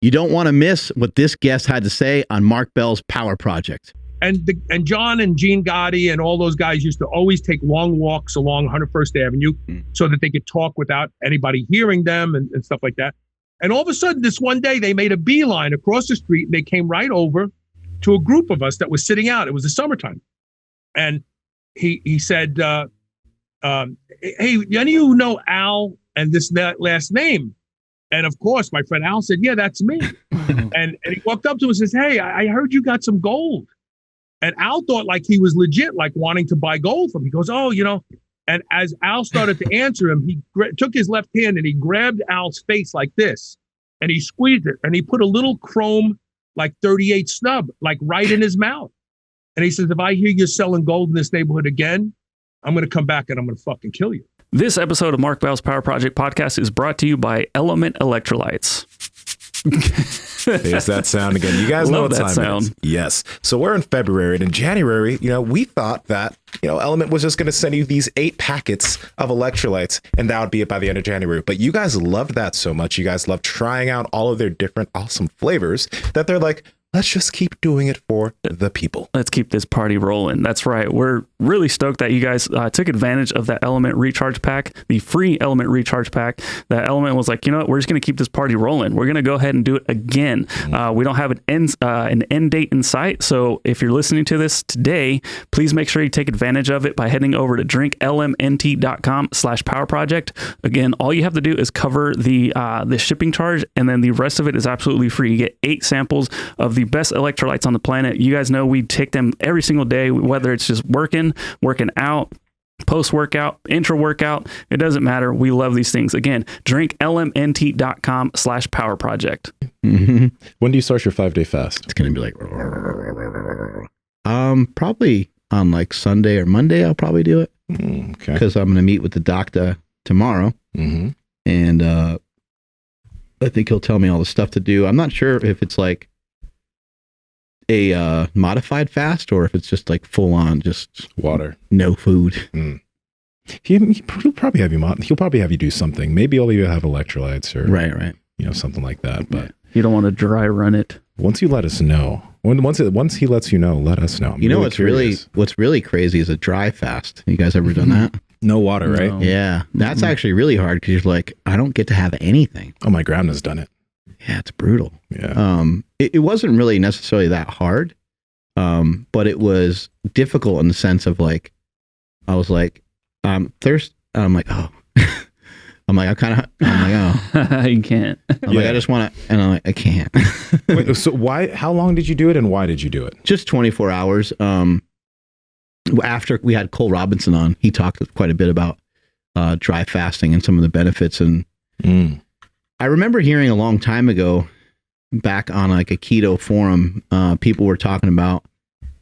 You don't want to miss what this guest had to say on Mark Bell's Power Project. And John and Gene Gotti and all those guys used to always take long walks along 101st Avenue so that they could talk without anybody hearing them and stuff like that. And all of a sudden, this one day, they made a beeline across the street and they came right over to a group of us that was sitting out. It was the summertime. And he said, hey, any of you know Al and that last name? And of course, my friend Al said, yeah, that's me. and he walked up to us and says, hey, I heard you got some gold. And Al thought like he was legit, like wanting to buy gold from him. He goes, oh, you know, and as Al started to answer him, he took his left hand and he grabbed Al's face like this and he squeezed it and he put a little chrome, like 38 snub, like right in his mouth. And he says, if I hear you selling gold in this neighborhood again, I'm going to come back and I'm going to fucking kill you. This episode of Mark Bell's Power Project podcast is brought to you by Element Electrolytes. There's that sound again. You guys know what time it is. Yes. So we're in February, and in January, we thought that, Element was just going to send you these 8 packets of electrolytes, and that would be it by the end of January. But you guys loved that so much. You guys loved trying out all of their different awesome flavors that they're like, let's just keep doing it for the people. Let's keep this party rolling. That's right. We're really stoked that you guys took advantage of that Element Recharge Pack, the free Element Recharge Pack. That Element was like, you know what? We're just going to keep this party rolling. We're going to go ahead and do it again. We don't have an end date in sight. So if you're listening to this today, please make sure you take advantage of it by heading over to drinklmnt.com/powerproject. Again, all you have to do is cover the shipping charge, and then the rest of it is absolutely free. You get 8 samples of the best electrolytes on the planet. You guys know we take them every single day, whether it's just working out, post-workout, intra-workout, it doesn't matter. We love these things. Again, drinklmnt.com/powerproject. Mm-hmm. When do you start your 5-day fast? It's going to be like, probably on like Sunday or Monday, I'll probably do it. Okay. Because I'm going to meet with the doctor tomorrow. Mm-hmm. And I think he'll tell me all the stuff to do. I'm not sure if it's like a modified fast or if it's just like full on just water, no food. He'll probably have you do something. Maybe he'll even have electrolytes or right something like that. But you don't want to dry run it. Once you let us know, once he lets you know, let us know. What's really crazy is a dry fast. You guys ever done that? No water, right? No. Yeah, that's actually really hard because you're like, I don't get to have anything. Oh, my grandma's done it. Yeah, it's brutal. Yeah. It wasn't really necessarily that hard, but it was difficult in the sense of like, I was like, thirst. I'm like, oh, I'm like, oh, you can't. I'm like, I just want to, and I'm like, I can't. Wait, so how long did you do it and why did you do it? Just 24 hours. After we had Cole Robinson on, he talked quite a bit about dry fasting and some of the benefits. And I remember hearing a long time ago, back on like a keto forum, people were talking about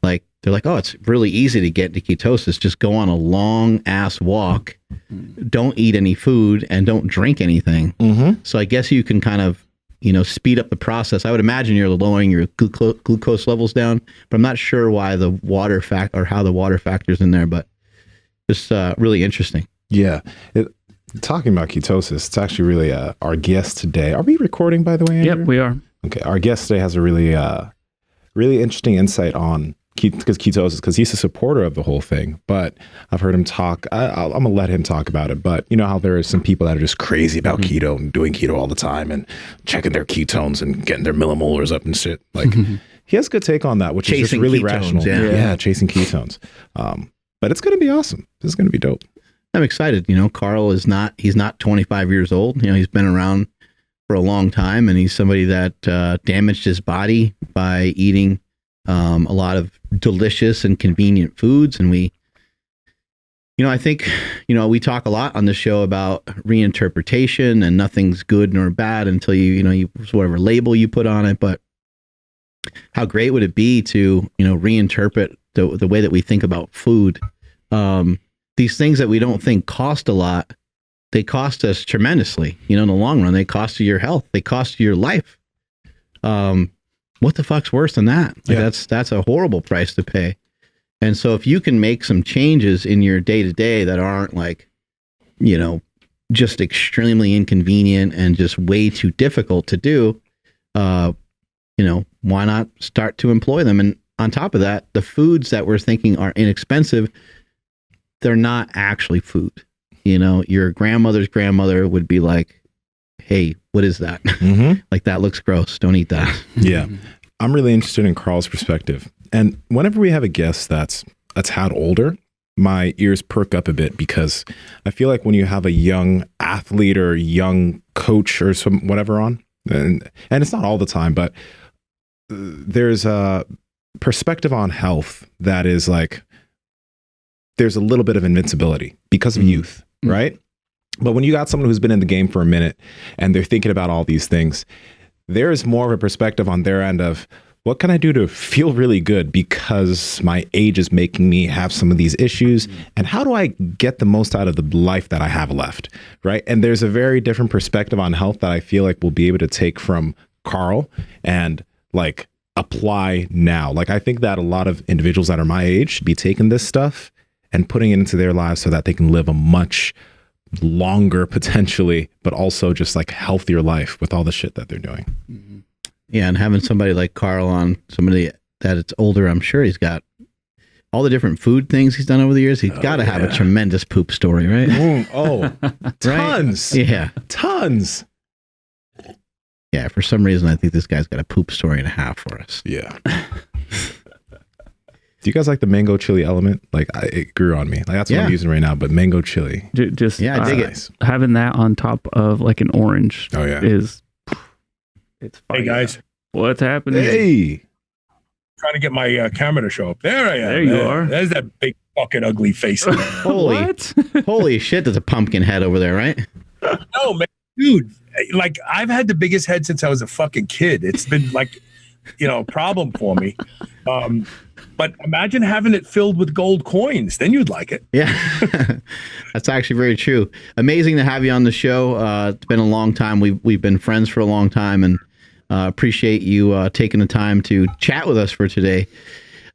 like, they're like, oh, it's really easy to get into ketosis. Just go on a long ass walk, don't eat any food, and don't drink anything. Mm-hmm. So I guess you can kind of, speed up the process. I would imagine you're lowering your glucose levels down, but I'm not sure why the water how the water factors in there, but it's really interesting. Yeah. Talking about ketosis, it's actually really our guest today. Are we recording, by the way, Andrew? Yep, we are. Okay. Our guest today has a really interesting insight on ketosis, because he's a supporter of the whole thing. But I've heard him talk. I'm going to let him talk about it. But you know how there are some people that are just crazy about keto and doing keto all the time and checking their ketones and getting their millimolars up and shit. Like he has a good take on that, which is just really ketones, rational. Yeah, chasing ketones. But it's going to be awesome. This is going to be dope. I'm excited. Carl he's not 25 years old. He's been around for a long time, and he's somebody that damaged his body by eating a lot of delicious and convenient foods. And I think, we talk a lot on the show about reinterpretation, and nothing's good nor bad until you whatever label you put on it. But how great would it be to, reinterpret the way that we think about food? These things that we don't think cost a lot, they cost us tremendously. In the long run, they cost you your health. They cost you your life. What the fuck's worse than that? That's a horrible price to pay. And so if you can make some changes in your day-to-day that aren't like, just extremely inconvenient and just way too difficult to do, why not start to employ them? And on top of that, the foods that we're thinking are inexpensive, they're not actually food. Your grandmother's grandmother would be like, hey, what is that? Mm-hmm. Like, that looks gross. Don't eat that. Yeah. I'm really interested in Carl's perspective. And whenever we have a guest that's had older, my ears perk up a bit, because I feel like when you have a young athlete or young coach or some whatever on, and it's not all the time, but there's a perspective on health that is like, there's a little bit of invincibility because of youth, right? But when you got someone who's been in the game for a minute and they're thinking about all these things, there's more of a perspective on their end of, what can I do to feel really good because my age is making me have some of these issues? And how do I get the most out of the life that I have left, right? And there's a very different perspective on health that I feel like we'll be able to take from Carl and like apply now. Like, I think that a lot of individuals that are my age should be taking this stuff and putting it into their lives so that they can live a much longer, potentially, but also just like healthier life with all the shit that they're doing. Mm-hmm. Yeah, and having somebody like Carl on, somebody that it's older, I'm sure he's got all the different food things he's done over the years. He's got to have a tremendous poop story, right? Tons. Right? Yeah. Tons. Yeah, for some reason, I think this guy's got a poop story and a half for us. Yeah. Do you guys like the mango chili element? Like, it grew on me. Like, that's what I'm using right now, but mango chili. Just I dig it. Having that on top of like an orange is... It's fine. Hey guys, what's happening? Hey, trying to get my camera to show up. There I am. There you are. There's that big fucking ugly face. Holy shit! There's a pumpkin head over there, right? No, man, dude. Like, I've had the biggest head since I was a fucking kid. It's been like, a problem for me. But imagine having it filled with gold coins. Then you'd like it. Yeah, that's actually very true. Amazing to have you on the show. It's been a long time. We've been friends for a long time, and appreciate you taking the time to chat with us for today.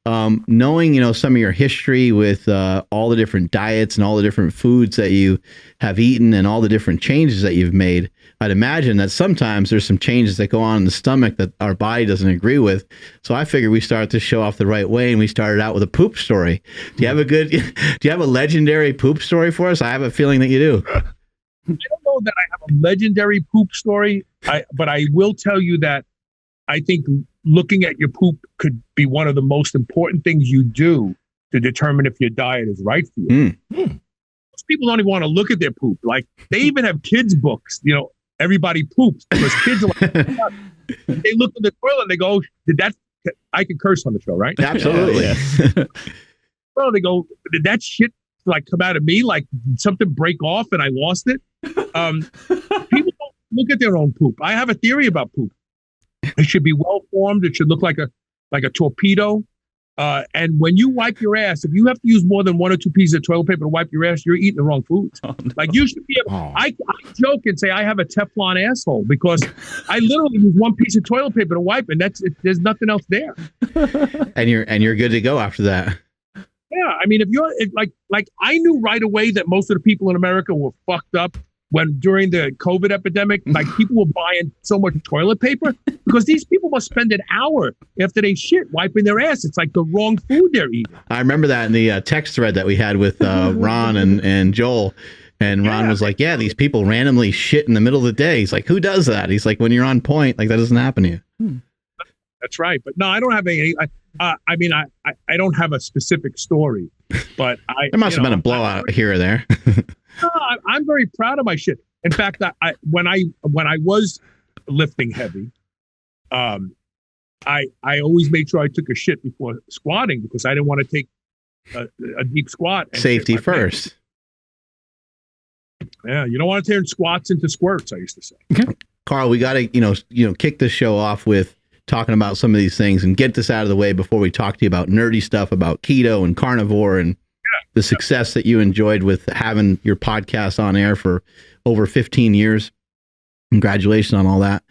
Knowing, some of your history with all the different diets and all the different foods that you have eaten and all the different changes that you've made, I'd imagine that sometimes there's some changes that go on in the stomach that our body doesn't agree with. So I figured we start the show off the right way, and we started out with a poop story. Do you have a legendary poop story for us? I have a feeling that you do. I don't know that I have a legendary poop story, but I will tell you that I think looking at your poop could be one of the most important things you do to determine if your diet is right for you. Most people don't even want to look at their poop. Like, they even have kids' books, everybody poops, because kids are like, they look in the toilet and they go, I can curse on the show, right? Absolutely. Well, they go, did that shit like come out of me? Like, did something break off and I lost it? People don't look at their own poop. I have a theory about poop. It should be well formed. It should look like a torpedo. And when you wipe your ass, if you have to use more than 1 or 2 pieces of toilet paper to wipe your ass, you're eating the wrong foods. Oh, no. Like, you should be able, I joke and say I have a Teflon asshole because I literally use 1 piece of toilet paper to wipe, and there's nothing else there. And you're good to go after that. Yeah, I mean, like I knew right away that most of the people in America were fucked up when during the COVID epidemic, like, people were buying so much toilet paper because these people must spend an hour after they shit wiping their ass. It's like the wrong food they're eating. I remember that in the text thread that we had with Ron and Joel. And Ron was like, yeah, these people randomly shit in the middle of the day. He's like, who does that? He's like, when you're on point, like, that doesn't happen to you. That's right. But no, I don't have any. I mean, I don't have a specific story, but there must have been a blowout here or there. No, I'm very proud of my shit. In fact, when I was lifting heavy, I always made sure I took a shit before squatting because I didn't want to take a deep squat. Safety first. Yeah, you don't want to turn squats into squirts, I used to say. Carl, we got to kick the show off with talking about some of these things and get this out of the way before we talk to you about nerdy stuff about keto and carnivore and the success that you enjoyed with having your podcast on air for over 15 years. Congratulations on all that.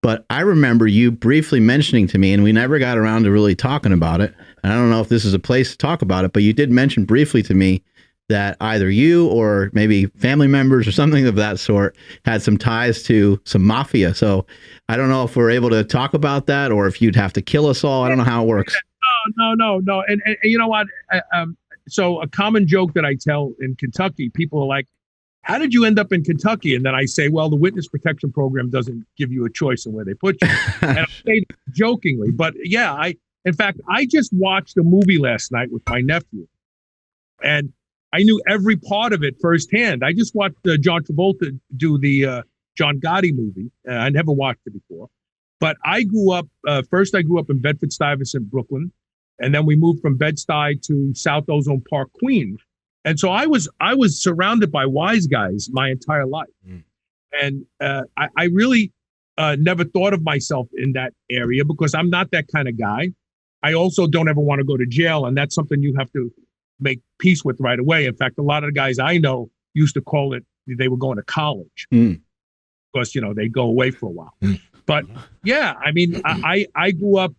But I remember you briefly mentioning to me, and we never got around to really talking about it. And I don't know if this is a place to talk about it, but you did mention briefly to me that either you or maybe family members or something of that sort had some ties to some mafia. So I don't know if we're able to talk about that or if you'd have to kill us all. I don't know how it works. No. And you know what? So a common joke that I tell in Kentucky, people are like, how did you end up in Kentucky? And then I say, well, the witness protection program doesn't give you a choice in where they put you. And I say jokingly, but yeah, in fact, I just watched a movie last night with my nephew, and I knew every part of it firsthand. I just watched John Travolta do the John Gotti movie. I never watched it before, but I grew up, first I grew up in Bedford-Stuyvesant, Brooklyn, and then we moved from Bed-Stuy to South Ozone Park, Queens. And so I was surrounded by wise guys my entire life. And I really never thought of myself in that area because I'm not that kind of guy. I also don't ever want to go to jail. And that's something you have to make peace with right away. In fact, a lot of the guys I know used to call it, they were going to college because, you know, they go away for a while. But yeah, I mean, I grew up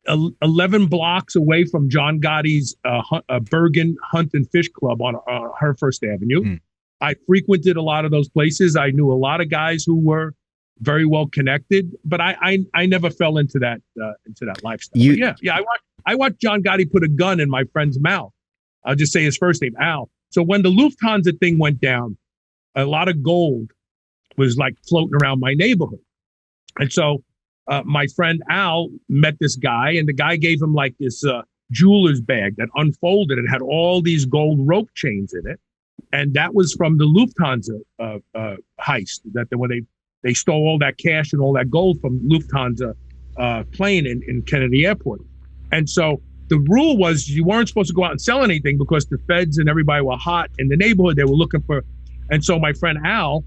11 blocks away from John Gotti's Bergen Hunt and Fish Club on First Avenue. I frequented a lot of those places. I knew a lot of guys who were very well connected, but I never fell into that lifestyle. I watched John Gotti put a gun in my friend's mouth. I'll just say his first name, Al. So when the Lufthansa thing went down, a lot of gold was like floating around my neighborhood. And so my friend Al met this guy, and the guy gave him like this jeweler's bag that unfolded. It had all these gold rope chains in it. And that was from the Lufthansa heist, that when they stole all that cash and all that gold from Lufthansa plane in Kennedy Airport. And so the rule was you weren't supposed to go out and sell anything because the feds and everybody were hot in the neighborhood. They were looking for, and so my friend Al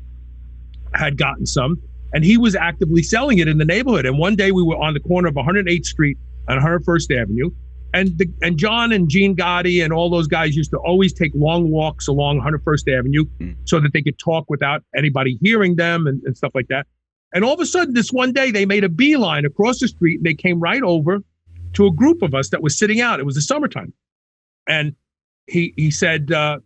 had gotten some, and he was actively selling it in the neighborhood. And one day we were on the corner of 108th Street and 101st Avenue. And John and Gene Gotti and all those guys used to always take long walks along 101st Avenue so that they could talk without anybody hearing them and stuff like that. And all of a sudden, this one day, they made a beeline across the street, and they came right over to a group of us that was sitting out. It was the summertime. And he said, hey,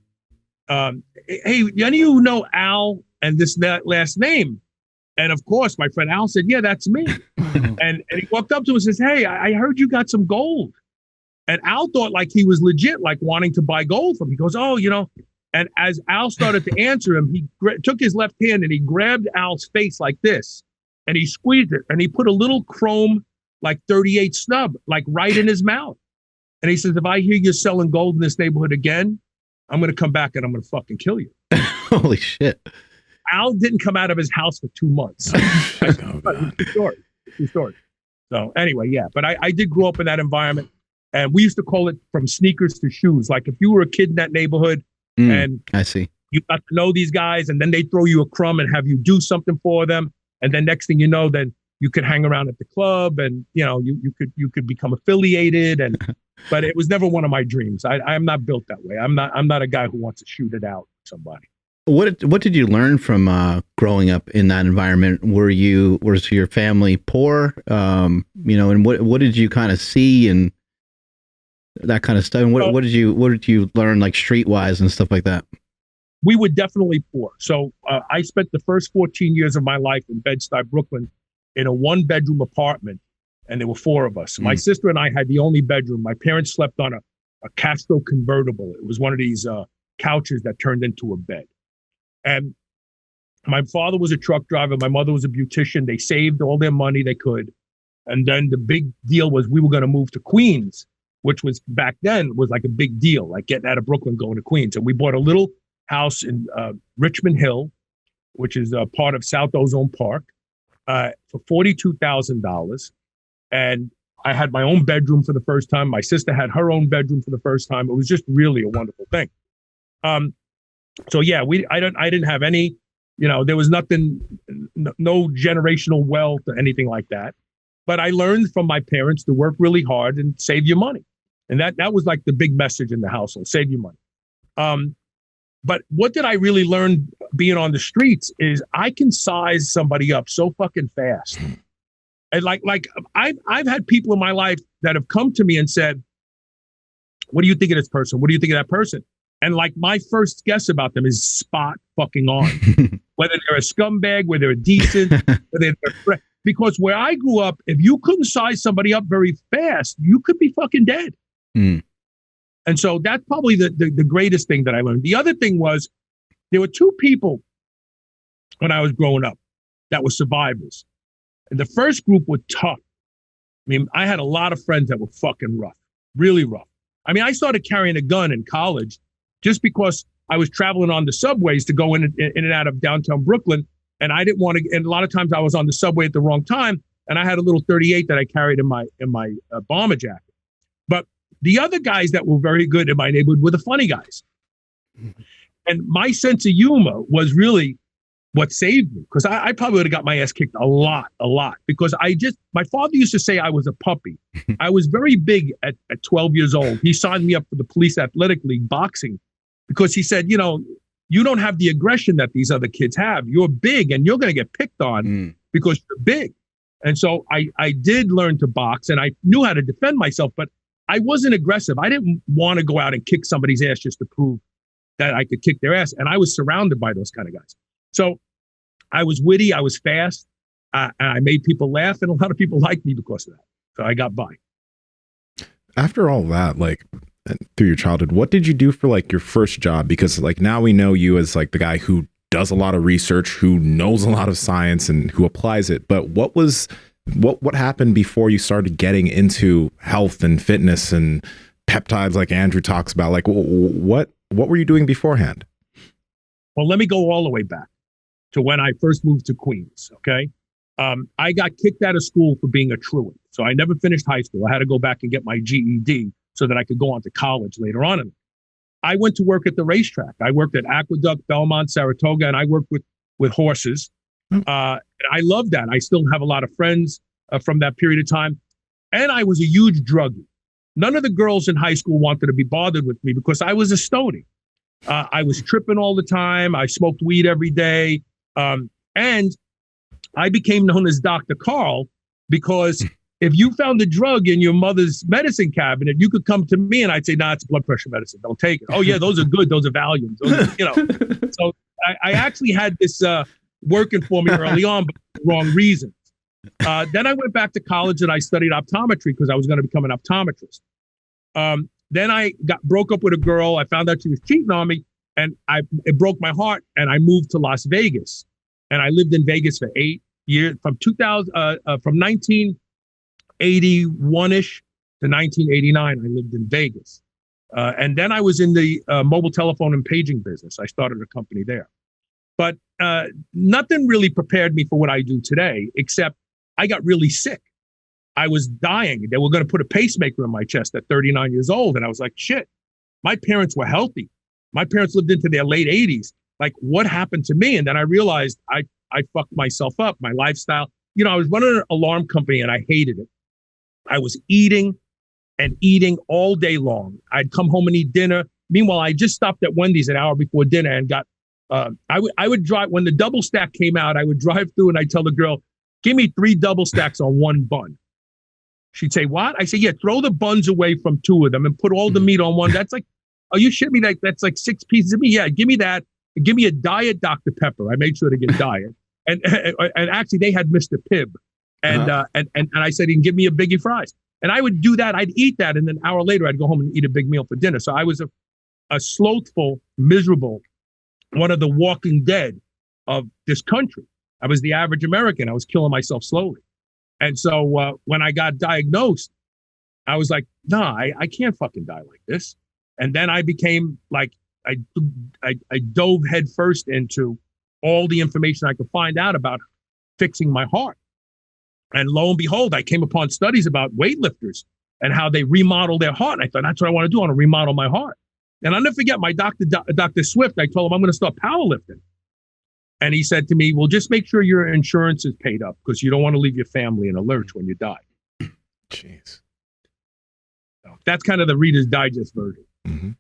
any of you know Al and that last name? And of course, my friend Al said, yeah, that's me. and he walked up to us and says, hey, I heard you got some gold. And Al thought like he was legit, like wanting to buy gold from him. He goes, oh, you know, and as Al started to answer him, he took his left hand and he grabbed Al's face like this, and he squeezed it, and he put a little chrome, like 38 snub, like right in his mouth. And he says, if I hear you selling gold in this neighborhood again, I'm going to come back and I'm going to fucking kill you. Holy shit. Al didn't come out of his house for 2 months. True story. So anyway, yeah, but I did grow up in that environment. And we used to call it from sneakers to shoes. Like if you were a kid in that neighborhood and I see you got to know these guys, and then they throw you a crumb and have you do something for them. And then next thing you know, then you could hang around at the club, and you know, you could become affiliated. And but it was never one of my dreams. I'm not built that way. I'm not a guy who wants to shoot it out with somebody. What did you learn from growing up in that environment? Was your family poor? You know, and what did you kind of see and that kind of stuff? And what did you learn, like streetwise and stuff like that? We were definitely poor. So I spent the first 14 years of my life in Bed-Stuy, Brooklyn, in a 1-bedroom apartment, and there were 4 of us. My sister and I had the only bedroom. My parents slept on a Castro convertible. It was one of these couches that turned into a bed. And my father was a truck driver. My mother was a beautician. They saved all their money they could. And then the big deal was we were going to move to Queens, which was back then was like a big deal, like getting out of Brooklyn, going to Queens. And we bought a little house in Richmond Hill, which is a part of South Ozone Park, for $42,000. And I had my own bedroom for the first time. My sister had her own bedroom for the first time. It was just really a wonderful thing. So yeah, I didn't have any, you know, there was nothing, no generational wealth or anything like that. But I learned from my parents to work really hard and save your money. And that was like the big message in the household, save your money. But what did I really learn being on the streets is I can size somebody up so fucking fast. And like I've had people in my life that have come to me and said, What do you think of this person? What do you think of that person? And like my first guess about them is spot fucking on. Whether they're a scumbag, whether they're decent, whether they're because where I grew up, if you couldn't size somebody up very fast, you could be fucking dead. Mm. And so that's probably the greatest thing that I learned. The other thing was there were two people when I was growing up that were survivors. And the first group were tough. I mean, I had a lot of friends that were fucking rough, really rough. I mean, I started carrying a gun in college just because I was traveling on the subways to go in and out of downtown Brooklyn. And I didn't want to, and a lot of times I was on the subway at the wrong time. And I had a little 38 that I carried in my bomber jacket. But the other guys that were very good in my neighborhood were the funny guys. And my sense of humor was really what saved me, because I probably would have got my ass kicked a lot, because my father used to say I was a puppy. I was very big at 12 years old. He signed me up for the police athletic league boxing because he said, you know, you don't have the aggression that these other kids have. You're big and you're going to get picked on because you're big. And so I did learn to box and I knew how to defend myself, but I wasn't aggressive. I didn't want to go out and kick somebody's ass just to prove that I could kick their ass. And I was surrounded by those kind of guys. So I was witty, I was fast, and I made people laugh, and a lot of people liked me because of that. So I got by. After all that, like through your childhood, what did you do for like your first job? Because like now we know you as like the guy who does a lot of research, who knows a lot of science and who applies it. But what happened before you started getting into health and fitness and peptides like Andrew talks about? Like what were you doing beforehand? Well, let me go all the way back to when I first moved to Queens, okay? I got kicked out of school for being a truant. So I never finished high school. I had to go back and get my GED so that I could go on to college later on in life. I went to work at the racetrack. I worked at Aqueduct, Belmont, Saratoga, and I worked with horses. I loved that. I still have a lot of friends from that period of time. And I was a huge druggie. None of the girls in high school wanted to be bothered with me because I was a stony. I was tripping all the time. I smoked weed every day. And I became known as Dr. Carl because if you found a drug in your mother's medicine cabinet, you could come to me and I'd say, nah, it's blood pressure medicine. Don't take it. Oh, yeah, those are good. Those are Valiums. So I actually had this working for me early on, but for the wrong reasons. Then I went back to college and I studied optometry because I was going to become an optometrist. Then I broke up with a girl. I found out she was cheating on me. And it broke my heart, and I moved to Las Vegas, and I lived in Vegas for 8 years, from 1981-ish to 1989. I lived in Vegas, and then I was in the mobile telephone and paging business. I started a company there, but nothing really prepared me for what I do today, except I got really sick. I was dying. They were going to put a pacemaker in my chest at 39 years old, and I was like, shit. My parents were healthy. My parents lived into their late 80s. Like, what happened to me? And then I realized I fucked myself up, my lifestyle. You know, I was running an alarm company and I hated it. I was eating all day long. I'd come home and eat dinner. Meanwhile, I just stopped at Wendy's an hour before dinner and got, I would drive, when the double stack came out, I would drive through and I'd tell the girl, give me 3 double stacks on 1 bun. She'd say, what? I say, yeah, throw the buns away from 2 of them and put all the meat on one. That's like, oh, you shit me? That's like 6 pieces of meat. Yeah, give me that. Give me a diet Dr. Pepper. I made sure to get diet. And actually they had Mr. Pibb. And I said, he can give me a biggie fries. And I would do that. I'd eat that. And then an hour later, I'd go home and eat a big meal for dinner. So I was a slothful, miserable, one of the walking dead of this country. I was the average American. I was killing myself slowly. And so when I got diagnosed, I was like, nah, I can't fucking die like this. And then I became like, I dove headfirst into all the information I could find out about fixing my heart. And lo and behold, I came upon studies about weightlifters and how they remodel their heart. And I thought, that's what I want to do. I want to remodel my heart. And I'll never forget my doctor, Dr. Swift. I told him I'm going to start powerlifting. And he said to me, well, just make sure your insurance is paid up because you don't want to leave your family in a lurch when you die. Jeez. So that's kind of the Reader's Digest version. Mm-hmm.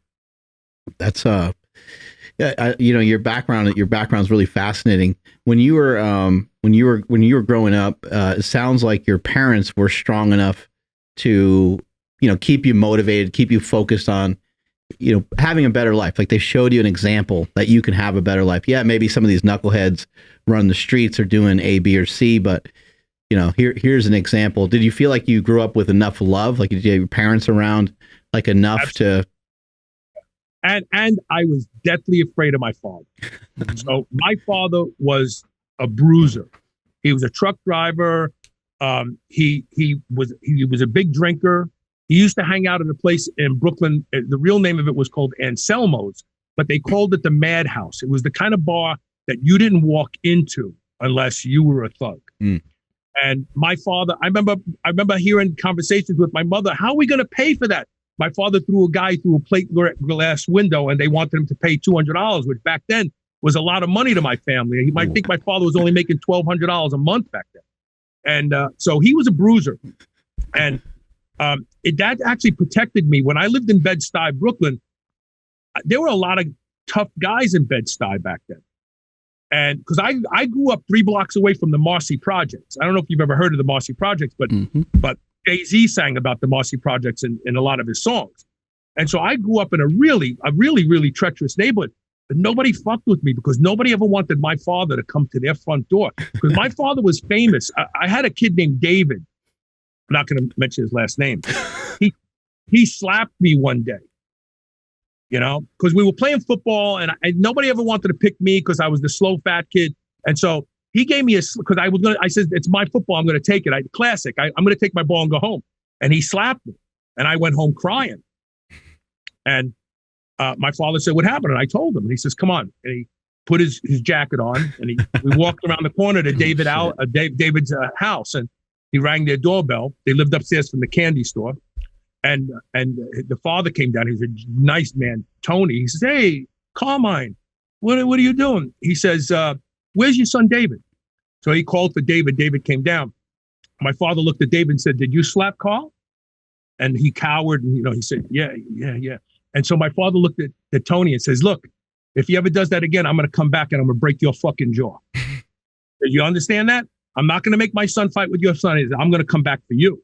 That's your background's really fascinating. When you were growing up, it sounds like your parents were strong enough to keep you motivated, keep you focused on, having a better life. Like they showed you an example that you can have a better life. Yeah, maybe some of these knuckleheads run the streets or doing A, B, or C, but here's an example. Did you feel like you grew up with enough love? Like did you have your parents around like enough Absolutely. to? And I was deathly afraid of my father. So my father was a bruiser. He was a truck driver. He was a big drinker. He used to hang out at a place in Brooklyn. The real name of it was called Anselmo's, but they called it the Madhouse. It was the kind of bar that you didn't walk into unless you were a thug. Mm. And my father, I remember hearing conversations with my mother. How are we going to pay for that? My father threw a guy through a plate glass window, and they wanted him to pay $200, which back then was a lot of money to my family. You might think my father was only making $1,200 a month back then. And so he was a bruiser. And that actually protected me. When I lived in Bed-Stuy, Brooklyn, there were a lot of tough guys in Bed-Stuy back then. And because I grew up 3 blocks away from the Marcy Projects. I don't know if you've ever heard of the Marcy Projects, but Jay-Z sang about the Marcy Projects in a lot of his songs. And so I grew up in a really, really treacherous neighborhood. But nobody fucked with me because nobody ever wanted my father to come to their front door. Because my father was famous. I had a kid named David. I'm not going to mention his last name. He slapped me one day, because we were playing football and nobody ever wanted to pick me because I was the slow fat kid. And so he gave me because I said, it's my football. I'm going to take it. Classic. I'm going to take my ball and go home. And he slapped me and I went home crying. And my father said, what happened? And I told him, and he says, come on. And he put his jacket on and we walked around the corner to David's house, and he rang their doorbell. They lived upstairs from the candy store. And the father came down. He's a nice man, Tony. He says, hey, Carmine, what are you doing? He says, where's your son, David? So he called for David. David came down. My father looked at David and said, did you slap Carl? And he cowered and, he said, yeah. And so my father looked at Tony and says, look, if he ever does that again, I'm going to come back and I'm going to break your fucking jaw. You understand that? I'm not going to make my son fight with your son. I'm going to come back for you.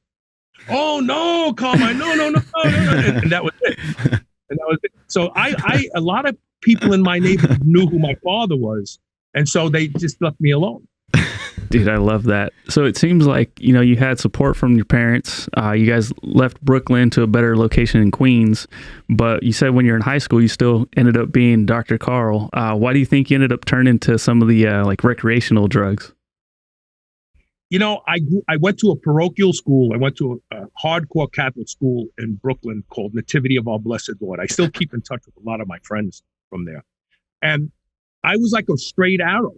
Oh, no, Carmine, no. And that was it. So a lot of people in my neighborhood knew who my father was. And so they just left me alone. Dude, I love that. So it seems like, you had support from your parents. You guys left Brooklyn to a better location in Queens. But you said when you're in high school, you still ended up being Dr. Carl. Why do you think you ended up turning to some of the recreational drugs? I went to a parochial school. I went to a hardcore Catholic school in Brooklyn called Nativity of Our Blessed Lord. I still keep in touch with a lot of my friends from there. And I was like a straight arrow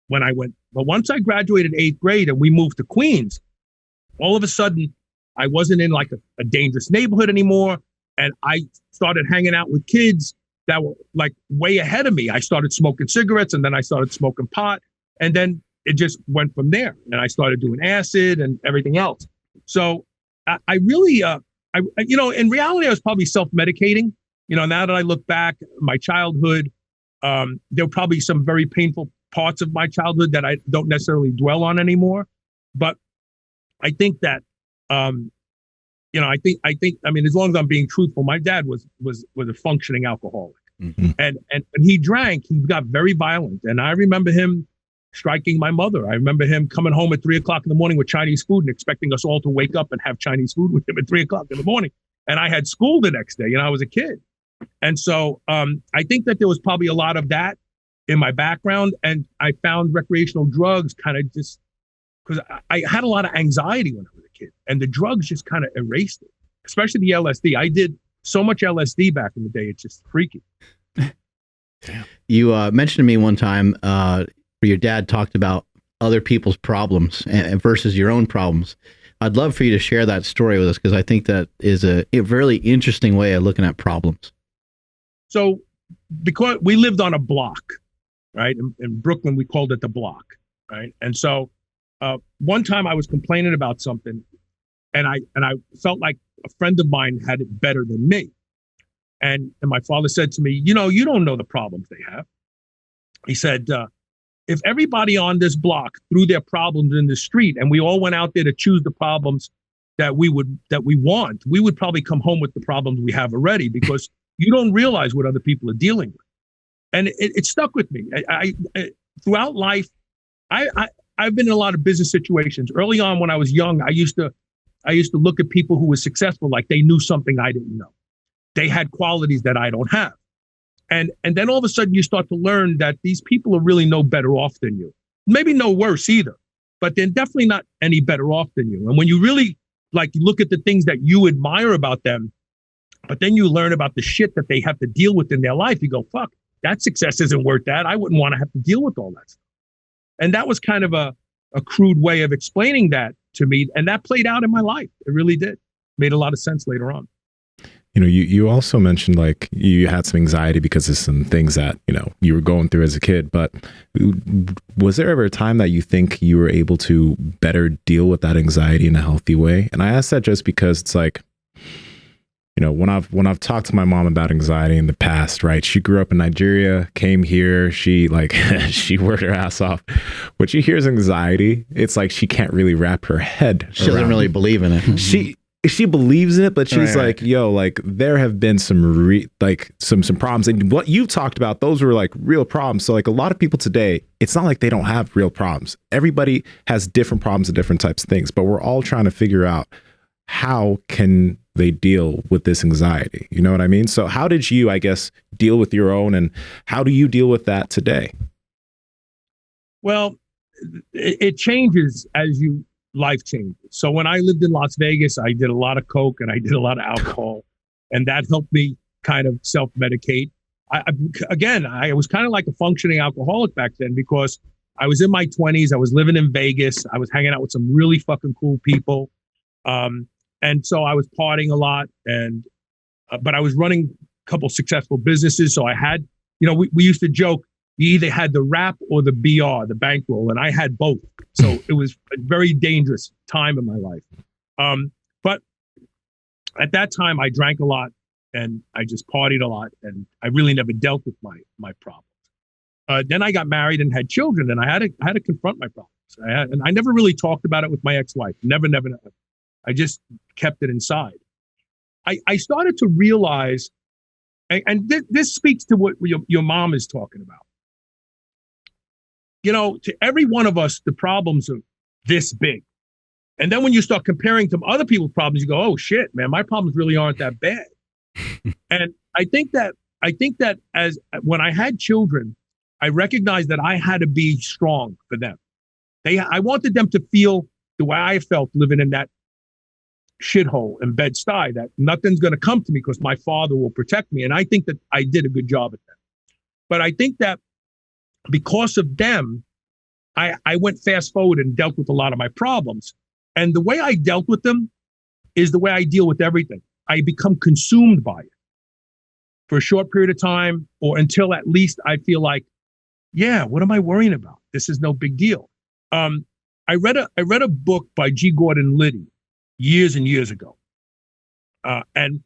when I went. But once I graduated 8th grade and we moved to Queens, all of a sudden I wasn't in like a dangerous neighborhood anymore. And I started hanging out with kids that were like way ahead of me. I started smoking cigarettes and then I started smoking pot. And then it just went from there. And I started doing acid and everything else. So I really, in reality, I was probably self-medicating. Now that I look back, my childhood, there were probably some very painful parts of my childhood that I don't necessarily dwell on anymore. But I think that, I mean, as long as I'm being truthful, my dad was a functioning alcoholic. Mm-hmm. And he drank, he got very violent. And I remember him striking my mother. I remember him coming home at 3:00 in the morning with Chinese food and expecting us all to wake up and have Chinese food with him at 3:00 in the morning. And I had school the next day, I was a kid. And so I think that there was probably a lot of that in my background. And I found recreational drugs kind of just because I had a lot of anxiety when I was a kid and the drugs just kind of erased it, especially the LSD. I did so much LSD back in the day. It's just freaky. You mentioned to me one time where your dad talked about other people's problems versus your own problems. I'd love for you to share that story with us because I think that is a really interesting way of looking at problems. So because we lived on a block, right? In Brooklyn, we called it the block, right? And so one time I was complaining about something and I felt like a friend of mine had it better than me. And my father said to me, you don't know the problems they have. He said, if everybody on this block threw their problems in the street and we all went out there to choose the problems that we want, we would probably come home with the problems we have already, because you don't realize what other people are dealing with. And it stuck with me. I throughout life, I've been in a lot of business situations. Early on when I was young, I used to look at people who were successful like they knew something I didn't know. They had qualities that I don't have. And then all of a sudden you start to learn that these people are really no better off than you. Maybe no worse either, but they're definitely not any better off than you. And when you really look at the things that you admire about them, but then you learn about the shit that they have to deal with in their life, you go, fuck, that success isn't worth that. I wouldn't want to have to deal with all that stuff. And that was kind of a crude way of explaining that to me. And that played out in my life. It really did. Made a lot of sense later on. You know, you also mentioned like you had some anxiety because of some things that, you know, you were going through as a kid, but was there ever a time that you think you were able to better deal with that anxiety in a healthy way? And I ask that just because it's like, you know, when I've talked to my mom about anxiety in the past, right? She grew up in Nigeria, came here, she she worked her ass off. When she hears anxiety, it's like she can't really wrap her head. She doesn't really believe in it. She believes in it, but she's like, yo, like there have been some some problems. And what you talked about, those were like real problems. So like a lot of people today, it's not like they don't have real problems. Everybody has different problems and different types of things, but we're all trying to figure out how can they deal with this anxiety? You know what I mean? So how did you, I guess, deal with your own, and how do you deal with that today? Well, it changes as life changes. So when I lived in Las Vegas, I did a lot of coke and I did a lot of alcohol, and that helped me kind of self-medicate. I was kind of like a functioning alcoholic back then, because I was in my 20s. I was living in Vegas. I was hanging out with some really fucking cool people. And so I was partying a lot, but I was running a couple successful businesses. So I had, you know, we used to joke, you either had the rap or the BR, the bankroll, and I had both. So it was a very dangerous time in my life. But at that time, I drank a lot and I just partied a lot, and I really never dealt with my problems. Then I got married and had children, and I had to confront my problems. And I never really talked about it with my ex-wife. Never. I just kept it inside. I started to realize, and this speaks to what your mom is talking about. You know, to every one of us, the problems are this big. And then when you start comparing to other people's problems, you go, oh shit, man, my problems really aren't that bad. And I think that as when I had children, I recognized that I had to be strong for them. I wanted them to feel the way I felt living in that shithole in Bed-Stuy, that nothing's going to come to me because my father will protect me. And I think that I did a good job at that. But I think that because of them, I went fast forward and dealt with a lot of my problems. And the way I dealt with them is the way I deal with everything. I become consumed by it for a short period of time, or until at least I feel like, yeah, what am I worrying about? This is no big deal. I read a book by G. Gordon Liddy years and years ago. And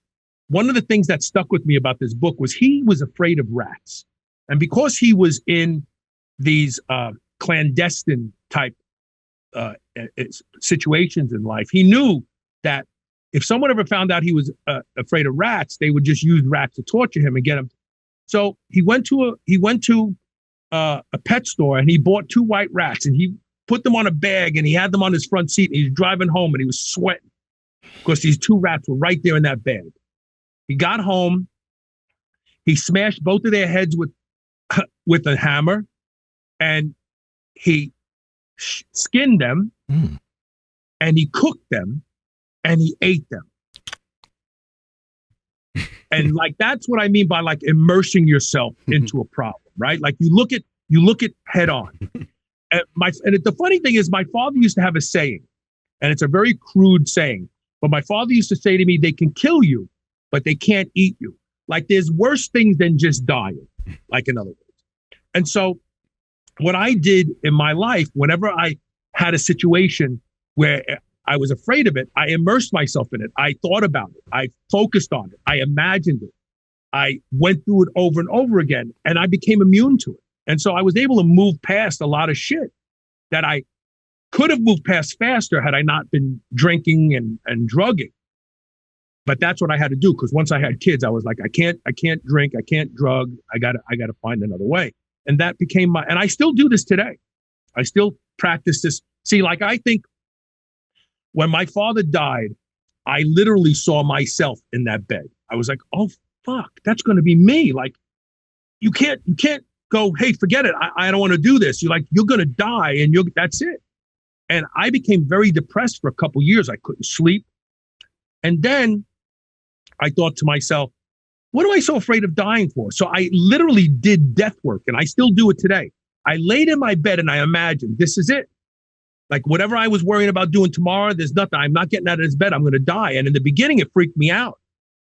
one of the things that stuck with me about this book was he was afraid of rats. And because he was in these clandestine type situations in life, he knew that if someone ever found out he was afraid of rats, they would just use rats to torture him and get him. So he went to a pet store and he bought 2 white rats, and he put them on a bag and he had them on his front seat, and he was driving home and he was sweating because these 2 rats were right there in that bag. He got home, he smashed both of their heads with a hammer, and he skinned them, and he cooked them, and he ate them. And like, that's what I mean by like immersing yourself into a problem, right? Like you look at head on. And the funny thing is, my father used to have a saying, and it's a very crude saying, but my father used to say to me, they can kill you, but they can't eat you. Like there's worse things than just dying, like in other words. And so what I did in my life, whenever I had a situation where I was afraid of it, I immersed myself in it. I thought about it. I focused on it. I imagined it. I went through it over and over again, and I became immune to it. And so I was able to move past a lot of shit that I Could have moved past faster had I not been drinking and drugging. But that's what I had to do, because once I had kids, I was like, I can't drink, I can't drug, I gotta find another way. And that became and I still do this today. I still practice this. See, like, I think when my father died, I literally saw myself in that bed. I was like, oh fuck, that's gonna be me. Like, you can't go, hey, forget it, I don't want to do this. You're gonna die, and that's it. And I became very depressed for a couple years. I couldn't sleep. And then I thought to myself, what am I so afraid of dying for? So I literally did death work, and I still do it today. I laid in my bed and I imagined, this is it. Like, whatever I was worrying about doing tomorrow, there's nothing. I'm not getting out of this bed. I'm going to die. And in the beginning, it freaked me out.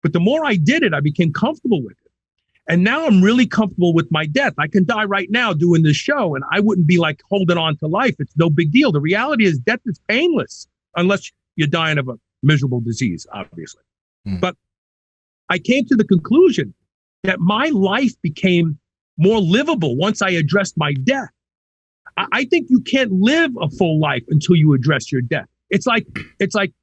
But the more I did it, I became comfortable with it. And now I'm really comfortable with my death. I can die right now doing this show, and I wouldn't be like holding on to life. It's no big deal. The reality is death is painless, unless you're dying of a miserable disease, obviously. But I came to the conclusion that my life became more livable once I addressed my death. I think you can't live a full life until you address your death. It's like,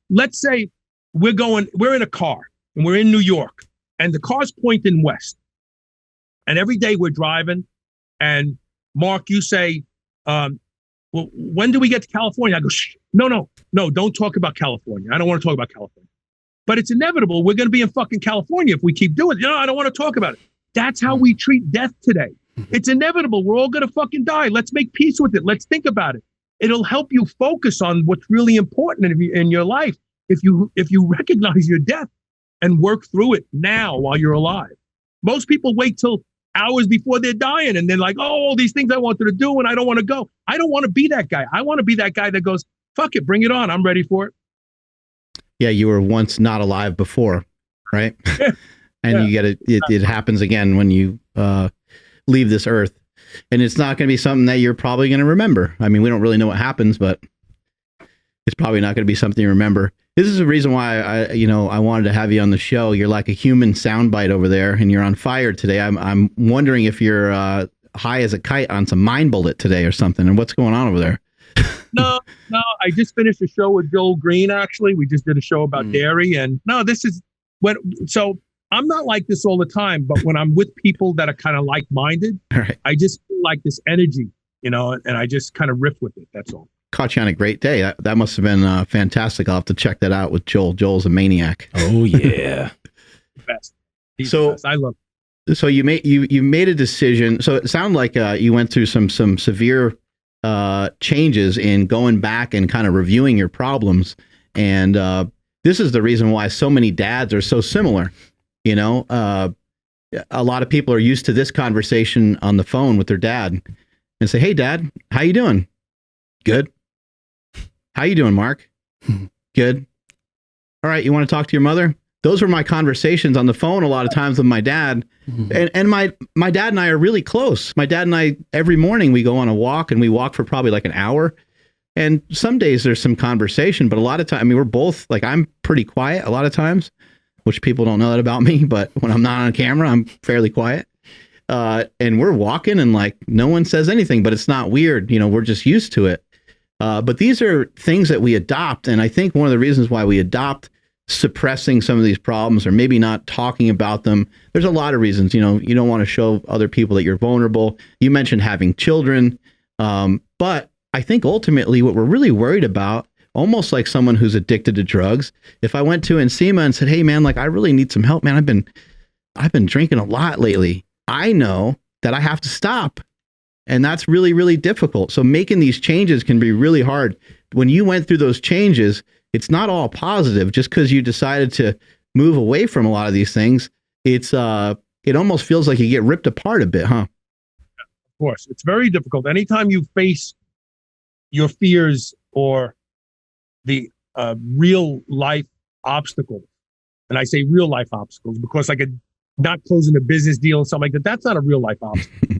let's say we're in a car and we're in New York, and the car's pointing west. And every day we're driving, and Mark, you say, well, when do we get to California? I go, shh, no, don't talk about California. I don't want to talk about California. But it's inevitable. We're going to be in fucking California if we keep doing it. No, I don't want to talk about it. That's how we treat death today. It's inevitable. We're all going to fucking die. Let's make peace with it. Let's think about it. It'll help you focus on what's really important in your life if you recognize your death and work through it now while you're alive. Most people wait till hours before they're dying, and they're like, oh, all these things I wanted to do and I don't want to go. I don't want to be that guy. I want to be that guy that goes, fuck it, bring it on. I'm ready for it. Yeah, you were once not alive before, right? And you get it happens again when you leave this earth. And it's not going to be something that you're probably going to remember. I mean, we don't really know what happens, but it's probably not going to be something you remember. This is the reason why I wanted to have you on the show. You're like a human soundbite over there, and you're on fire today. I'm wondering if you're high as a kite on some mind bullet today or something, and what's going on over there? No, I just finished a show with Joel Green, actually. We just did a show about dairy, and so I'm not like this all the time, but when I'm with people that are kind of like-minded, right, I just feel like this energy, and I just kind of riff with it. That's all. Caught you on a great day. That must have been fantastic. I'll have to check that out with Joel. Joel's a maniac. Oh yeah. Best. He's the best. I love it. So you made a decision. So it sounded like you went through some severe changes in going back and kind of reviewing your problems. And this is the reason why so many dads are so similar. A lot of people are used to this conversation on the phone with their dad and say, hey, Dad, how you doing? Good. How you doing, Mark? Good. All right. You want to talk to your mother? Those were my conversations on the phone a lot of times with my dad. And my dad and I are really close. My dad and I, every morning we go on a walk, and we walk for probably like an hour. And some days there's some conversation, but a lot of times, I mean, we're both like, I'm pretty quiet a lot of times, which people don't know that about me, but when I'm not on camera, I'm fairly quiet. And we're walking and like, no one says anything, but it's not weird. We're just used to it. But these are things that we adopt. And I think one of the reasons why we adopt suppressing some of these problems or maybe not talking about them, there's a lot of reasons. You don't want to show other people that you're vulnerable. You mentioned having children. But I think ultimately what we're really worried about, almost like someone who's addicted to drugs, if I went to Nsima and said, hey man, like I really need some help, man. I've been drinking a lot lately. I know that I have to stop. And that's really, really difficult. So making these changes can be really hard. When you went through those changes, it's not all positive just because you decided to move away from a lot of these things. It almost feels like you get ripped apart a bit, huh? Of course. It's very difficult. Anytime you face your fears or the real life obstacles, and I say real life obstacles because like not closing a business deal or something like that, that's not a real life obstacle.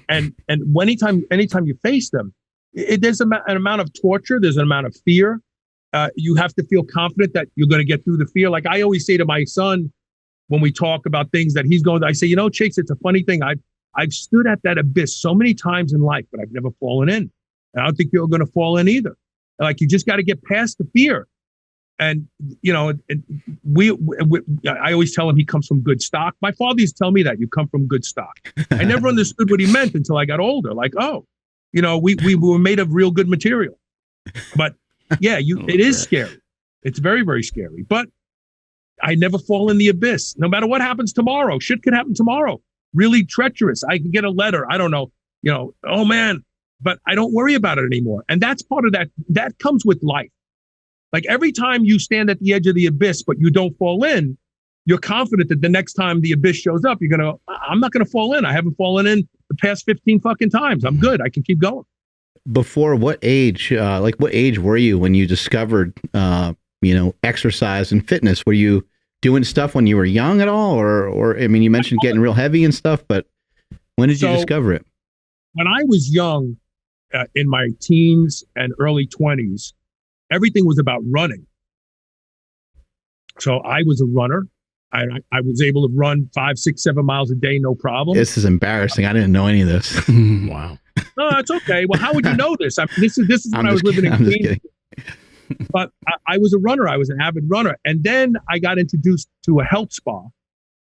And anytime you face them, there's an amount of torture, there's an amount of fear. You have to feel confident that you're going to get through the fear. Like I always say to my son when we talk about things that he's going to, I say, Chase, it's a funny thing. I've stood at that abyss so many times in life, but I've never fallen in. And I don't think you're going to fall in either. Like, you just got to get past the fear. And, you know, I always tell him he comes from good stock. My father used to tell me that you come from good stock. I never understood what he meant until I got older. Like, oh, you know, we were made of real good material. But yeah, it is scary. It's very, very scary. But I never fall in the abyss. No matter what happens tomorrow, shit could happen tomorrow. Really treacherous. I can get a letter. I don't know, you know, oh man, but I don't worry about it anymore. And that's part of that. That comes with life. Like, every time you stand at the edge of the abyss, but you don't fall in, you're confident that the next time the abyss shows up, you're going to, I'm not going to fall in. I haven't fallen in the past 15 fucking times. I'm good. I can keep going. Before what age, what age were you when you discovered, you know, exercise and fitness? Were you doing stuff when you were young at all? Or I mean, you mentioned getting real heavy and stuff, but when did you discover it? When I was young, in my teens and early 20s, everything was about running. So I was a runner. I was able to run 5, 6, 7 miles a day, no problem. This is embarrassing. I didn't know any of this. Wow. No, it's okay. Well, how would you know this? I mean, this is when I was living in Queens. But I was a runner. I was an avid runner. And then I got introduced to a health spa.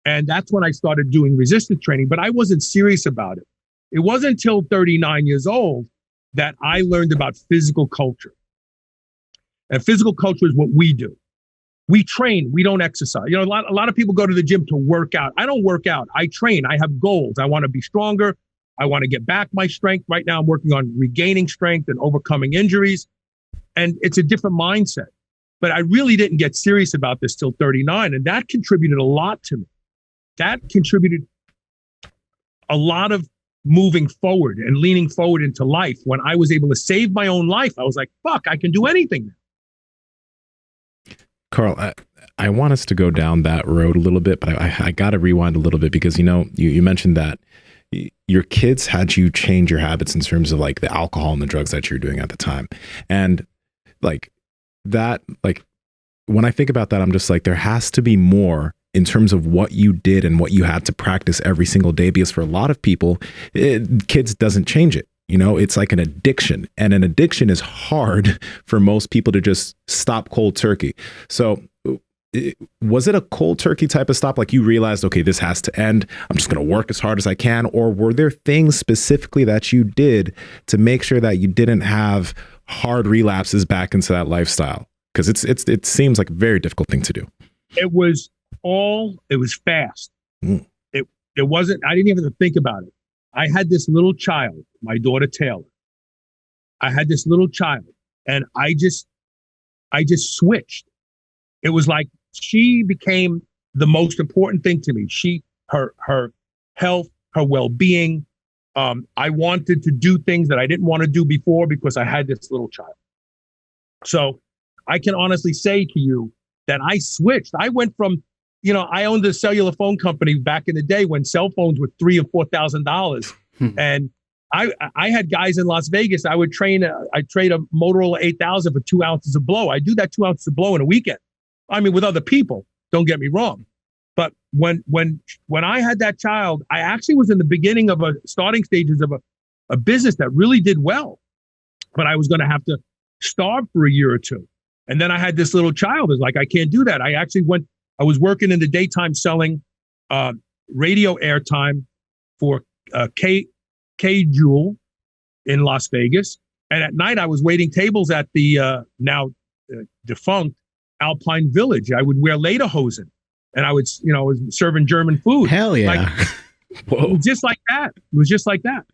And that's when I started doing resistance training. But I wasn't serious about it. It wasn't until 39 years old that I learned about physical culture. And physical culture is what we do. We train, we don't exercise. You know, a lot of people go to the gym to work out. I don't work out. I train. I have goals. I want to be stronger. I want to get back my strength. Right now, I'm working on regaining strength and overcoming injuries. And it's a different mindset. But I really didn't get serious about this till 39. And that contributed a lot to me. That contributed a lot of moving forward and leaning forward into life. When I was able to save my own life, I was like, fuck, I can do anything now. Carl, I want us to go down that road a little bit, but I got to rewind a little bit because, you know, you mentioned that your kids had you change your habits in terms of like the alcohol and the drugs that you're doing at the time. And like that, like when I think about that, I'm just like, there has to be more in terms of what you did and what you had to practice every single day, because for a lot of people, kids doesn't change it. You know, it's like an addiction, and an addiction is hard for most people to just stop cold turkey. So was it a cold turkey type of stop? Like you realized, okay, this has to end. I'm just going to work as hard as I can. Or were there things specifically that you did to make sure that you didn't have hard relapses back into that lifestyle? Because it seems like a very difficult thing to do. It was fast. It wasn't, I didn't even have to think about it. I had this little child, my daughter Taylor. I had this little child, and I just switched. It was like she became the most important thing to me. Her health, her well-being. I wanted to do things that I didn't want to do before because I had this little child. So I can honestly say to you that I switched. I went from, you know, I owned a cellular phone company back in the day when cell phones were $3,000 or $4,000. And I had guys in Las Vegas. I would trade a Motorola 8000 for 2 ounces of blow. I do that 2 ounces of blow in a weekend. I mean, with other people, don't get me wrong. But when I had that child, I actually was in the beginning of starting stages of a business that really did well. But I was going to have to starve for a year or two. And then I had this little child. It's like, I can't do that. I was working in the daytime selling radio airtime for K-Jewel in Las Vegas. And at night, I was waiting tables at the now defunct Alpine Village. I would wear lederhosen, and I was serving German food. Hell yeah. Like, it was just like that. It was just like that.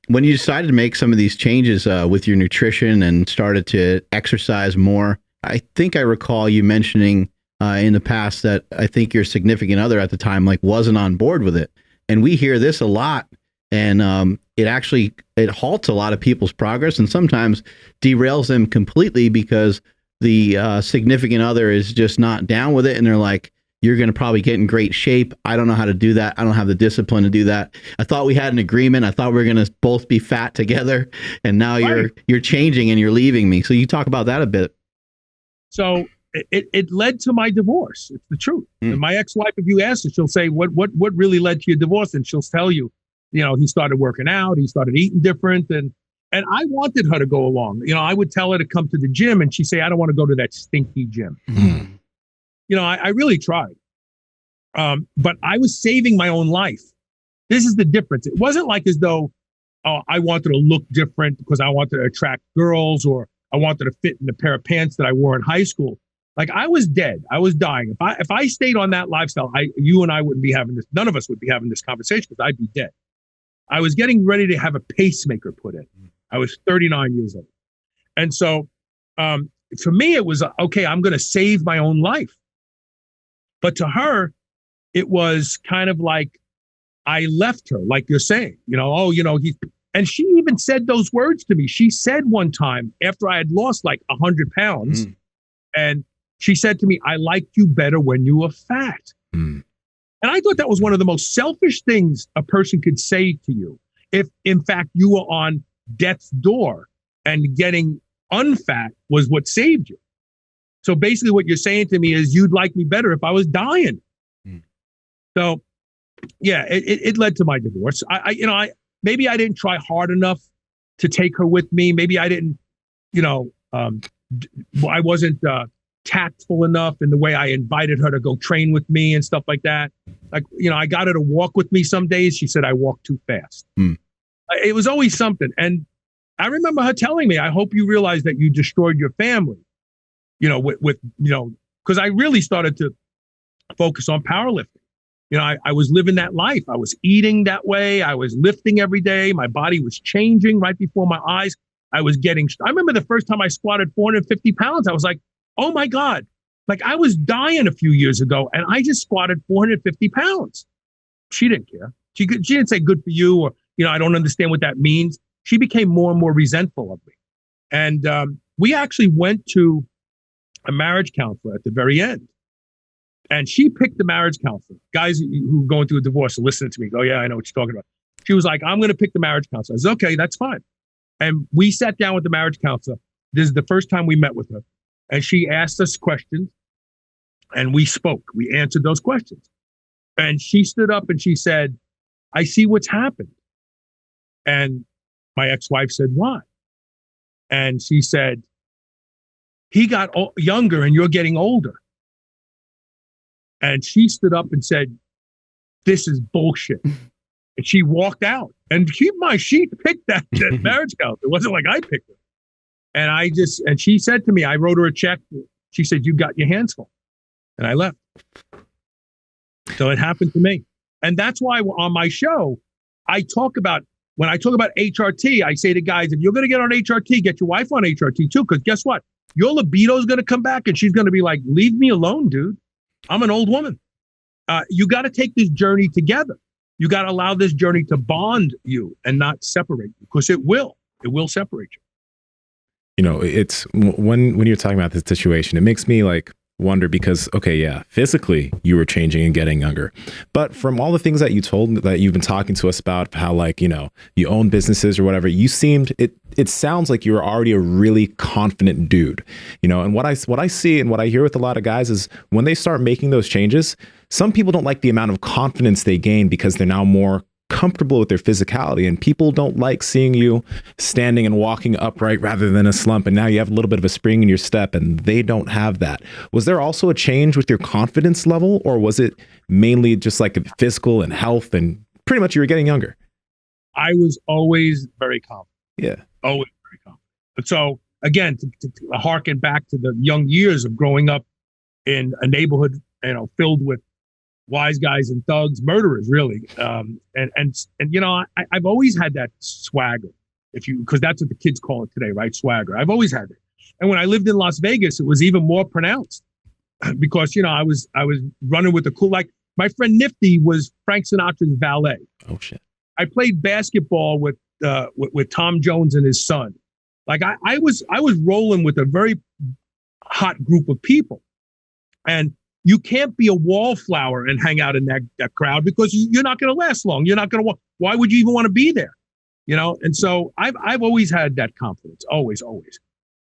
When you decided to make some of these changes with your nutrition and started to exercise more, I think I recall you mentioning in the past that I think your significant other at the time wasn't on board with it. And we hear this a lot, and it halts a lot of people's progress and sometimes derails them completely because the significant other is just not down with it. And they're like, you're going to probably get in great shape. I don't know how to do that. I don't have the discipline to do that. I thought we had an agreement. I thought we were going to both be fat together. And now you're changing and you're leaving me. So you talk about that a bit. So it led to my divorce. It's the truth. And my ex-wife, if you ask her, she'll say, what really led to your divorce? And she'll tell you, he started working out. He started eating different. And And I wanted her to go along. You know, I would tell her to come to the gym and she'd say, I don't want to go to that stinky gym. You know, I really tried. But I was saving my own life. This is the difference. It wasn't like as though, oh, I wanted to look different because I wanted to attract girls, or I wanted to fit in the pair of pants that I wore in high school. Like, I was dead. I was dying. If I stayed on that lifestyle, you and I wouldn't be having this. None of us would be having this conversation because I'd be dead. I was getting ready to have a pacemaker put in. I was 39 years old. And so for me, it was, okay, I'm going to save my own life. But to her, it was kind of like I left her, like you're saying, you know, oh, you know, and she even said those words to me. She said one time after I had lost like 100 pounds, and she said to me, I liked you better when you were fat. And I thought that was one of the most selfish things a person could say to you. If in fact you were on death's door and getting unfat was what saved you. So basically what you're saying to me is you'd like me better if I was dying. So yeah, it led to my divorce. Maybe I didn't try hard enough to take her with me. Maybe I didn't, I wasn't tactful enough in the way I invited her to go train with me and stuff like that. Like, I got her to walk with me some days. She said I walk too fast. It was always something. And I remember her telling me, I hope you realize that you destroyed your family, because I really started to focus on powerlifting. I was living that life. I was eating that way. I was lifting every day. My body was changing right before my eyes. I remember the first time I squatted 450 pounds, I was like, oh my God, like I was dying a few years ago and I just squatted 450 pounds. She didn't care. She didn't say good for you, or, I don't understand what that means. She became more and more resentful of me. And we actually went to a marriage counselor at the very end. And she picked the marriage counselor. Guys who are going through a divorce are listening to me. Go, yeah, I know what you're talking about. She was like, I'm going to pick the marriage counselor. I said, okay, that's fine. And we sat down with the marriage counselor. This is the first time we met with her. And she asked us questions. And we spoke. We answered those questions. And she stood up and she said, I see what's happened. And my ex-wife said, why? And she said, he got younger and you're getting older. And she stood up and said, this is bullshit. And she walked out. And keep in mind, she picked that marriage counselor. It wasn't like I picked her. And she said to me, I wrote her a check. She said, you got your hands full. And I left. So it happened to me. And that's why on my show, when I talk about HRT, I say to guys, if you're going to get on HRT, get your wife on HRT too. Because guess what? Your libido is going to come back and she's going to be like, leave me alone, dude. I'm an old woman. You got to take this journey together. You got to allow this journey to bond you and not separate you, because it will separate you. It's when you're talking about this situation, it makes me like wonder, because, okay, yeah, physically you were changing and getting younger, but from all the things that you told me, that you've been talking to us about, how like, you own businesses or whatever, you seemed, it sounds like you were already a really confident dude, and what I see and what I hear with a lot of guys is when they start making those changes, some people don't like the amount of confidence they gain because they're now more comfortable with their physicality, and people don't like seeing you standing and walking upright rather than a slump, and now you have a little bit of a spring in your step and they don't have that. Was there also a change with your confidence level, or was it mainly just like physical and health, and pretty much you were getting younger? I was always very confident. Yeah. Always very confident. So again, to harken back to the young years of growing up in a neighborhood, filled with wise guys and thugs, murderers, really. I've always had that swagger, because that's what the kids call it today, right? Swagger. I've always had it. And when I lived in Las Vegas, it was even more pronounced because, I was running with the cool, like my friend Nifty was Frank Sinatra's valet. Oh shit. I played basketball with Tom Jones and his son. Like I was rolling with a very hot group of people, and you can't be a wallflower and hang out in that crowd, because you're not going to last long. You're not going to. Why would you even want to be there? And so I've always had that confidence, always.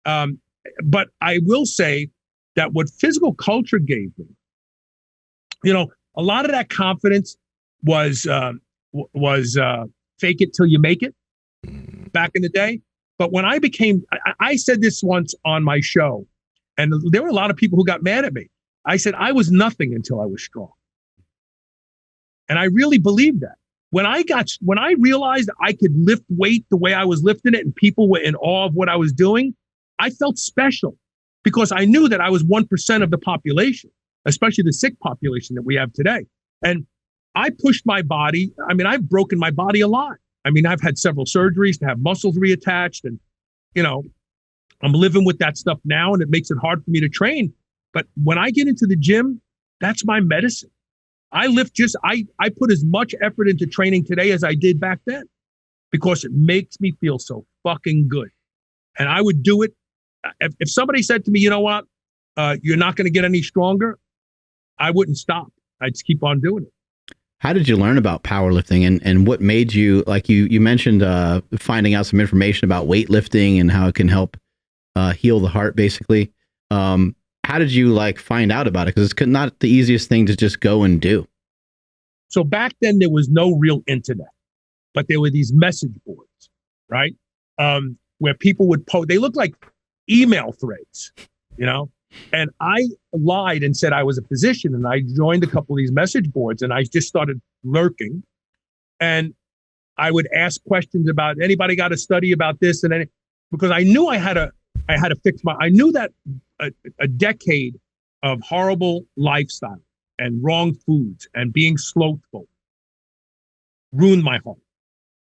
But I will say that what physical culture gave me, a lot of that confidence was fake it till you make it back in the day. But when I said this once on my show, and there were a lot of people who got mad at me. I said, I was nothing until I was strong. And I really believed that. When I realized I could lift weight the way I was lifting it and people were in awe of what I was doing, I felt special because I knew that I was 1% of the population, especially the sick population that we have today. And I pushed my body. I mean, I've broken my body a lot. I mean, I've had several surgeries to have muscles reattached and, you know, I'm living with that stuff now and it makes it hard for me to train. But when I get into the gym, that's my medicine. I put as much effort into training today as I did back then because it makes me feel so fucking good. And I would do it. If somebody said to me, you know what, you're not going to get any stronger, I wouldn't stop. I'd just keep on doing it. How did you learn about powerlifting and what made you, like you mentioned, finding out some information about weightlifting and how it can help heal the heart, basically. How did you find out about it? Because it's not the easiest thing to just go and do. So back then there was no real internet, but there were these message boards, right? Where people would post, they looked like email threads, you know? And I lied and said I was a physician and I joined a couple of these message boards and I just started lurking. And I would ask questions about anybody got a study about this and then because I knew I had to fix I knew that a decade of horrible lifestyle and wrong foods and being slothful ruined my heart.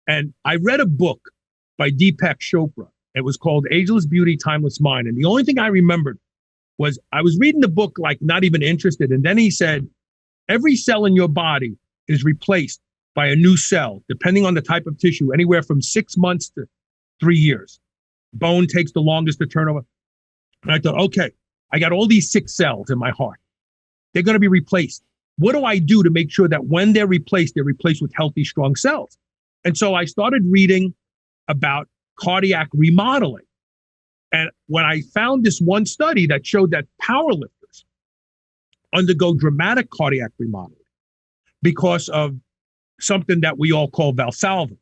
And I read a book by Deepak Chopra. It was called Ageless Beauty, Timeless Mind. And the only thing I remembered was I was reading the book not even interested. And then he said, every cell in your body is replaced by a new cell, depending on the type of tissue, anywhere from 6 months to 3 years. Bone takes the longest to turn over. And I thought, okay, I got all these 6 cells in my heart. They're going to be replaced. What do I do to make sure that when they're replaced with healthy, strong cells? And so I started reading about cardiac remodeling. And when I found this one study that showed that powerlifters undergo dramatic cardiac remodeling because of something that we all call Valsalva.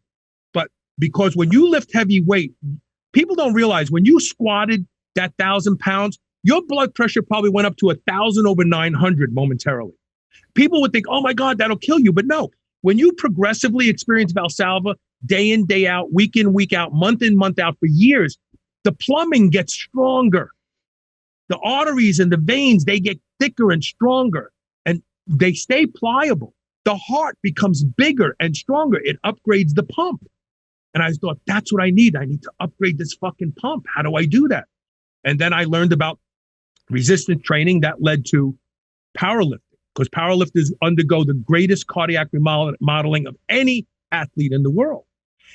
But because when you lift heavy weight, people don't realize when you squatted that 1,000 pounds, your blood pressure probably went up to 1,000/900 momentarily. People would think, oh my God, that'll kill you. But no, when you progressively experience Valsalva day in, day out, week in, week out, month in, month out for years, the plumbing gets stronger. The arteries and the veins, they get thicker and stronger and they stay pliable. The heart becomes bigger and stronger. It upgrades the pump. And I thought, that's what I need. I need to upgrade this fucking pump. How do I do that? And then I learned about resistance training that led to powerlifting because powerlifters undergo the greatest cardiac remodeling of any athlete in the world.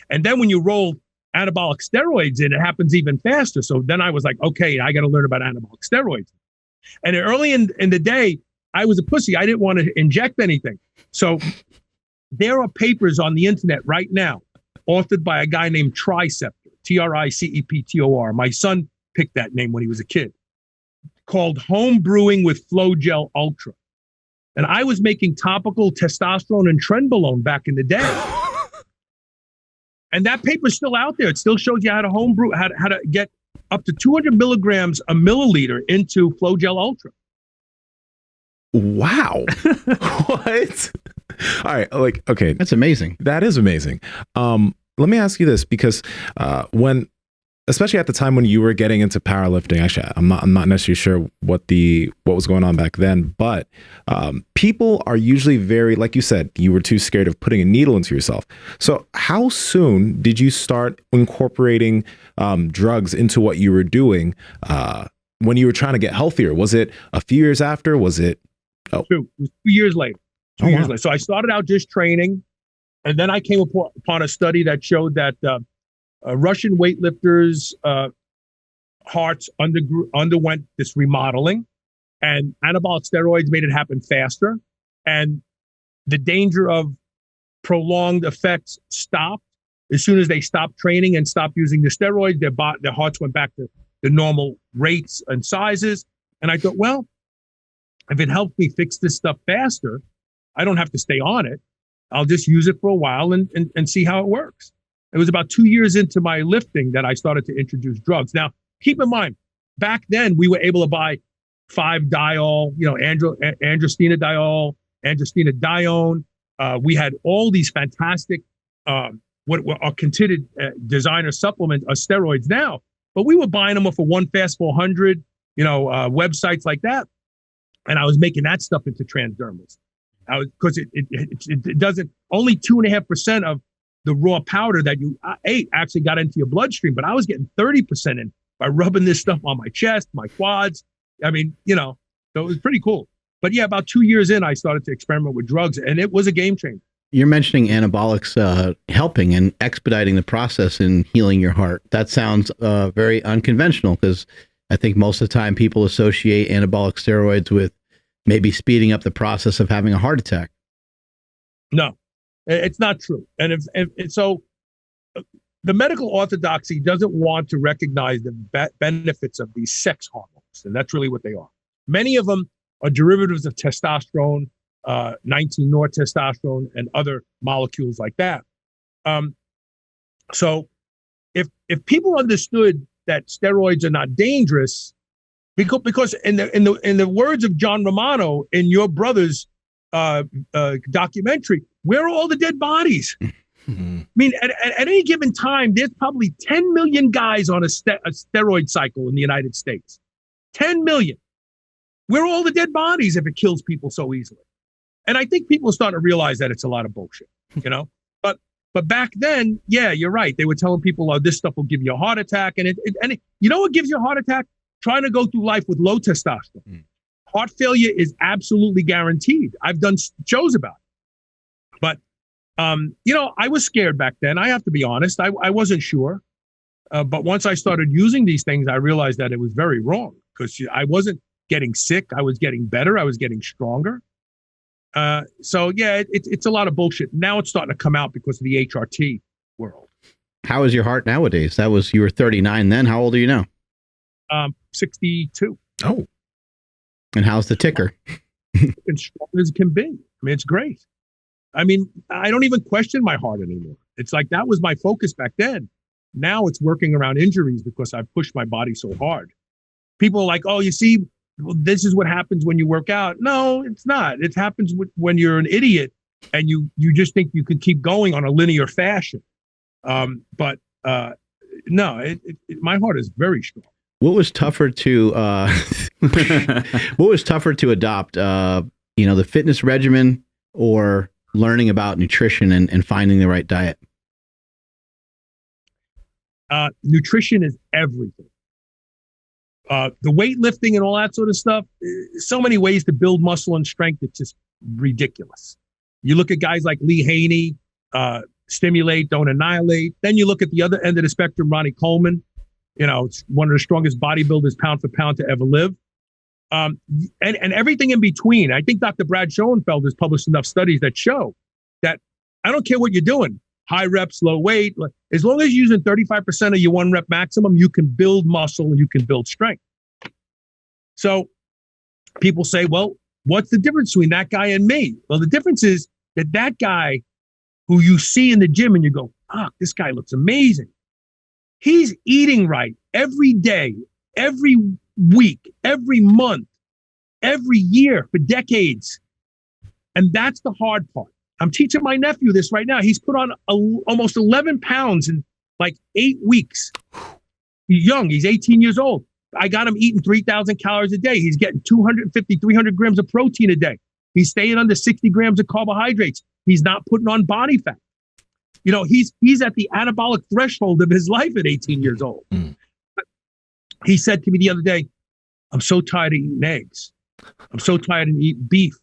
And then when you roll anabolic steroids in, it happens even faster. So then I was like, okay, I got to learn about anabolic steroids. And early in the day, I was a pussy. I didn't want to inject anything. So there are papers on the internet right now, authored by a guy named Triceptor, Triceptor. My son picked that name when he was a kid, called Home Brewing with Flow Gel Ultra. And I was making topical testosterone and trenbolone back in the day. And that paper's still out there. It still shows you how to home brew, how to get up to 200 milligrams a milliliter into Flow Gel Ultra. Wow. What? All right. Okay. That's amazing. That is amazing. Let me ask you this, because especially at the time when you were getting into powerlifting, actually, I'm not necessarily sure what was going on back then, but people are usually very, like you said, you were too scared of putting a needle into yourself. So how soon did you start incorporating drugs into what you were doing when you were trying to get healthier? Was it a few years after? Was it? Oh. It was 2 years later. 2 years later. So I started out just training, and then I came upon a study that showed that Russian weightlifters' hearts underwent this remodeling, and anabolic steroids made it happen faster. And the danger of prolonged effects stopped as soon as they stopped training and stopped using the steroids. Their hearts went back to the normal rates and sizes. And I thought, well, if it helps me fix this stuff faster, I don't have to stay on it. I'll just use it for a while and see how it works. It was about 2 years into my lifting that I started to introduce drugs. Now, keep in mind, back then we were able to buy 5-diol, androstenediol, androstenedione. We had all these fantastic, what are considered designer supplements or steroids now, but we were buying them for One Fast 400, websites like that. And I was making that stuff into transdermals. Because it doesn't, only 2.5% of the raw powder that you ate actually got into your bloodstream, but I was getting 30% in by rubbing this stuff on my chest, my quads. I mean, so it was pretty cool. But yeah, about 2 years in, I started to experiment with drugs, and it was a game changer. You're mentioning anabolics helping and expediting the process in healing your heart. That sounds very unconventional, because I think most of the time people associate anabolic steroids with maybe speeding up the process of having a heart attack. No, it's not true. And so the medical orthodoxy doesn't want to recognize the benefits of these sex hormones, and that's really what they are. Many of them are derivatives of testosterone, 19-nortestosterone, and other molecules like that. So if people understood that steroids are not dangerous, because in the words of John Romano in your brother's documentary, where are all the dead bodies? I mean, at any given time, there's probably 10 million guys on a steroid cycle in the United States. 10 million. Where are all the dead bodies if it kills people so easily? And I think people are starting to realize that it's a lot of bullshit, But back then, yeah, you're right. They were telling people, oh, this stuff will give you a heart attack. And you know what gives you a heart attack? Trying to go through life with low testosterone. Heart failure is absolutely guaranteed. I've done shows about it. But, I was scared back then. I have to be honest. I wasn't sure. But once I started using these things, I realized that it was very wrong, because I wasn't getting sick. I was getting better. I was getting stronger. So, yeah, it's a lot of bullshit. Now it's starting to come out because of the HRT world. How is your heart nowadays? You were 39 then. How old are you now? 62. Oh. And how's the ticker? As strong as it can be. I mean, it's great. I mean, I don't even question my heart anymore. It's like that was my focus back then. Now it's working around injuries because I've pushed my body so hard. People are like, oh, you see, this is what happens when you work out. No, it's not. It happens when you're an idiot and you just think you can keep going on a linear fashion. But no, my heart is very strong. What was tougher to adopt? The fitness regimen or learning about nutrition and finding the right diet? Nutrition is everything. The weightlifting and all that sort of stuff, so many ways to build muscle and strength. It's just ridiculous. You look at guys like Lee Haney, stimulate, don't annihilate. Then you look at the other end of the spectrum, Ronnie Coleman. It's one of the strongest bodybuilders pound for pound to ever live. And everything in between. I think Dr. Brad Schoenfeld has published enough studies that show that I don't care what you're doing, high reps, low weight, as long as you're using 35% of your 1 rep maximum, you can build muscle and you can build strength. So people say, well, what's the difference between that guy and me? Well, the difference is that guy who you see in the gym and you go, this guy looks amazing. He's eating right every day, every week, every month, every year for decades. And that's the hard part. I'm teaching my nephew this right now. He's put on almost 11 pounds in like 8 weeks. He's young. He's 18 years old. I got him eating 3,000 calories a day. He's getting 250, 300 grams of protein a day. He's staying under 60 grams of carbohydrates. He's not putting on body fat. He's at the anabolic threshold of his life at 18 years old. He said to me the other day, I'm so tired of eating eggs. I'm so tired of eating beef.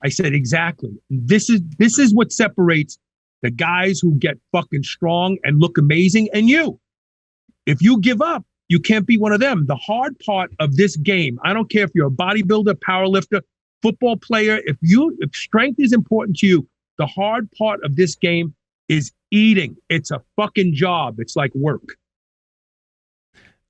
I said, exactly. This is what separates the guys who get fucking strong and look amazing and you. If you give up, you can't be one of them. The hard part of this game, I don't care if you're a bodybuilder, powerlifter, football player, if strength is important to you, the hard part of this game is eating. It's a fucking job. It's like work.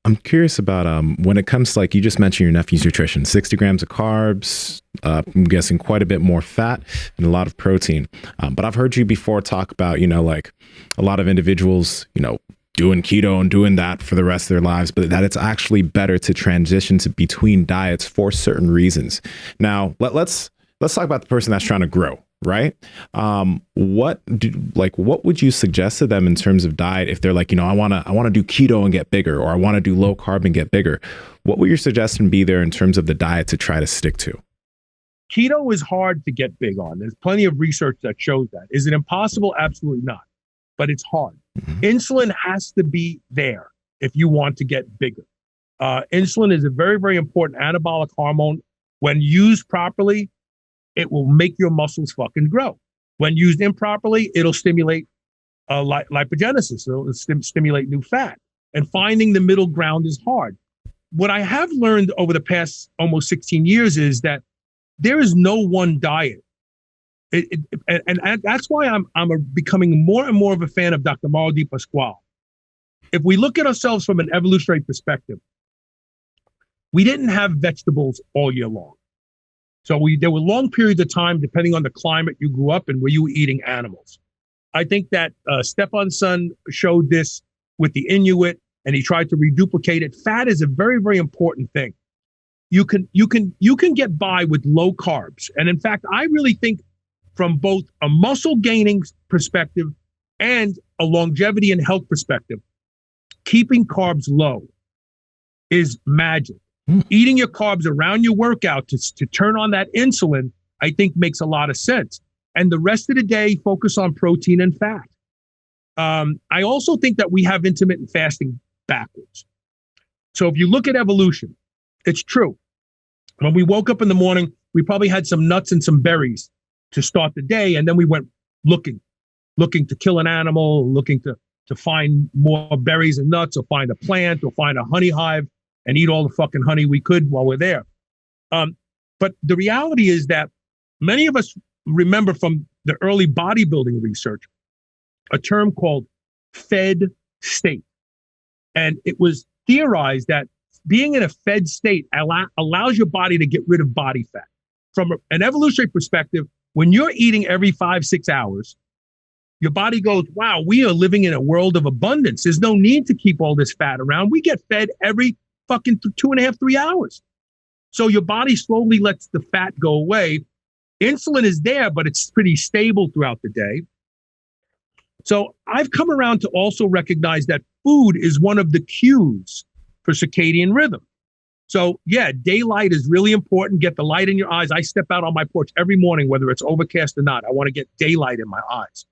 I'm curious about when it comes to, like, you just mentioned your nephew's nutrition, 60 grams of carbs, I'm guessing quite a bit more fat and a lot of protein. But I've heard you before talk about, like a lot of individuals, doing keto and doing that for the rest of their lives, but that it's actually better to transition to between diets for certain reasons. Now, let's talk about the person that's trying to grow. Right. What would you suggest to them in terms of diet if they're like, I want to do keto and get bigger, or I want to do low carb and get bigger? What would your suggestion be there in terms of the diet to try to stick to? Keto is hard to get big on. There's plenty of research that shows that. Is it impossible? Absolutely not. But it's hard. Mm-hmm. Insulin has to be there if you want to get bigger. Insulin is a very, very important anabolic hormone. When used properly, it will make your muscles fucking grow. When used improperly, it'll stimulate lipogenesis. It'll stimulate new fat. And finding the middle ground is hard. What I have learned over the past almost 16 years is that there is no one diet. And that's why I'm becoming more and more of a fan of Dr. Mauro Di Pasquale. If we look at ourselves from an evolutionary perspective, we didn't have vegetables all year long. So there were long periods of time, depending on the climate you grew up in, where you were eating animals. I think that Stefan's son showed this with the Inuit, and he tried to reduplicate it. Fat is a very, very important thing. You can get by with low carbs. And in fact, I really think from both a muscle gaining perspective and a longevity and health perspective, keeping carbs low is magic. Eating your carbs around your workout to turn on that insulin, I think makes a lot of sense. And the rest of the day, focus on protein and fat. I also think that we have intermittent fasting backwards. So if you look at evolution, it's true. When we woke up in the morning, we probably had some nuts and some berries to start the day. And then we went looking to kill an animal, looking to find more berries and nuts, or find a plant, or find a honey hive, and eat all the fucking honey we could while we're there. But the reality is that many of us remember from the early bodybuilding research a term called fed state. And it was theorized that being in a fed state allows your body to get rid of body fat. From an evolutionary perspective, when you're eating every 5-6 hours, your body goes, wow, we are living in a world of abundance. There's no need to keep all this fat around. We get fed every fucking 2.5-3 hours. So your body slowly lets the fat go away. Insulin is there, but it's pretty stable throughout the day. So I've come around to also recognize that food is one of the cues for circadian rhythm. So yeah, daylight is really important. Get the light in your eyes. I step out on my porch every morning, whether it's overcast or not. I want to get daylight in my eyes.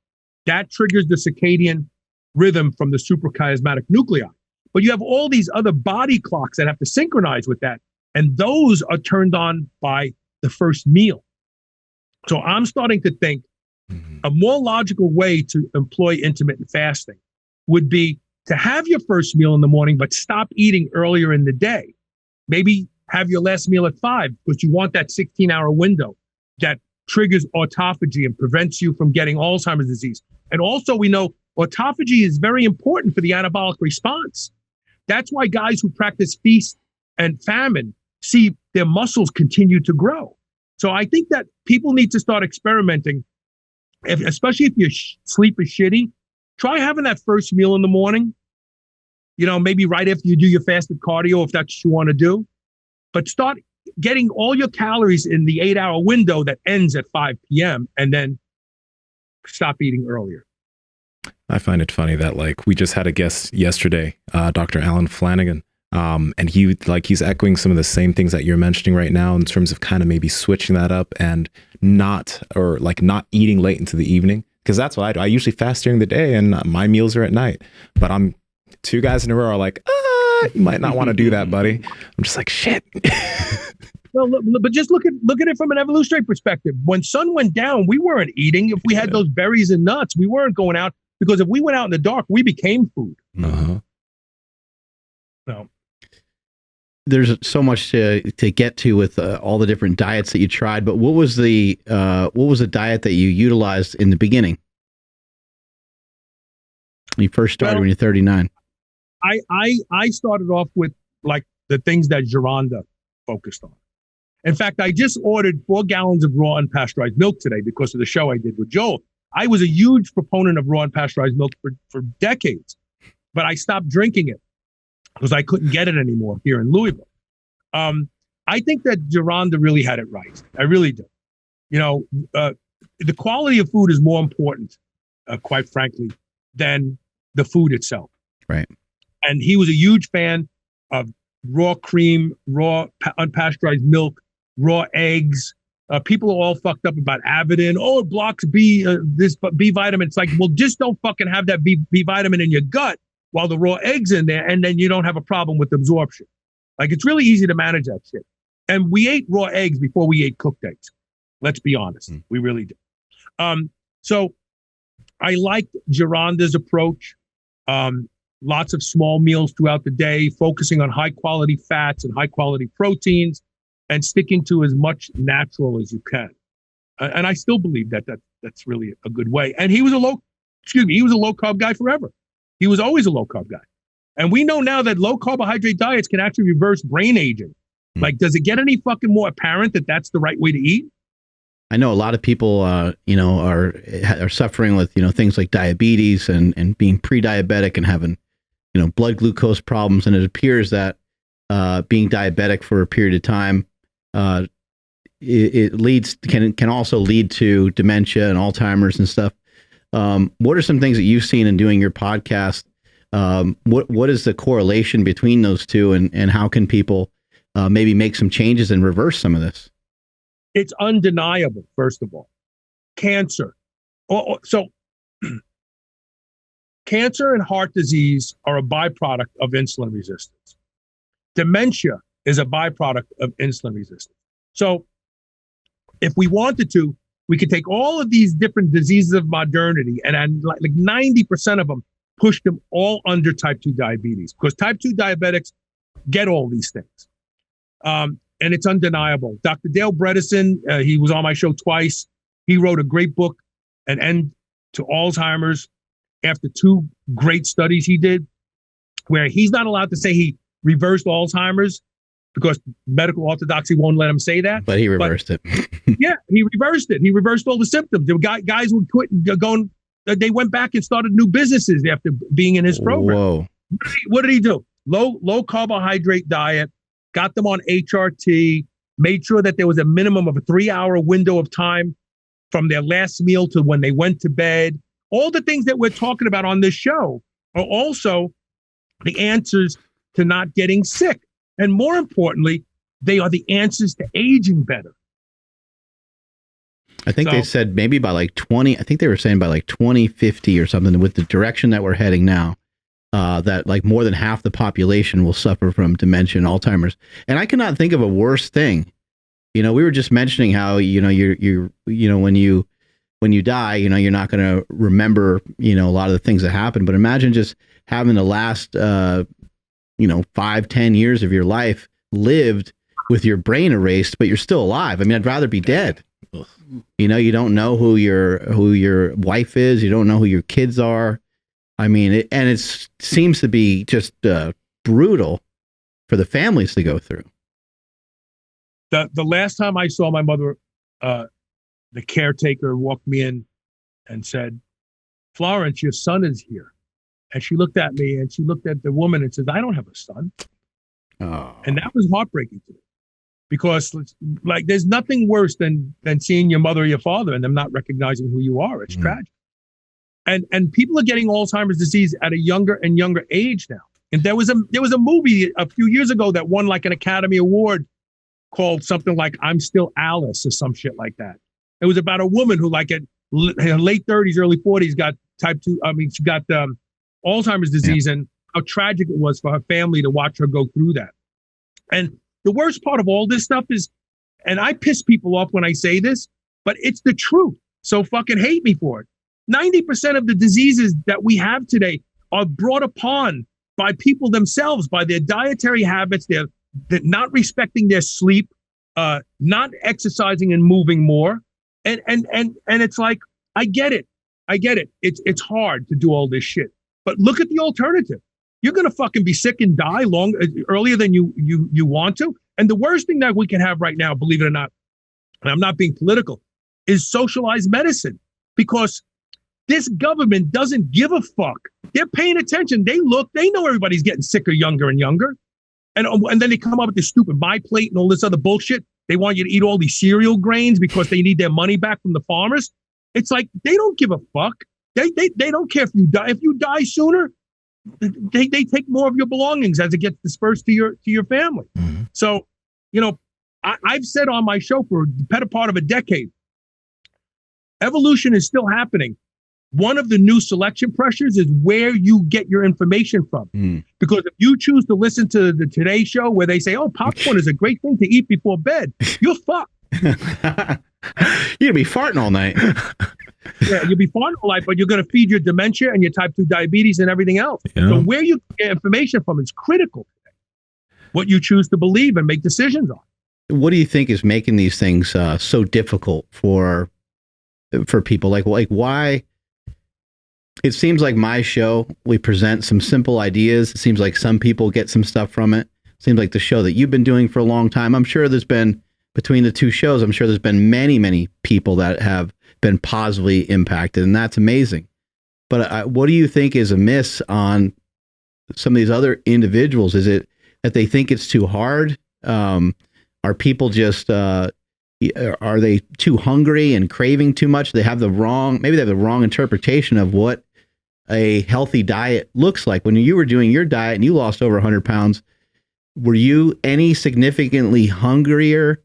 That triggers the circadian rhythm from the suprachiasmatic nuclei. But you have all these other body clocks that have to synchronize with that. And those are turned on by the first meal. So I'm starting to think a more logical way to employ intermittent fasting would be to have your first meal in the morning, but stop eating earlier in the day. Maybe have your last meal at 5, because you want that 16-hour window that triggers autophagy and prevents you from getting Alzheimer's disease. And also, we know autophagy is very important for the anabolic response. That's why guys who practice feast and famine see their muscles continue to grow. So I think that people need to start experimenting, especially if your sleep is shitty. Try having that first meal in the morning, maybe right after you do your fasted cardio, if that's what you want to do. But start getting all your calories in the 8-hour window that ends at 5 p.m. and then stop eating earlier. I find it funny that we just had a guest yesterday, Dr. Alan Flanagan, and he's echoing some of the same things that you're mentioning right now in terms of kind of maybe switching that up and not eating late into the evening, because that's what I do. I usually fast during the day and my meals are at night, but I'm 2 guys in a row are like, you might not want to do that, buddy. I'm just like, shit. Well, but just look at it from an evolutionary perspective. When sun went down, we weren't eating. If we had those berries and nuts, we weren't going out, because if we went out in the dark, we became food. Uh-huh. So there's so much to get to with all the different diets that you tried. But what was the diet that you utilized in the beginning? When you first started when you're 39. I started off with like the things that Gironda focused on. In fact, I just ordered 4 gallons of raw unpasteurized milk today because of the show I did with Joel. I was a huge proponent of raw unpasteurized milk for decades, but I stopped drinking it because I couldn't get it anymore here in Louisville. I think that Gironda really had it right. I really do. You know, the quality of food is more important, quite frankly, than the food itself. Right. And he was a huge fan of raw cream, raw unpasteurized milk, raw eggs. People are all fucked up about Avidin. Oh, it blocks B vitamin. It's like, well, just don't fucking have that B vitamin in your gut while the raw egg's in there, and then you don't have a problem with absorption. Like, it's really easy to manage that shit. And we ate raw eggs before we ate cooked eggs. Let's be honest. We really did. So I liked Gironda's approach. Lots of small meals throughout the day, focusing on high quality fats and high quality proteins, and sticking to as much natural as you can. And I still believe that's really a good way. And he was a low carb guy forever. He was always a low carb guy. And we know now that low carbohydrate diets can actually reverse brain aging. Like, does it get any fucking more apparent that that's the right way to eat? I know a lot of people, are suffering with, things like diabetes and being pre-diabetic and having, blood glucose problems. And it appears that being diabetic for a period of time, it can also lead to dementia and Alzheimer's and stuff. What are some things that you've seen in doing your podcast? What is the correlation between those two, and how can people maybe make some changes and reverse some of this? It's undeniable, first of all. Cancer. So cancer and heart disease are a byproduct of insulin resistance. Dementia is a byproduct of insulin resistance. So if we wanted to, we could take all of these different diseases of modernity and like 90% of them, push them all under type 2 diabetes, because type 2 diabetics get all these things. And it's undeniable. Dr. Dale Bredesen, he was on my show twice. He wrote a great book, An End to Alzheimer's, after 2 great studies he did, where he's not allowed to say he reversed Alzheimer's because medical orthodoxy won't let him say that. But he reversed it. Yeah, he reversed it. He reversed all the symptoms. There were guys would quit going. They went back and started new businesses after being in his program. Whoa. What did he do? Low carbohydrate diet. Got them on HRT, made sure that there was a minimum of a 3-hour window of time from their last meal to when they went to bed. All the things that we're talking about on this show are also the answers to not getting sick. And more importantly, they are the answers to aging better. I think they said maybe by like 20, I think they were saying by like 2050 or something, with the direction that we're heading now, that like more than half the population will suffer from dementia and Alzheimer's. And I cannot think of a worse thing. We were just mentioning how, when you die, you're not going to remember, a lot of the things that happen, but imagine just having the last, 5-10 years of your life lived with your brain erased, but you're still alive. I mean, I'd rather be dead. You don't know who your wife is. You don't know who your kids are. I mean, it seems to be just brutal for the families to go through. The last time I saw my mother, the caretaker walked me in and said, "Florence, your son is here." And she looked at me and she looked at the woman and said, "I don't have a son." Oh. And that was heartbreaking to me, because like there's nothing worse than seeing your mother or your father and them not recognizing who you are. It's tragic. And people are getting Alzheimer's disease at a younger and younger age now. And there was a movie a few years ago that won like an Academy Award called something like "I'm Still Alice" or some shit like that. It was about a woman who, like, at her late 30s, early 40s, got she got Alzheimer's disease, and how tragic it was for her family to watch her go through that. And the worst part of all this stuff is, and I piss people off when I say this, but it's the truth. So fucking hate me for it. 90% of the diseases that we have today are brought upon by people themselves, by their dietary habits. They're not respecting their sleep, not exercising and moving more. And it's like, I get it. It's hard to do all this shit, but look at the alternative. you're going to fucking be sick and die earlier than you want to. And the worst thing that we can have right now, believe it or not, and I'm not being political, is socialized medicine, because this government doesn't give a fuck. They're paying attention. They know everybody's getting sicker, younger and younger. And then they come up with this stupid My Plate and all this other bullshit. They want you to eat all these cereal grains because they need their money back from the farmers. It's like, they don't give a fuck. They don't care if you die. If you die sooner, they take more of your belongings as it gets dispersed to your family. Mm-hmm. So, I've said on my show for the better part of a decade, evolution is still happening. One of the new selection pressures is where you get your information from. Mm. Because if you choose to listen to the Today Show where they say, oh, popcorn is a great thing to eat before bed, you're fucked. You're going to be farting all night. Yeah, you'll be farting all night, but you're going to feed your dementia and your type 2 diabetes and everything else. Yeah. So where you get information from is critical. What you choose to believe and make decisions on. What do you think is making these things so difficult for people? Like why? It seems like my show, we present some simple ideas. It seems like some people get some stuff from it. It seems like the show that you've been doing for a long time. I'm sure there's been, between the two shows, I'm sure there's been many, many people that have been positively impacted, and that's amazing. But what do you think is amiss on some of these other individuals? Is it that they think it's too hard? Are people just, are they too hungry and craving too much? Maybe they have the wrong interpretation of what a healthy diet looks like. When you were doing your diet and you lost over 100 pounds, were you any significantly hungrier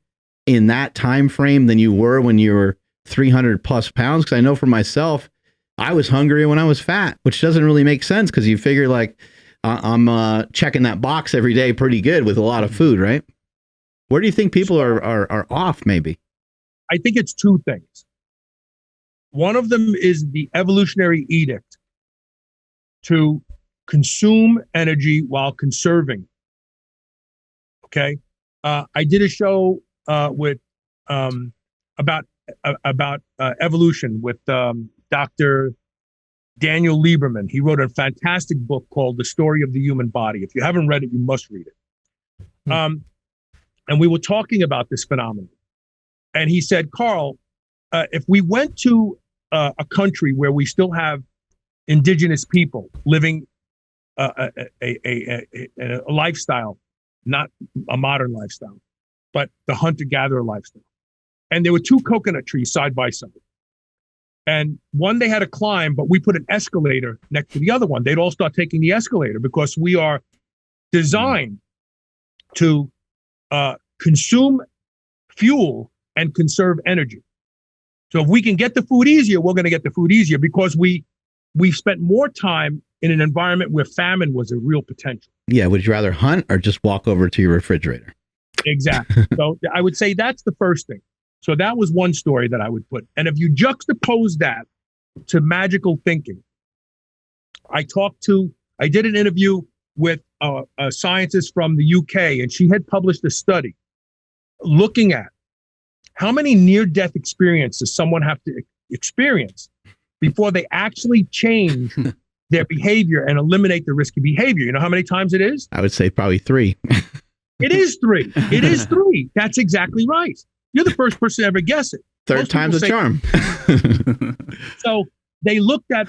in that time frame than you were when you were 300 plus pounds? Because I know for myself, I was hungrier when I was fat, which doesn't really make sense because you figure like I'm checking that box every day pretty good with a lot of food, right? Where do you think people are off maybe? I think it's two things. One of them is the evolutionary edict to consume energy while conserving. Okay. I did a show with about evolution with Dr. Daniel Lieberman. He wrote a fantastic book called The Story of the Human Body. If you haven't read it, you must read it. And we were talking about this phenomenon. And he said, Carl, if we went to a country where we still have indigenous people living a lifestyle, not a modern lifestyle, but the hunter-gatherer lifestyle. And there were two coconut trees side by side. And one they had to climb, but we put an escalator next to the other one. They'd all start taking the escalator because we are designed to consume fuel and conserve energy. So if we can get the food easier, we're going to get the food easier because we spent more time in an environment where famine was a real potential. Yeah. Would you rather hunt or just walk over to your refrigerator? Exactly. So I would say that's the first thing. So that was one story that I would put. And if you juxtapose that to magical thinking, I did an interview with a scientist from the UK, and she had published a study looking at how many near-death experiences someone have to experience before they actually change their behavior and eliminate the risky behavior. You know how many times it is? I would say probably 3. It is 3. It is 3. That's exactly right. You're the first person to ever guess it. Third time's a charm. So they looked at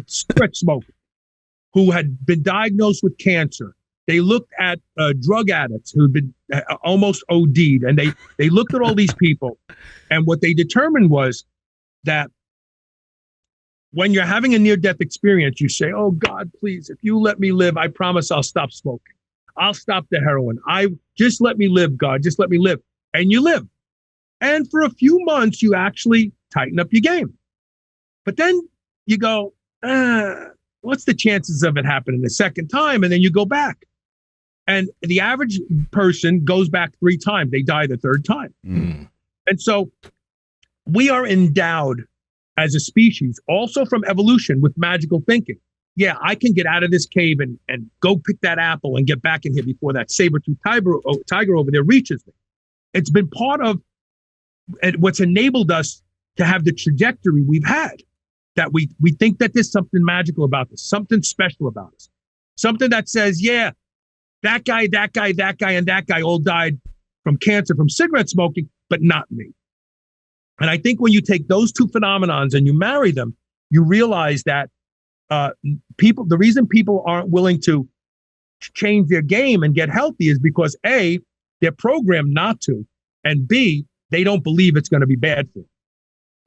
cigarette smokers who had been diagnosed with cancer. They looked at drug addicts who'd been almost OD'd, and they looked at all these people. And what they determined was that when you're having a near-death experience, you say, oh, God, please, if you let me live, I promise I'll stop smoking. I'll stop the heroin. Just let me live, God. Just let me live. And you live. And for a few months, you actually tighten up your game. But then you go, what's the chances of it happening a second time? And then you go back. And the average person goes back 3 times. They die the 3rd time. Mm. And so we are endowed as a species, also from evolution, with magical thinking. Yeah, I can get out of this cave and go pick that apple and get back in here before that saber-toothed tiger over there reaches me. It's been part of what's enabled us to have the trajectory we've had, that we think that there's something magical about this, something special about us. Something that says, yeah, that guy, and that guy all died from cancer, from cigarette smoking, but not me. And I think when you take those two phenomenons and you marry them, you realize that the reason people aren't willing to change their game and get healthy is because A, they're programmed not to, and B, they don't believe it's going to be bad for them.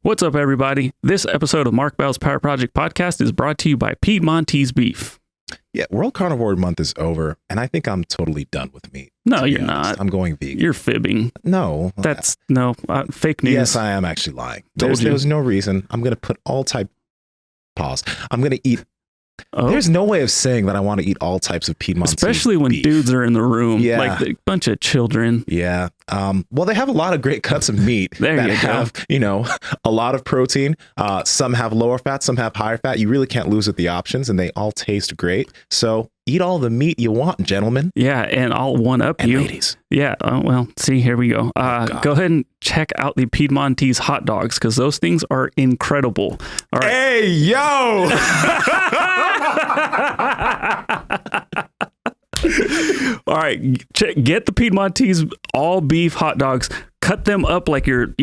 What's up, everybody? This episode of Mark Bell's Power Project Podcast is brought to you by Piedmontese Beef. Yeah, World Carnivore Month is over, and I think I'm totally done with meat. No, you're not. I'm going vegan. You're fibbing. No. That's fake news. Yes, I am actually lying. There's no reason. I'm going to put all type... Pause. I'm going to eat... Oh. There's no way of saying that I want to eat all types of Piedmontese especially when beef. Dudes are in the room, yeah. like a bunch of children. Yeah. Well, they have a lot of great cuts of meat that have, a lot of protein. Some have lower fat, some have higher fat. You really can't lose with the options, and they all taste great. So eat all the meat you want, gentlemen. Yeah, and I'll one up you. Ladies. Yeah. Well, see, here we go. Go ahead and check out the Piedmontese hot dogs because those things are incredible. All right. Hey, yo! All right, get the Piedmontese all beef hot dogs. Cut them up like you're,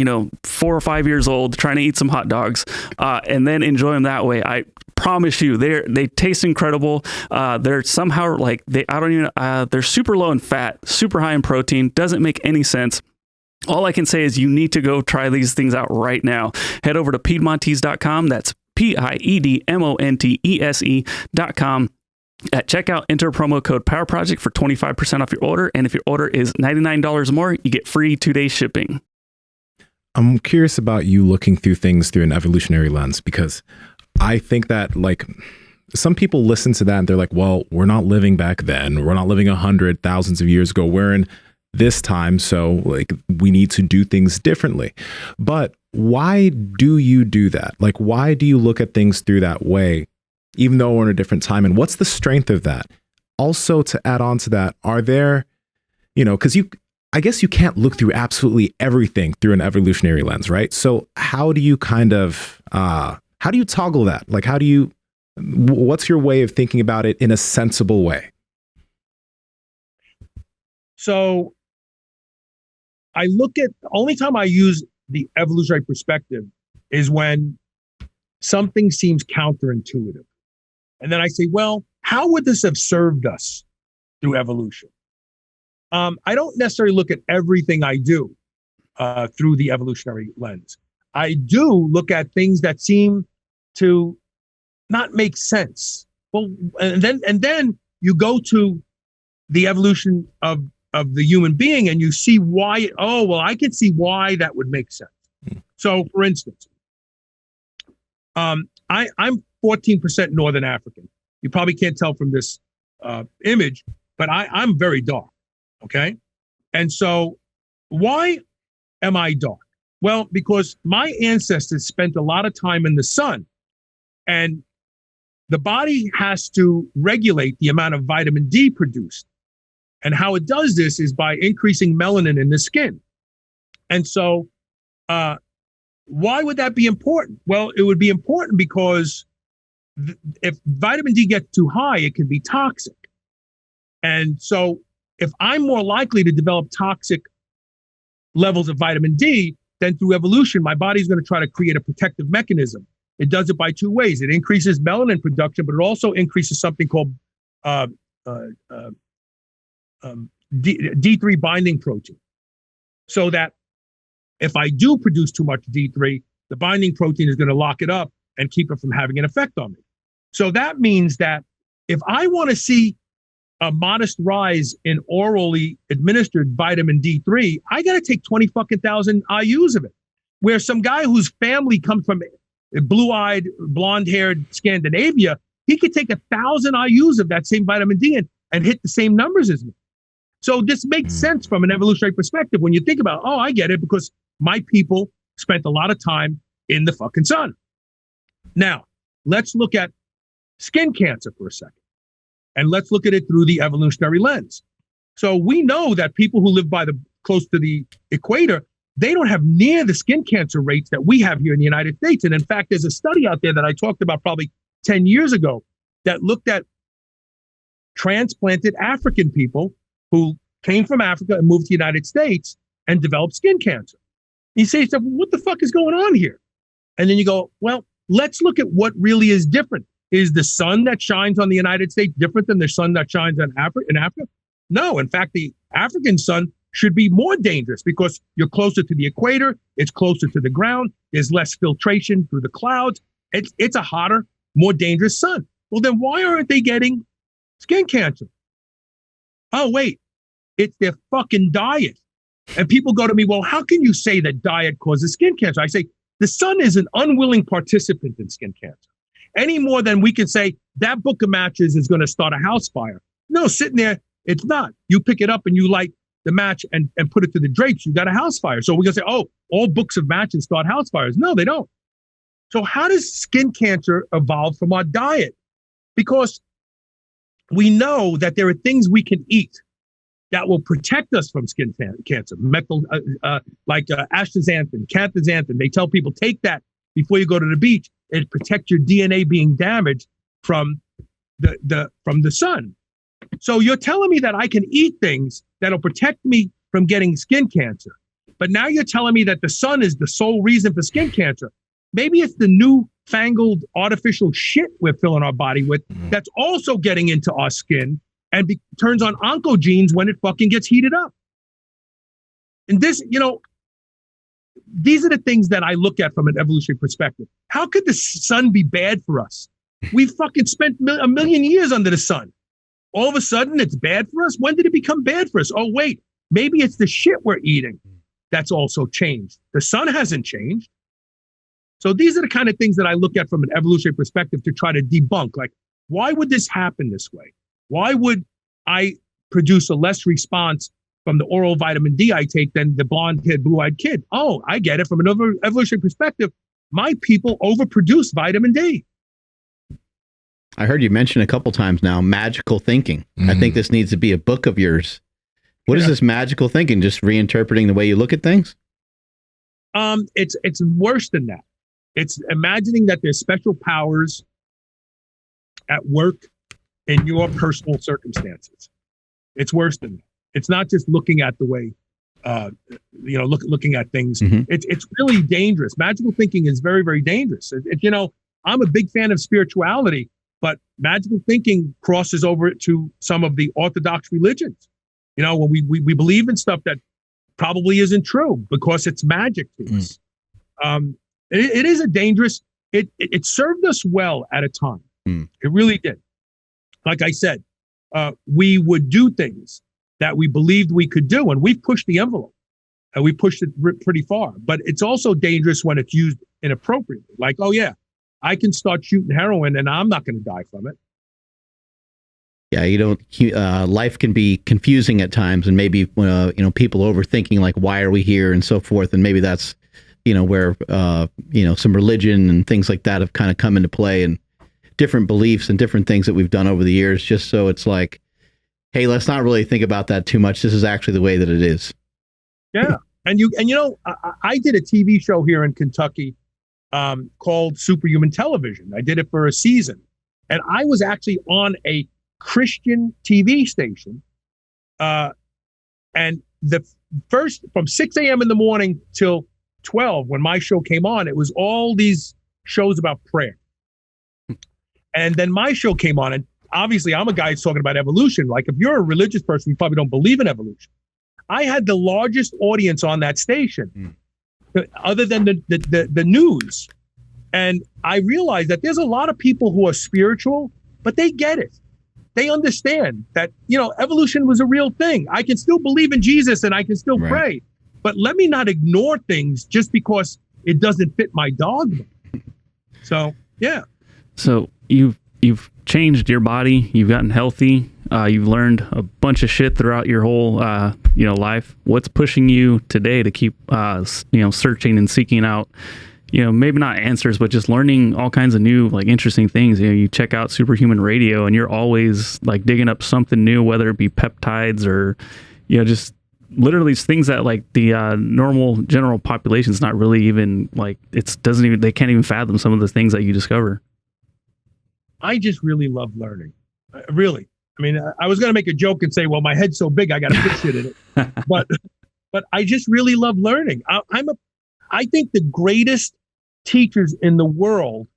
4 or 5 years old, trying to eat some hot dogs, and then enjoy them that way. I promise you, they taste incredible. They're somehow they're super low in fat, super high in protein. Doesn't make any sense. All I can say is you need to go try these things out right now. Head over to Piedmontese.com. That's Piedmontese.com. At checkout, enter promo code Power Project for 25% off your order. And if your order is $99 or more, you get free 2-day shipping. I'm curious about you looking through things through an evolutionary lens, because I think that some people listen to that and they're like, well, we're not living back then. We're not living 100 thousands of years ago. We're in this time. So we need to do things differently. But why do you do that? Why do you look at things through that way? Even though we're in a different time, and what's the strength of that? Also, to add on to that, are there, because I guess you can't look through absolutely everything through an evolutionary lens, right? So how do you how do you toggle that? What's your way of thinking about it in a sensible way? So the only time I use the evolutionary perspective is when something seems counterintuitive. And then I say, well, how would this have served us through evolution? I don't necessarily look at everything I do through the evolutionary lens. I do look at things that seem to not make sense. Well, and then you go to the evolution of the human being and you see why. Oh, well, I can see why that would make sense. So, for instance, I'm 14% Northern African. You probably can't tell from this image, but I'm very dark, okay? And so why am I dark? Well, because my ancestors spent a lot of time in the sun, and the body has to regulate the amount of vitamin D produced. And how it does this is by increasing melanin in the skin. And so why would that be important? Well, it would be important because if vitamin D gets too high, it can be toxic. And so if I'm more likely to develop toxic levels of vitamin D, then through evolution, my body's going to try to create a protective mechanism. It does it by two ways. It increases melanin production, but it also increases something called D3 binding protein. So that if I do produce too much D3, the binding protein is going to lock it up and keep it from having an effect on me. So that means that if I want to see a modest rise in orally administered vitamin D3, I got to take 20,000 IUs of it. Where some guy whose family comes from blue-eyed, blonde-haired Scandinavia, he could take 1,000 IUs of that same vitamin D and hit the same numbers as me. So this makes sense from an evolutionary perspective when you think about, oh, I get it, because my people spent a lot of time in the fucking sun. Now, let's look at skin cancer for a second. And let's look at it through the evolutionary lens. So we know that people who live close to the equator, they don't have near the skin cancer rates that we have here in the United States. And in fact, there's a study out there that I talked about probably 10 years ago that looked at transplanted African people who came from Africa and moved to the United States and developed skin cancer. You say to yourself, what the fuck is going on here? And then you go, well, let's look at what really is different. Is the sun that shines on the United States different than the sun that shines in Africa? No, in fact, the African sun should be more dangerous because you're closer to the equator, it's closer to the ground, there's less filtration through the clouds. It's a hotter, more dangerous sun. Well, then why aren't they getting skin cancer? Oh, wait, it's their fucking diet. And people go to me, well, how can you say that diet causes skin cancer? I say, the sun is an unwilling participant in skin cancer. Any more than we can say that book of matches is going to start a house fire. No, sitting there, it's not. You pick it up and you light the match and put it to the drapes, you got a house fire. So we're going to say, oh, all books of matches start house fires. No, they don't. So how does skin cancer evolve from our diet? Because we know that there are things we can eat that will protect us from skin cancer. Like astaxanthin, canthaxanthin. They tell people take that before you go to the beach. It protects your DNA being damaged from the sun. So you're telling me that I can eat things that'll protect me from getting skin cancer. But now you're telling me that the sun is the sole reason for skin cancer. Maybe it's the newfangled artificial shit we're filling our body with that's also getting into our skin and turns on oncogenes when it fucking gets heated up. And this, these are the things that I look at from an evolutionary perspective. How could the sun be bad for us? We've fucking spent a million years under the sun. All of a sudden, it's bad for us? When did it become bad for us? Oh, wait, maybe it's the shit we're eating that's also changed. The sun hasn't changed. So these are the kind of things that I look at from an evolutionary perspective to try to debunk. Like, why would this happen this way? Why would I produce a less response from the oral vitamin D I take than the blonde-haired, blue-eyed kid? Oh, I get it. From an evolutionary perspective, my people overproduce vitamin D. I heard you mention a couple times now, magical thinking. I think this needs to be a book of yours. What is this magical thinking? Just reinterpreting the way you look at things? It's worse than that. It's imagining that there's special powers at work in your personal circumstances. It's worse than that. It's not just looking at the way, looking at things. It's really dangerous. Magical thinking is very, very dangerous. I'm a big fan of spirituality, but magical thinking crosses over to some of the orthodox religions. When we believe in stuff that probably isn't true because it's magic to us. It is a dangerous, it served us well at a time. It really did. Like I said, we would do things that we believed we could do, and we've pushed the envelope and we pushed it pretty far. But it's also dangerous when it's used inappropriately. Like, oh yeah, I can start shooting heroin and I'm not going to die from it. Yeah, life can be confusing at times, and maybe people overthinking, like, why are we here and so forth, and maybe that's where some religion and things like that have kind of come into play, and different beliefs and different things that we've done over the years, just so it's like, hey, let's not really think about that too much. This is actually the way that it is. Yeah. I did a TV show here in Kentucky called Superhuman Television. I did it for a season, and I was actually on a Christian TV station. And the first, from 6 a.m. in the morning till 12, when my show came on, it was all these shows about prayer. And then my show came on, and obviously I'm a guy who's talking about evolution. Like, if you're a religious person, you probably don't believe in evolution. I had the largest audience on that station, other than the news. And I realized that there's a lot of people who are spiritual, but they get it. They understand that, evolution was a real thing. I can still believe in Jesus and I can still pray, but let me not ignore things just because it doesn't fit my dogma. So, yeah. So you've changed your body. You've gotten healthy. You've learned a bunch of shit throughout your whole, life. What's pushing you today to keep, searching and seeking out, maybe not answers, but just learning all kinds of new, like, interesting things. You check out Superhuman Radio and you're always like digging up something new, whether it be peptides or, just literally things that, like, the normal general population is not really even, like, they can't even fathom some of the things that you discover. I just really love learning. Really. I mean, I was going to make a joke and say, well, my head's so big, I got to put shit in it. But I just really love learning. I think the greatest teachers in the world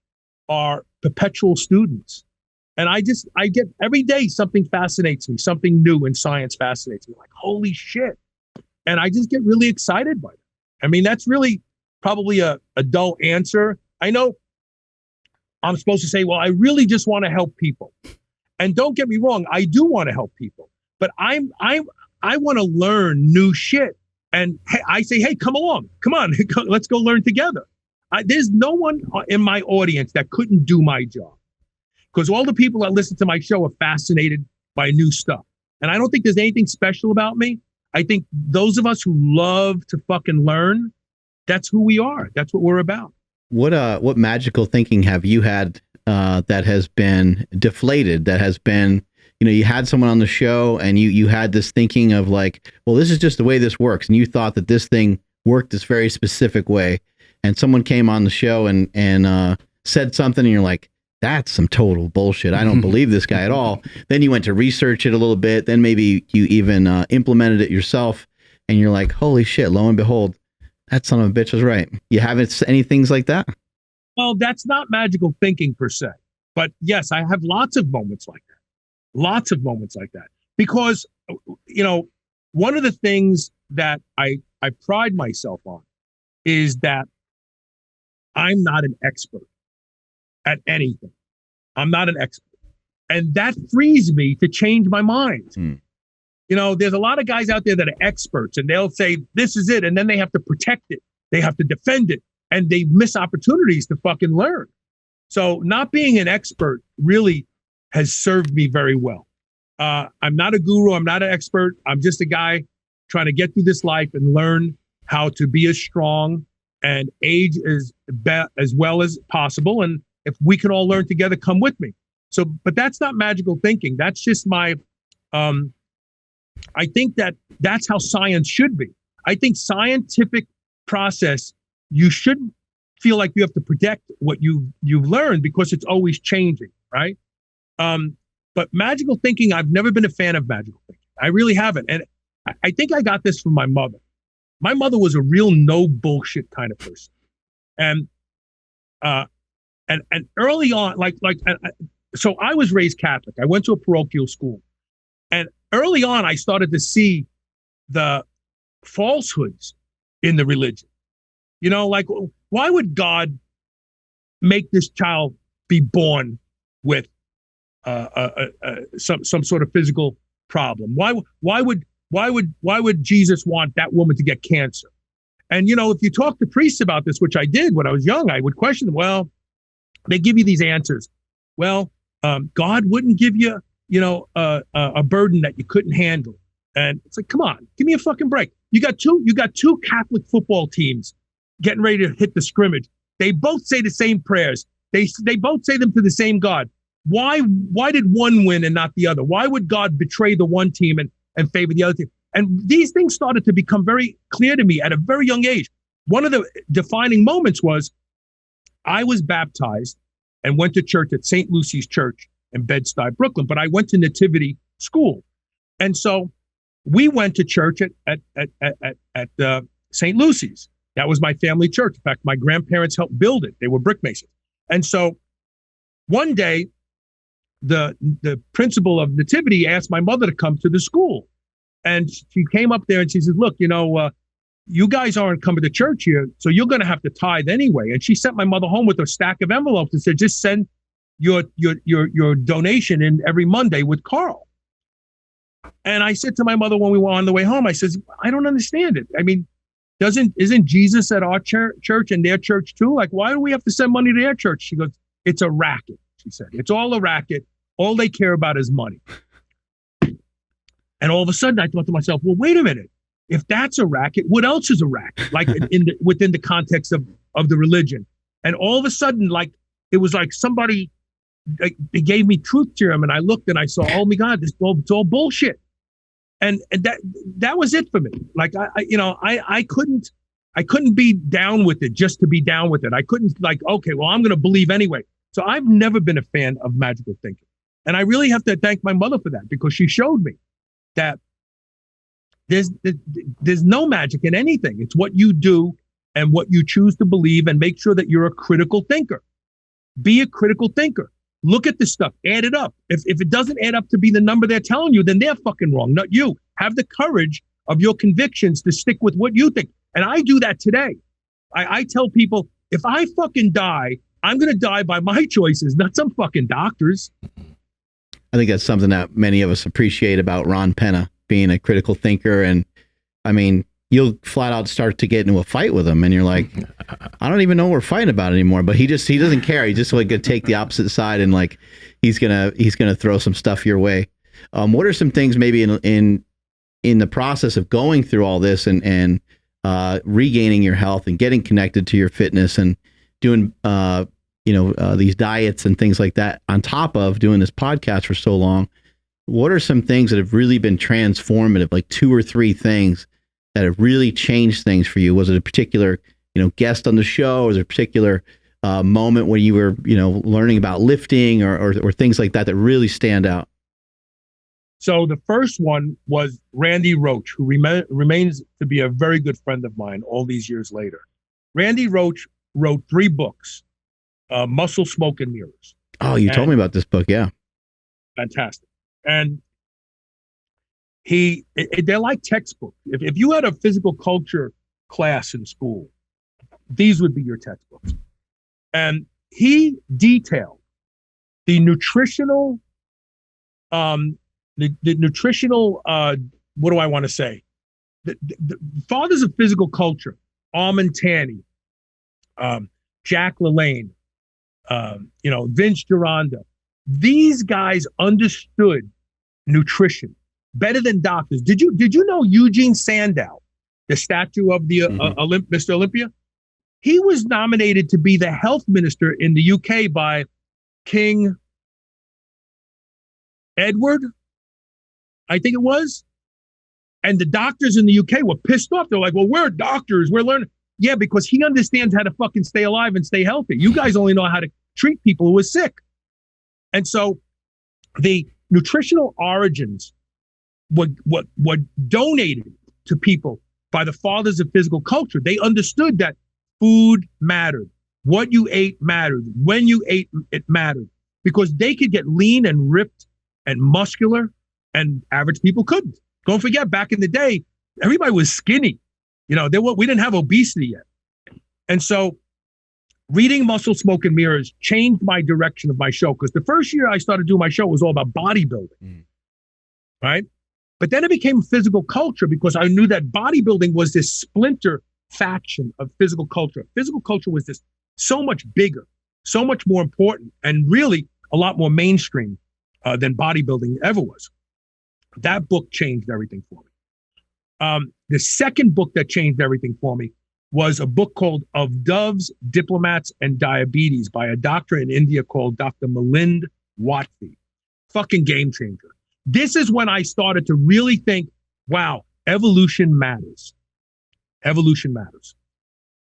are perpetual students. And I get every day something fascinates me, something new in science fascinates me. Like, holy shit. And I just get really excited by it. I mean, that's really probably a dull answer. I know I'm supposed to say, well, I really just want to help people. And don't get me wrong, I do want to help people, but I want to learn new shit. And I say, hey, come along, come on, let's go learn together. There's no one in my audience that couldn't do my job, because all the people that listen to my show are fascinated by new stuff. And I don't think there's anything special about me. I think those of us who love to fucking learn, that's who we are. That's what we're about. What magical thinking have you had that has been deflated, that has been, you had someone on the show and you had this thinking of like, well, this is just the way this works. And you thought that this thing worked this very specific way. And someone came on the show and said something and you're like, that's some total bullshit. I don't believe this guy at all. Then you went to research it a little bit. Then maybe you even implemented it yourself and you're like, holy shit, lo and behold, that son of a bitch is right. You haven't any things like that? Well, that's not magical thinking per se. But yes, I have lots of moments like that. Lots of moments like that. Because, one of the things that I pride myself on is that I'm not an expert at anything. I'm not an expert. And that frees me to change my mind. There's a lot of guys out there that are experts and they'll say, this is it. And then they have to protect it. They have to defend it. And they miss opportunities to fucking learn. So not being an expert really has served me very well. I'm not a guru. I'm not an expert. I'm just a guy trying to get through this life and learn how to be as strong and age as well as possible. And if we can all learn together, come with me. So, but that's not magical thinking. That's just my, I think that's how science should be. I think scientific process, you shouldn't feel like you have to protect what you've learned because it's always changing, right? But magical thinking, I've never been a fan of magical thinking. I really haven't. And I think I got this from my mother. My mother was a real no bullshit kind of person. And early on, so I was raised Catholic. I went to a parochial school. And early on, I started to see the falsehoods in the religion. Why would God make this child be born with some sort of physical problem? Why would Jesus want that woman to get cancer? And if you talk to priests about this, which I did when I was young, I would question them. Well, they give you these answers. Well, God wouldn't give you a burden that you couldn't handle. And it's like, come on, give me a fucking break. You got two Catholic football teams getting ready to hit the scrimmage. They both say the same prayers. They both say them to the same God. Why did one win and not the other? Why would God betray the one team and favor the other team? And these things started to become very clear to me at a very young age. One of the defining moments was I was baptized and went to church at St. Lucy's Church in Bed-Stuy, Brooklyn, but I went to Nativity School. And so we went to church at St. Lucy's. That was my family church. In fact, my grandparents helped build it. They were brick masons. And so one day, the principal of Nativity asked my mother to come to the school. And she came up there and she said, look, you guys aren't coming to church here, so you're going to have to tithe anyway. And she sent my mother home with a stack of envelopes and said, just send your donation in every Monday with Carl. And I said to my mother when we were on the way home, I says, I don't understand it. I mean, isn't Jesus at our church and their church too? Like, why do we have to send money to their church? She goes, it's a racket. She said, it's all a racket. All they care about is money. And all of a sudden I thought to myself, well, wait a minute. If that's a racket, what else is a racket? Like within the context of the religion. And all of a sudden, it was like somebody, they gave me truth serum and I looked and I saw, oh my God, it's all bullshit. And that was it for me. Like, I couldn't be down with it just to be down with it. I couldn't okay, well, I'm going to believe anyway. So I've never been a fan of magical thinking. And I really have to thank my mother for that, because she showed me that there's no magic in anything. It's what you do and what you choose to believe, and make sure that you're a critical thinker. Be a critical thinker. Look at this stuff, add it up. If it doesn't add up to be the number they're telling you, then they're fucking wrong, not you. Have the courage of your convictions to stick with what you think. And I do that today. I tell people, if I fucking die, I'm going to die by my choices, not some fucking doctors. I think that's something that many of us appreciate about Ron Penna, being a critical thinker. And I mean, you'll flat out start to get into a fight with him, and you're like, I don't even know what we're fighting about anymore. But he doesn't care. He's just like gonna take the opposite side, and like he's gonna throw some stuff your way. What are some things maybe in the process of going through all this and regaining your health and getting connected to your fitness and doing these diets and things like that, on top of doing this podcast for so long? What are some things that have really been transformative, like 2 or 3 things that have really changed things for you? Was it a particular, guest on the show? Was it a particular moment when you were, learning about lifting or things like that really stand out? So the first one was Randy Roach, who remains to be a very good friend of mine all these years later. Randy Roach wrote 3 books, Muscle, Smoke, and Mirrors. Oh, you told me about this book. Yeah. Fantastic. And they're like textbooks. If you had a physical culture class in school, these would be your textbooks. And he detailed the nutritional, what do I want to say? The fathers of physical culture, Armand Tanny, Jack LaLanne, Vince Gironda. These guys understood nutrition better than doctors. Did you know Eugene Sandow, the statue of the Mr. Olympia? He was nominated to be the health minister in the UK by King Edward, I think it was. And the doctors in the UK were pissed off. They're like, well, we're doctors. We're learning. Yeah, because he understands how to fucking stay alive and stay healthy. You guys only know how to treat people who are sick. And so the nutritional origins were donated to people by the fathers of physical culture. They understood that food mattered. What you ate mattered. When you ate, it mattered. Because they could get lean and ripped and muscular, and average people couldn't. Don't forget, back in the day, everybody was skinny. We didn't have obesity yet. And so reading Muscle, Smoke, and Mirrors changed my direction of my show, because the first year I started doing my show was all about bodybuilding, right? But then it became physical culture, because I knew that bodybuilding was this splinter faction of physical culture. Physical culture was this so much bigger, so much more important, and really a lot more mainstream than bodybuilding ever was. That book changed everything for me. The second book that changed everything for me was a book called Of Doves, Diplomats, and Diabetes by a doctor in India called Dr. Milind Watfi. Fucking game changer. This is when I started to really think, wow, evolution matters. Evolution matters.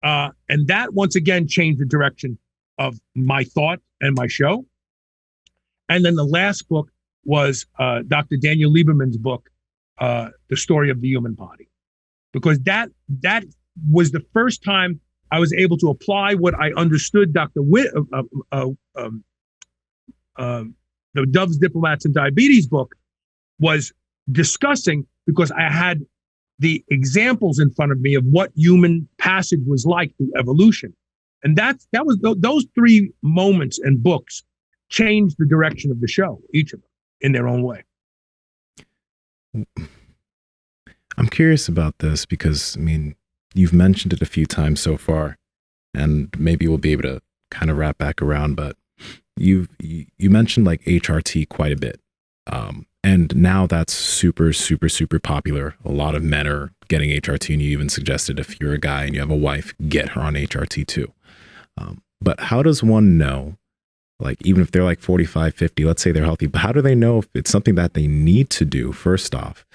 And that once again changed the direction of my thought and my show. And then the last book was Dr. Daniel Lieberman's book, The Story of the Human Body. Because that was the first time I was able to apply what I understood the Doves, Diplomats, and Diabetes book was discussing, because I had the examples in front of me of what human passage was like through evolution. And those 3 moments and books changed the direction of the show, each of them in their own way. I'm curious about this because, you've mentioned it a few times so far, and maybe we'll be able to kind of wrap back around, but you mentioned like HRT quite a bit. And now that's super, super, super popular. A lot of men are getting HRT, and you even suggested if you're a guy and you have a wife, get her on HRT too. But how does one know, like, even if they're like 45, 50, let's say they're healthy, but how do they know if it's something that they need to do, first off?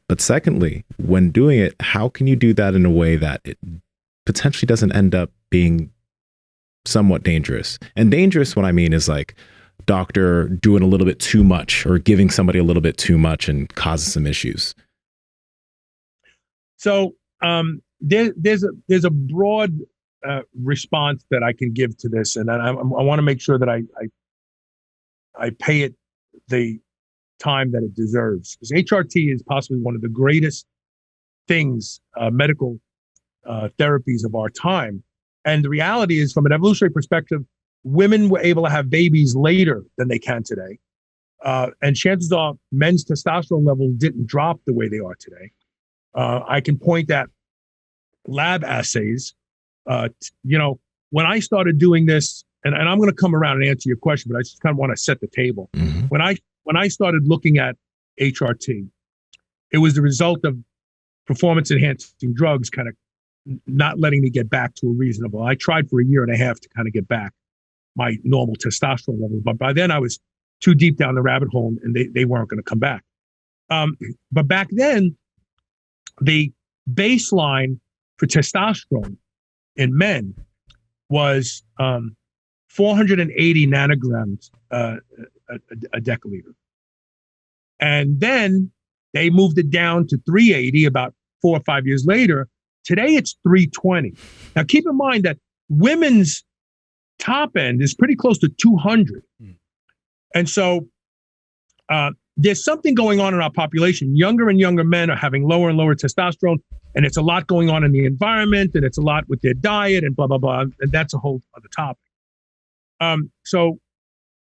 But secondly, when doing it, how can you do that in a way that it potentially doesn't end up being somewhat dangerous? And dangerous, what I mean is like, doctor doing a little bit too much or giving somebody a little bit too much and causes some issues? So there's a broad response that I can give to this, and I want to make sure that I pay it the time that it deserves, because HRT is possibly one of the greatest things, medical therapies of our time. And the reality is, from an evolutionary perspective, women were able to have babies later than they can today. And chances are men's testosterone levels didn't drop the way they are today. I can point at lab assays. When I started doing this, and I'm going to come around and answer your question, but I just kind of want to set the table. Mm-hmm. When I started looking at HRT, it was the result of performance enhancing drugs kind of not letting me get back to a reasonable. I tried for a year and a half to kind of get back my normal testosterone levels, but by then I was too deep down the rabbit hole and they weren't going to come back. But back then, the baseline for testosterone in men was 480 nanograms a deciliter. And then they moved it down to 380 about 4 or 5 years later. Today it's 320. Now keep in mind that women's top end is pretty close to 200. And so there's something going on in our population. Younger and younger men are having lower and lower testosterone, and it's a lot going on in the environment, and it's a lot with their diet and blah, blah, blah. And that's a whole other topic. So,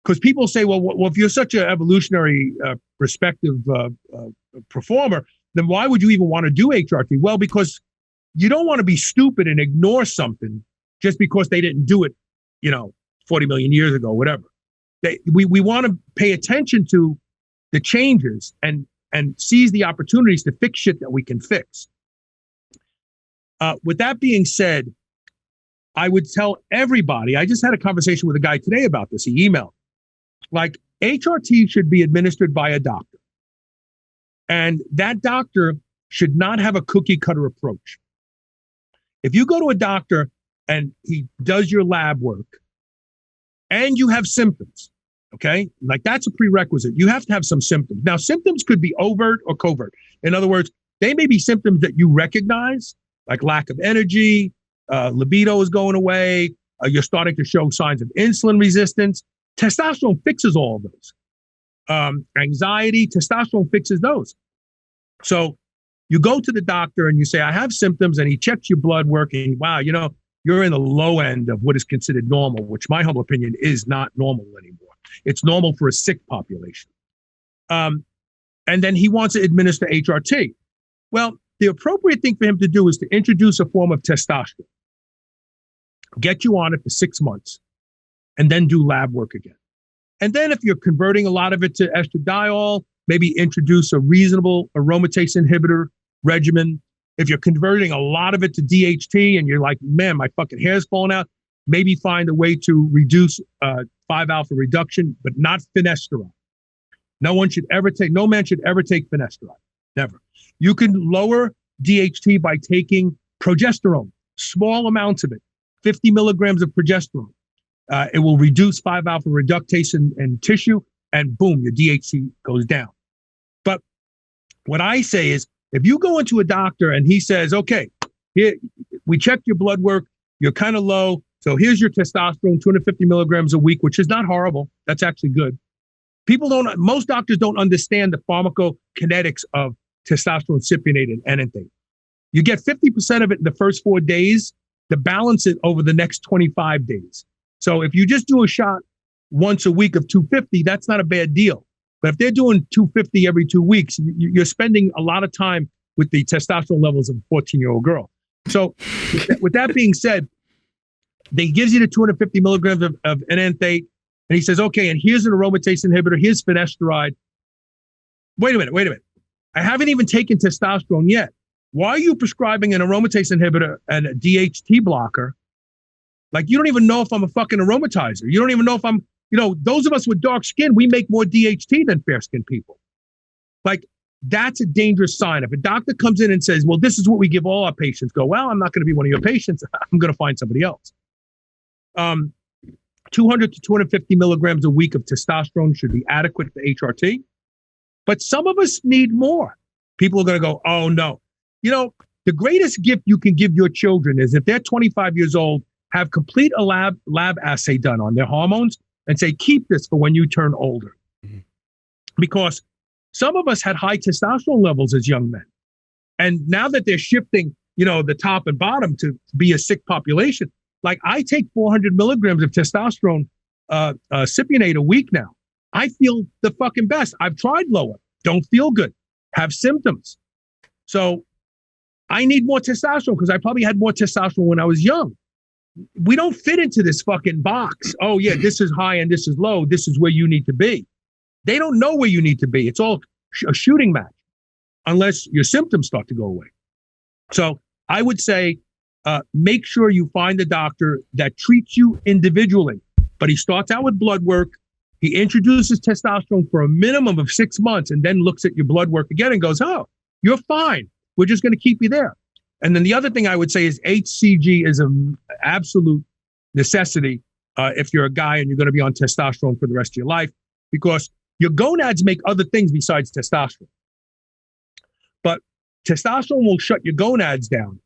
because people say, well, if you're such an evolutionary perspective performer, then why would you even want to do HRT? Well, because you don't want to be stupid and ignore something just because they didn't do it, 40 million years ago, whatever. We want to pay attention to the changes and seize the opportunities to fix shit that we can fix. With that being said, I would tell everybody, I just had a conversation with a guy today about this. He emailed, like, HRT should be administered by a doctor. And that doctor should not have a cookie cutter approach. If you go to a doctor and he does your lab work and you have symptoms, okay, like that's a prerequisite. You have to have some symptoms. Now, symptoms could be overt or covert. In other words, they may be symptoms that you recognize, like lack of energy, libido is going away, you're starting to show signs of insulin resistance. Testosterone fixes all of those. Anxiety, testosterone fixes those. So you go to the doctor and you say, I have symptoms, and he checks your blood work, and wow, you're in the low end of what is considered normal, which my humble opinion is not normal anymore. It's normal for a sick population. And then he wants to administer HRT. Well, the appropriate thing for him to do is to introduce a form of testosterone, get you on it for 6 months, and then do lab work again. And then if you're converting a lot of it to estradiol, maybe introduce a reasonable aromatase inhibitor regimen. If you're converting a lot of it to DHT and you're like, man, my fucking hair's falling out, maybe find a way to reduce 5-alpha reduction, but not finasteride. No man should ever take finasteride. Never. You can lower DHT by taking progesterone, small amounts of it, 50 milligrams of progesterone. It will reduce 5-alpha reductase in tissue, and boom, your DHT goes down. But what I say is, if you go into a doctor and he says, okay, here, we checked your blood work, you're kind of low, so here's your testosterone, 250 milligrams a week, which is not horrible. That's actually good. Most doctors don't understand the pharmacokinetics of testosterone cypionated enanthate. You get 50% of it in the first 4 days, to balance it over the next 25 days. So if you just do a shot once a week of 250, that's not a bad deal. But if they're doing 250 every 2 weeks, you're spending a lot of time with the testosterone levels of a 14-year-old girl. So with that being said, they gives you the 250 milligrams of enanthate, and he says, okay, and here's an aromatase inhibitor, here's finasteride. Wait a minute. I haven't even taken testosterone yet. Why are you prescribing an aromatase inhibitor and a DHT blocker? Like, you don't even know if I'm a fucking aromatizer. You don't even know if I'm, those of us with dark skin, we make more DHT than fair-skinned people. Like, that's a dangerous sign. If a doctor comes in and says, well, this is what we give all our patients, go, well, I'm not going to be one of your patients. I'm going to find somebody else. 200 to 250 milligrams a week of testosterone should be adequate for HRT. But some of us need more. People are going to go, oh no. The greatest gift you can give your children is if they're 25 years old, have complete a lab assay done on their hormones and say, keep this for when you turn older. Mm-hmm. Because some of us had high testosterone levels as young men. And now that they're shifting, the top and bottom to be a sick population, like I take 400 milligrams of testosterone cypionate a week now. I feel the fucking best. I've tried lower, don't feel good, have symptoms. So I need more testosterone because I probably had more testosterone when I was young. We don't fit into this fucking box. Oh yeah, this is high and this is low. This is where you need to be. They don't know where you need to be. It's all a shooting match unless your symptoms start to go away. So I would say, make sure you find a doctor that treats you individually, but he starts out with blood work. He introduces testosterone for a minimum of 6 months and then looks at your blood work again and goes, oh, you're fine. We're just going to keep you there. And then the other thing I would say is HCG is an absolute necessity if you're a guy and you're going to be on testosterone for the rest of your life, because your gonads make other things besides testosterone. But testosterone will shut your gonads down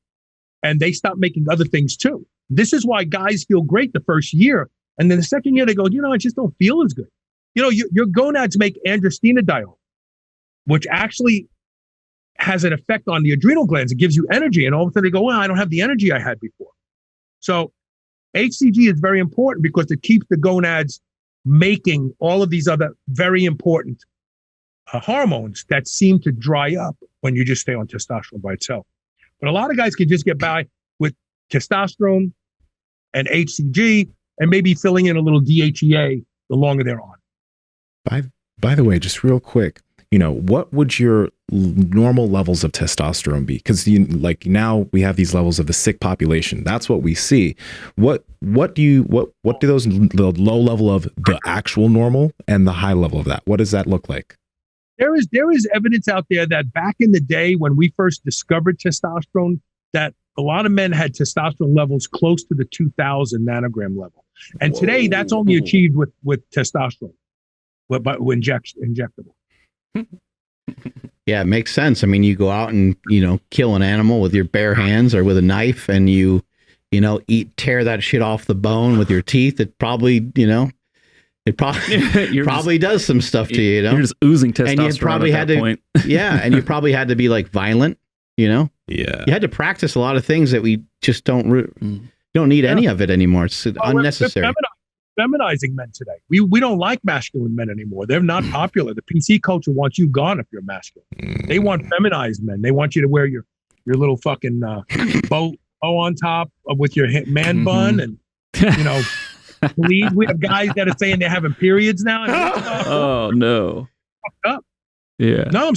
and they stop making other things too. This is why guys feel great the first year. And then the second year they go, I just don't feel as good. Your gonads make androstenedione, which actually has an effect on the adrenal glands. It gives you energy. And all of a sudden they go, well, I don't have the energy I had before. So HCG is very important because it keeps the gonads making all of these other very important hormones that seem to dry up when you just stay on testosterone by itself. But a lot of guys can just get by with testosterone and HCG and maybe filling in a little DHEA the longer they're on. By the way, just real quick, what would your normal levels of testosterone be? Because now we have these levels of the sick population. That's what we see. What do those the low level of the actual normal and the high level of that? What does that look like? There is evidence out there that back in the day when we first discovered testosterone, that a lot of men had testosterone levels close to the 2000 nanogram level. And today that's only achieved with testosterone, but injectable. Yeah, it makes sense. I mean, you go out and, kill an animal with your bare hands or with a knife and you tear that shit off the bone with your teeth. It probably, it probably does some stuff to you, You're just oozing testosterone and you probably at that point. Yeah, and you probably had to be like violent, Yeah. You had to practice a lot of things that we just don't need any of it anymore. It's unnecessary. Feminizing men today. We don't like masculine men anymore. They're not popular. The PC culture wants you gone if you're masculine. They want feminized men. They want you to wear your little fucking bow on top with your man bun and bleed. We have guys that are saying they're having periods now. Oh no. Fucked up. Yeah. No.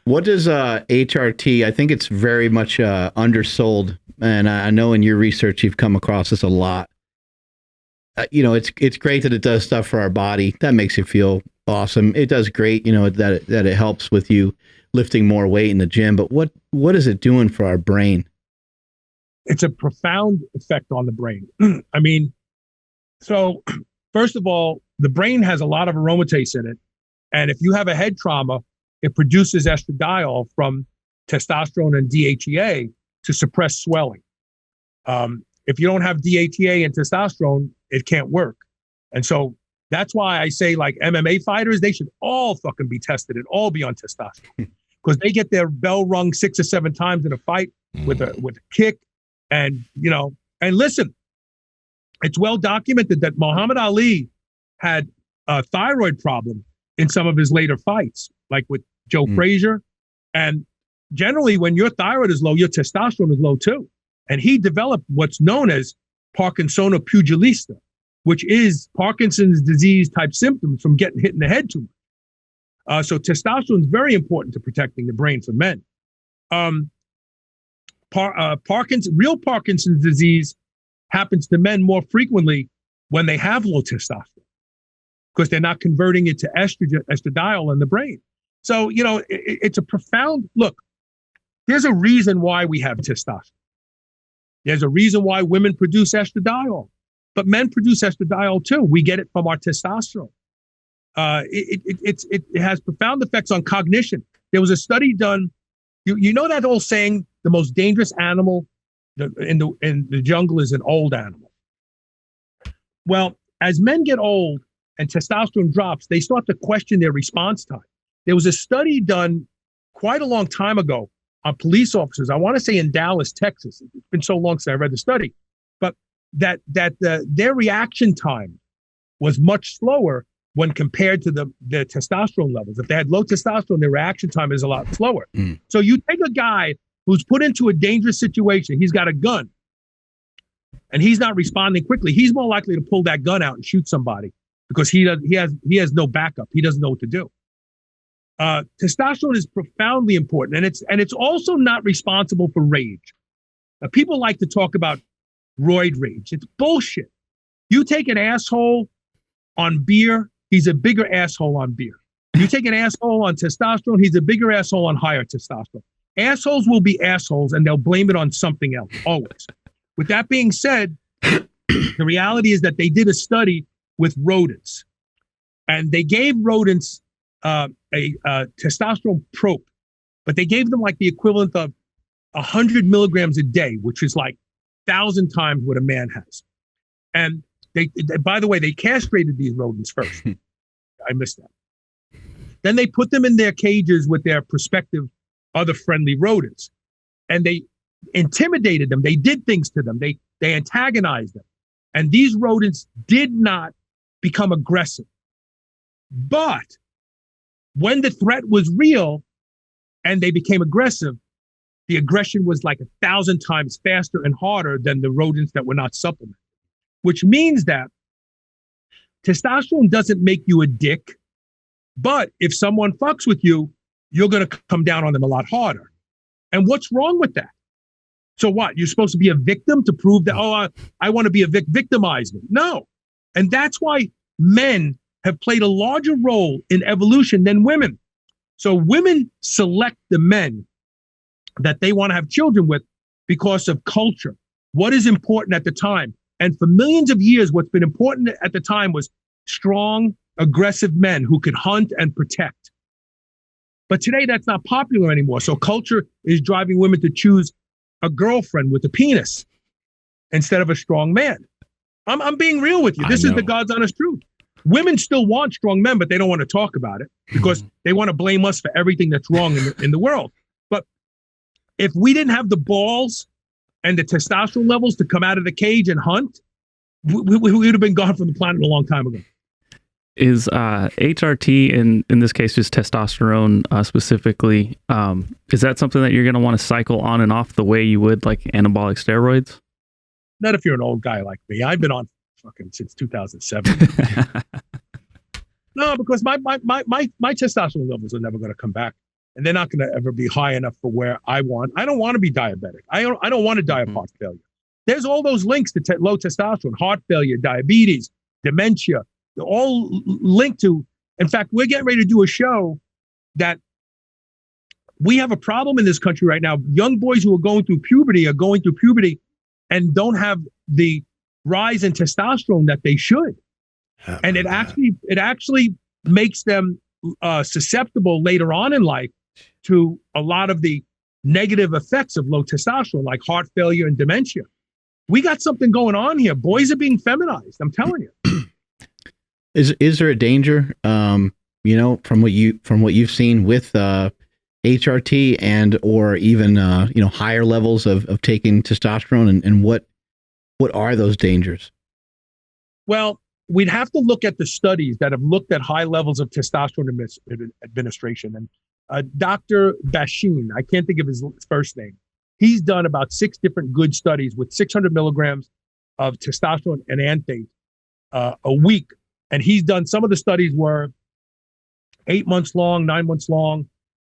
What does HRT? I think it's very much undersold, and I know in your research you've come across this a lot. It's great that it does stuff for our body. That makes you feel awesome. It does great, that it helps with you lifting more weight in the gym. But what is it doing for our brain? It's a profound effect on the brain. I mean, so first of all, the brain has a lot of aromatase in it. And if you have a head trauma, it produces estradiol from testosterone and DHEA to suppress swelling. If you don't have DHEA and testosterone, it can't work. And so that's why I say, like, MMA fighters, they should all fucking be tested and all be on testosterone because they get their bell rung 6 or 7 times in a fight with a kick. And, and listen, it's well documented that Muhammad Ali had a thyroid problem in some of his later fights, like with Joe Frazier. And generally when your thyroid is low, your testosterone is low too. And he developed what's known as Parkinsono pugilista, which is Parkinson's disease type symptoms from getting hit in the head too much. So testosterone is very important to protecting the brain for men. Real Parkinson's disease happens to men more frequently when they have low testosterone because they're not converting it to estradiol in the brain. So, it's a profound look. There's a reason why we have testosterone. There's a reason why women produce estradiol. but men produce estradiol too. We get it from our testosterone. It has profound effects on cognition. There was a study done. You know that old saying, the most dangerous animal in the jungle is an old animal. Well, as men get old and testosterone drops, they start to question their response time. There was a study done quite a long time ago on police officers. I want to say in Dallas, Texas. It's been so long since I read the study, but their reaction time was much slower when compared to the testosterone levels. If they had low testosterone, their reaction time is a lot slower. So you take a guy who's put into a dangerous situation, he's got a gun, and he's not responding quickly, he's more likely to pull that gun out and shoot somebody because he has no backup. He doesn't know what to do. Testosterone is profoundly important, and it's also not responsible for rage. People like to talk about roid rage. It's bullshit. You take an asshole on beer, he's a bigger asshole on beer. You take an asshole on testosterone, he's a bigger asshole on higher testosterone. Assholes will be assholes, and they'll blame it on something else, always. With that being said, the reality is that they did a study with rodents, and they gave rodents a testosterone probe, but they gave them like the equivalent of 100 milligrams a day, which is like 1,000 times what a man has. And they, by the way, they castrated these rodents first. I missed that. Then they put them in their cages with their prospective other friendly rodents, and they intimidated them. They did things to them. They antagonized them. And these rodents did not become aggressive. But when the threat was real and they became aggressive, the aggression was like 1,000 times faster and harder than the rodents that were not supplemented, which means that testosterone doesn't make you a dick, but if someone fucks with you, you're going to come down on them a lot harder. And what's wrong with that? So what? You're supposed to be a victim to prove that, I want to be a victimize me. No. And that's why men have played a larger role in evolution than women. So women select the men that they want to have children with because of culture. What is important at the time? And for millions of years, what's been important at the time was strong, aggressive men who could hunt and protect. But today, that's not popular anymore. So culture is driving women to choose a girlfriend with a penis instead of a strong man. I'm being real with you. This is the God's honest truth. Women still want strong men, but they don't want to talk about it because they want to blame us for everything that's wrong in the world. But if we didn't have the balls and the testosterone levels to come out of the cage and hunt, we would have been gone from the planet a long time ago. Is HRT, in this case, just testosterone specifically, is that something that you're going to want to cycle on and off the way you would like anabolic steroids? Not if you're an old guy like me. I've been on fucking since 2007. No, because my testosterone levels are never going to come back, and they're not going to ever be high enough for where I want. I don't want to be diabetic. I don't want to die of heart failure. There's all those links to low testosterone, heart failure, diabetes, dementia. They're all linked to. In fact, we're getting ready to do a show that we have a problem in this country right now. Young boys who are going through puberty and don't have the rise in testosterone that they should. And it actually makes them susceptible later on in life to a lot of the negative effects of low testosterone, like heart failure and dementia. We got something going on here. Boys are being feminized. I'm telling you. Is there a danger, from what you've seen with HRT and or even higher levels of taking testosterone, and what are those dangers? Well, we'd have to look at the studies that have looked at high levels of testosterone administration. And Dr. Bashin, I can't think of his first name, he's done about 6 different good studies with 600 milligrams of testosterone and anthate a week. And he's done, some of the studies were 8 months long, 9 months long.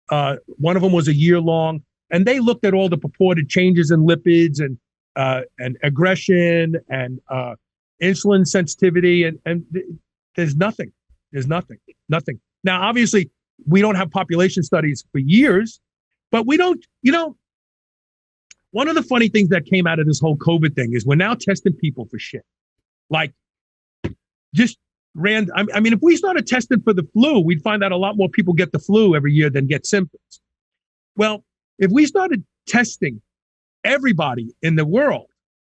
One of them was a year long. And they looked at all the purported changes in lipids and aggression and insulin sensitivity. And there's nothing. There's nothing. Now, obviously, we don't have population studies for years, but we don't, one of the funny things that came out of this whole COVID thing is we're now testing people for shit. Like just I mean, if we started testing for the flu, we'd find out a lot more people get the flu every year than get symptoms. Well, if we started testing everybody in the world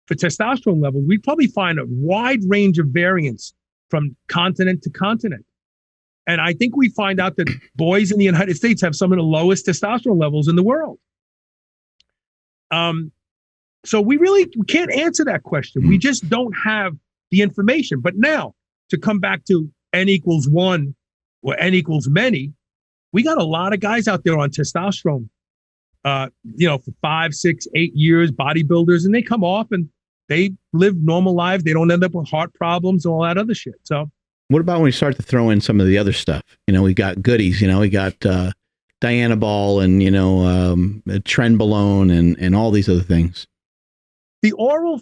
for testosterone levels, we'd probably find a wide range of variance from continent to continent. And I think we find out that boys in the United States have some of the lowest testosterone levels in the world. So we can't answer that question. We just don't have the information. But now, to come back to N equals 1 or N equals many, we got a lot of guys out there on testosterone, for 5, 6, 8 years, bodybuilders, and they come off and they live normal lives. They don't end up with heart problems and all that other shit. So what about when we start to throw in some of the other stuff? We got goodies, we got Dianabol and, Trenbolone and all these other things. The oral,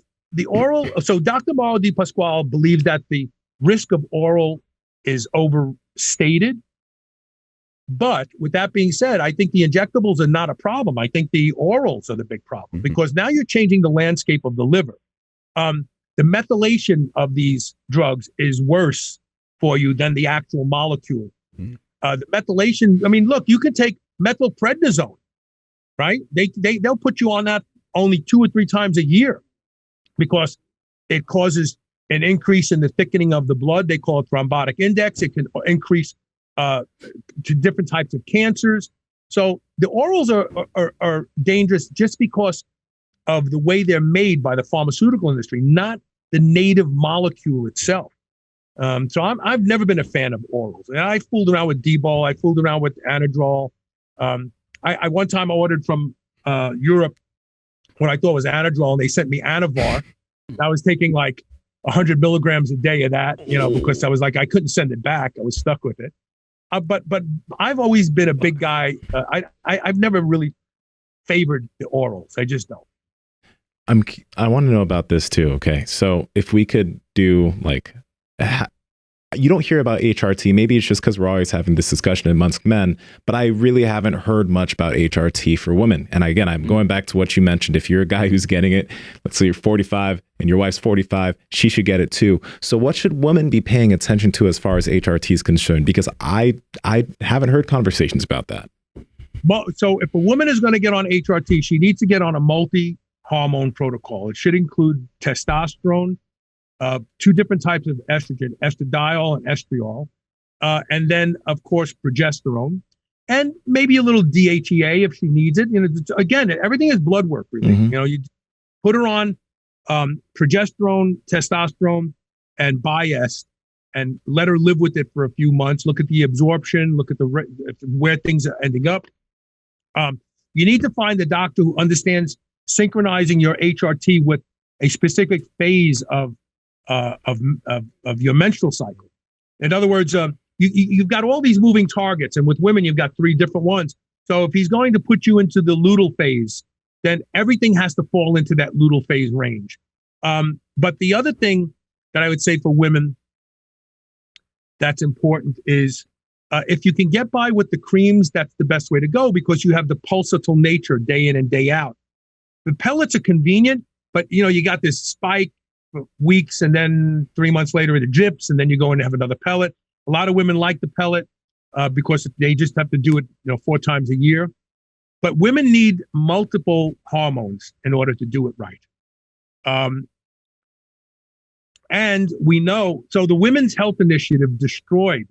so Dr. Mauro Di Pasquale believes that the risk of oral is overstated. But with that being said, I think the injectables are not a problem. I think the orals are the big problem because now you're changing the landscape of the liver. The methylation of these drugs is worse for you than the actual molecule. The methylation, I mean, look, you can take methylprednisone, right? They'll put you on that only 2 or 3 times a year because it causes an increase in the thickening of the blood. They call it thrombotic index. It can increase to different types of cancers. So the orals are dangerous just because of the way they're made by the pharmaceutical industry, not the native molecule itself. So I've never been a fan of orals. And I fooled around with D-bol. I fooled around with Anadrol. I one time ordered from Europe what I thought was Anadrol, and they sent me Anavar. I was taking like 100 milligrams a day of that, because I was like, I couldn't send it back. I was stuck with it. But I've always been a big guy. I've never really favored the orals. I just don't. I want to know about this too. Okay. So if we could do you don't hear about HRT. Maybe it's just because we're always having this discussion amongst men, but I really haven't heard much about HRT for women. And again, I'm going back to what you mentioned. If you're a guy who's getting it, let's say you're 45 and your wife's 45, she should get it too. So what should women be paying attention to as far as HRT is concerned? Because I haven't heard conversations about that. Well, so if a woman is going to get on HRT, she needs to get on a multi-hormone protocol. It should include testosterone, 2 different types of estrogen, estradiol and estriol, and then, of course, progesterone, and maybe a little DHEA if she needs it. Again, everything is blood work, really. You put her on progesterone, testosterone, and Biest, and let her live with it for a few months. Look at the absorption, look at where things are ending up. You need to find a doctor who understands synchronizing your HRT with a specific phase of your menstrual cycle. In other words, you've got all these moving targets, and with women, you've got 3 different ones. So if he's going to put you into the luteal phase, then everything has to fall into that luteal phase range. But the other thing that I would say for women that's important is if you can get by with the creams, that's the best way to go because you have the pulsatile nature day in and day out. The pellets are convenient, but you got this spike for weeks, and then 3 months later it drips, and then you go and have another pellet. A lot of women like the pellet because they just have to do it 4 times a year. But women need multiple hormones in order to do it right. And we know, so the Women's Health Initiative destroyed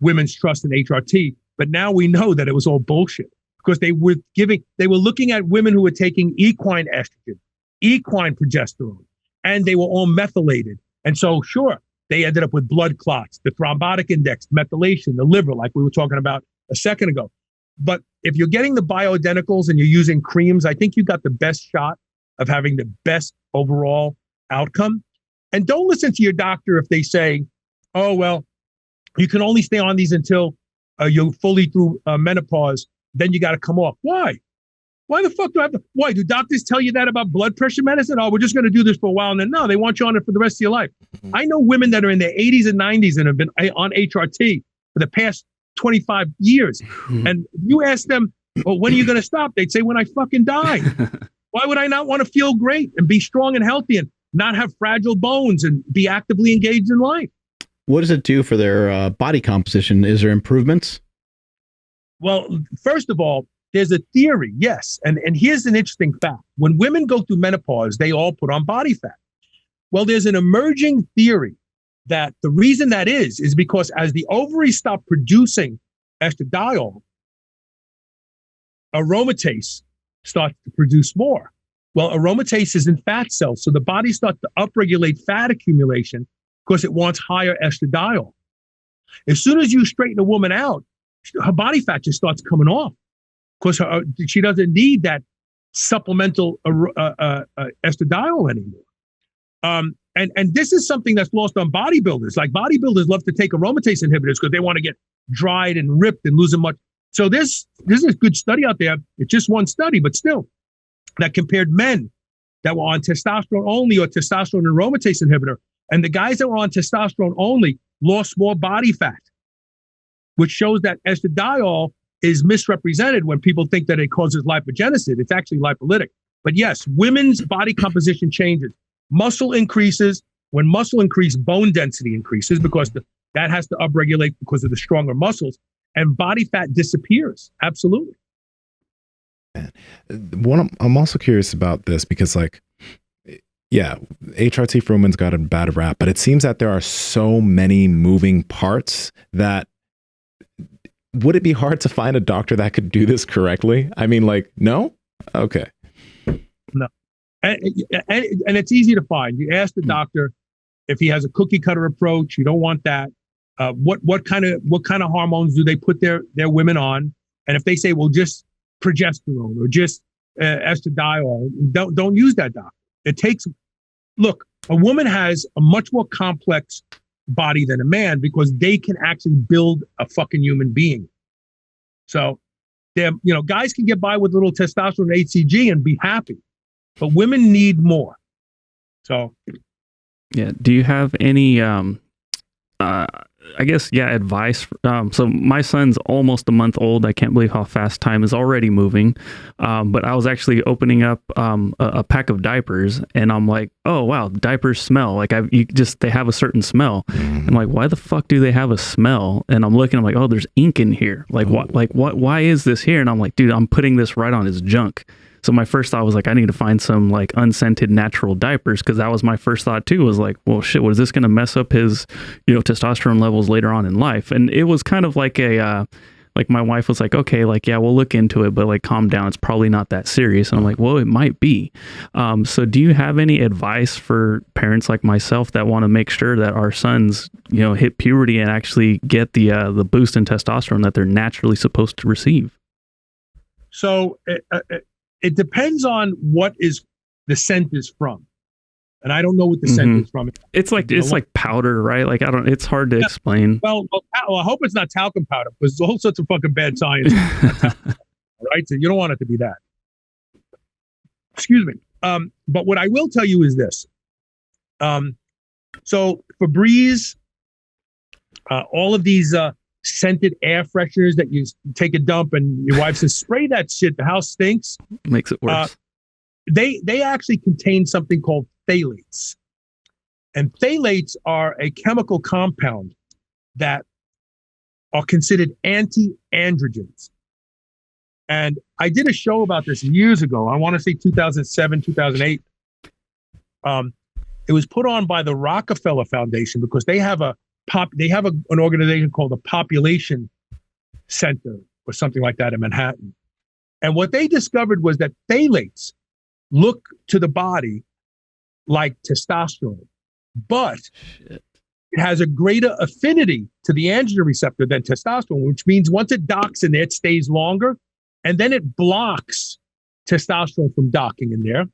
women's trust in HRT, but now we know that it was all bullshit because they were looking at women who were taking equine estrogen, equine progesterone, and they were all methylated. And so, sure, they ended up with blood clots, the thrombotic index, methylation, the liver, like we were talking about a second ago. But if you're getting the bioidenticals and you're using creams, I think you got the best shot of having the best overall outcome. And don't listen to your doctor if they say, oh, well, you can only stay on these until you're fully through menopause. Then you got to come off. Why? Why the fuck do I have to? Why do doctors tell you that about blood pressure medicine? Oh, we're just going to do this for a while. And then no, they want you on it for the rest of your life. Mm-hmm. I know women that are in their 80s and 90s and have been on HRT for the past 25 years. Mm-hmm. And you ask them, well, when are you going to stop? They'd say, when I fucking die. Why would I not want to feel great and be strong and healthy? And not have fragile bones, and be actively engaged in life. What does it do for their body composition? Is there improvements? Well, first of all, there's a theory, yes. And here's an interesting fact. When women go through menopause, they all put on body fat. Well, there's an emerging theory that the reason that is because as the ovaries stop producing estradiol, aromatase starts to produce more. Well, aromatase is in fat cells, so the body starts to upregulate fat accumulation because it wants higher estradiol. As soon as you straighten a woman out, her body fat just starts coming off because she doesn't need that supplemental estradiol anymore. And this is something that's lost on bodybuilders. Like bodybuilders love to take aromatase inhibitors because they want to get dried and ripped and losing much. So there's a good study out there. It's just one study, but still, that compared men that were on testosterone only or testosterone aromatase inhibitor, and the guys that were on testosterone only lost more body fat, which shows that estradiol is misrepresented when people think that it causes lipogenesis. It's actually lipolytic. But yes, women's body composition changes. Muscle increases. When muscle increases, bone density increases because that has to upregulate because of the stronger muscles, and body fat disappears. Absolutely. I'm also curious about this because, like, yeah, HRT for women's got a bad rap, but it seems that there are so many moving parts that would it be hard to find a doctor that could do this correctly? I mean, like, no? Okay. No. And it's easy to find. You ask the doctor if he has a cookie cutter approach. You don't want that. What kind of hormones do they put their women on? And if they say, well, just progesterone or just estradiol, don't use that, doctor. It takes, look, a woman has a much more complex body than a man because they can actually build a fucking human being. So, guys can get by with a little testosterone and HCG and be happy, but women need more. So, yeah. Do you have any, advice? So my son's almost a month old. I can't believe how fast time is already moving. But I was actually opening up a pack of diapers, and I'm like, oh wow, diapers smell like they have a certain smell. I'm like, why the fuck do they have a smell? And I'm looking, I'm like, oh, there's ink in here. Like what? Why is this here? And I'm like, dude, I'm putting this right on his junk. So my first thought was like, I need to find some like unscented natural diapers, because that was my first thought too, was like, well, shit, what is this going to mess up his, testosterone levels later on in life? And it was kind of like like my wife was like, okay, like, yeah, we'll look into it, but like, calm down. It's probably not that serious. And I'm like, well, it might be. So do you have any advice for parents like myself that want to make sure that our sons, hit puberty and actually get the boost in testosterone that they're naturally supposed to receive? So it depends on what is the scent is from. And I don't know what the scent is from. It's like powder, right? Like, it's hard to explain. Well, I hope it's not talcum powder, because there's all sorts of fucking bad science. Right? So you don't want it to be that. Excuse me. But what I will tell you is this. So Febreze, all of these scented air fresheners that you take a dump and your wife says, spray that shit, the house stinks. Makes it worse. They actually contain something called phthalates. And phthalates are a chemical compound that are considered anti-androgens. And I did a show about this years ago. I want to say 2007, 2008. It was put on by the Rockefeller Foundation because they have an organization called the Population Center or something like that in Manhattan. And what they discovered was that phthalates look to the body like testosterone, but it has a greater affinity to the androgen receptor than testosterone, which means once it docks in there, it stays longer, and then it blocks testosterone from docking in there,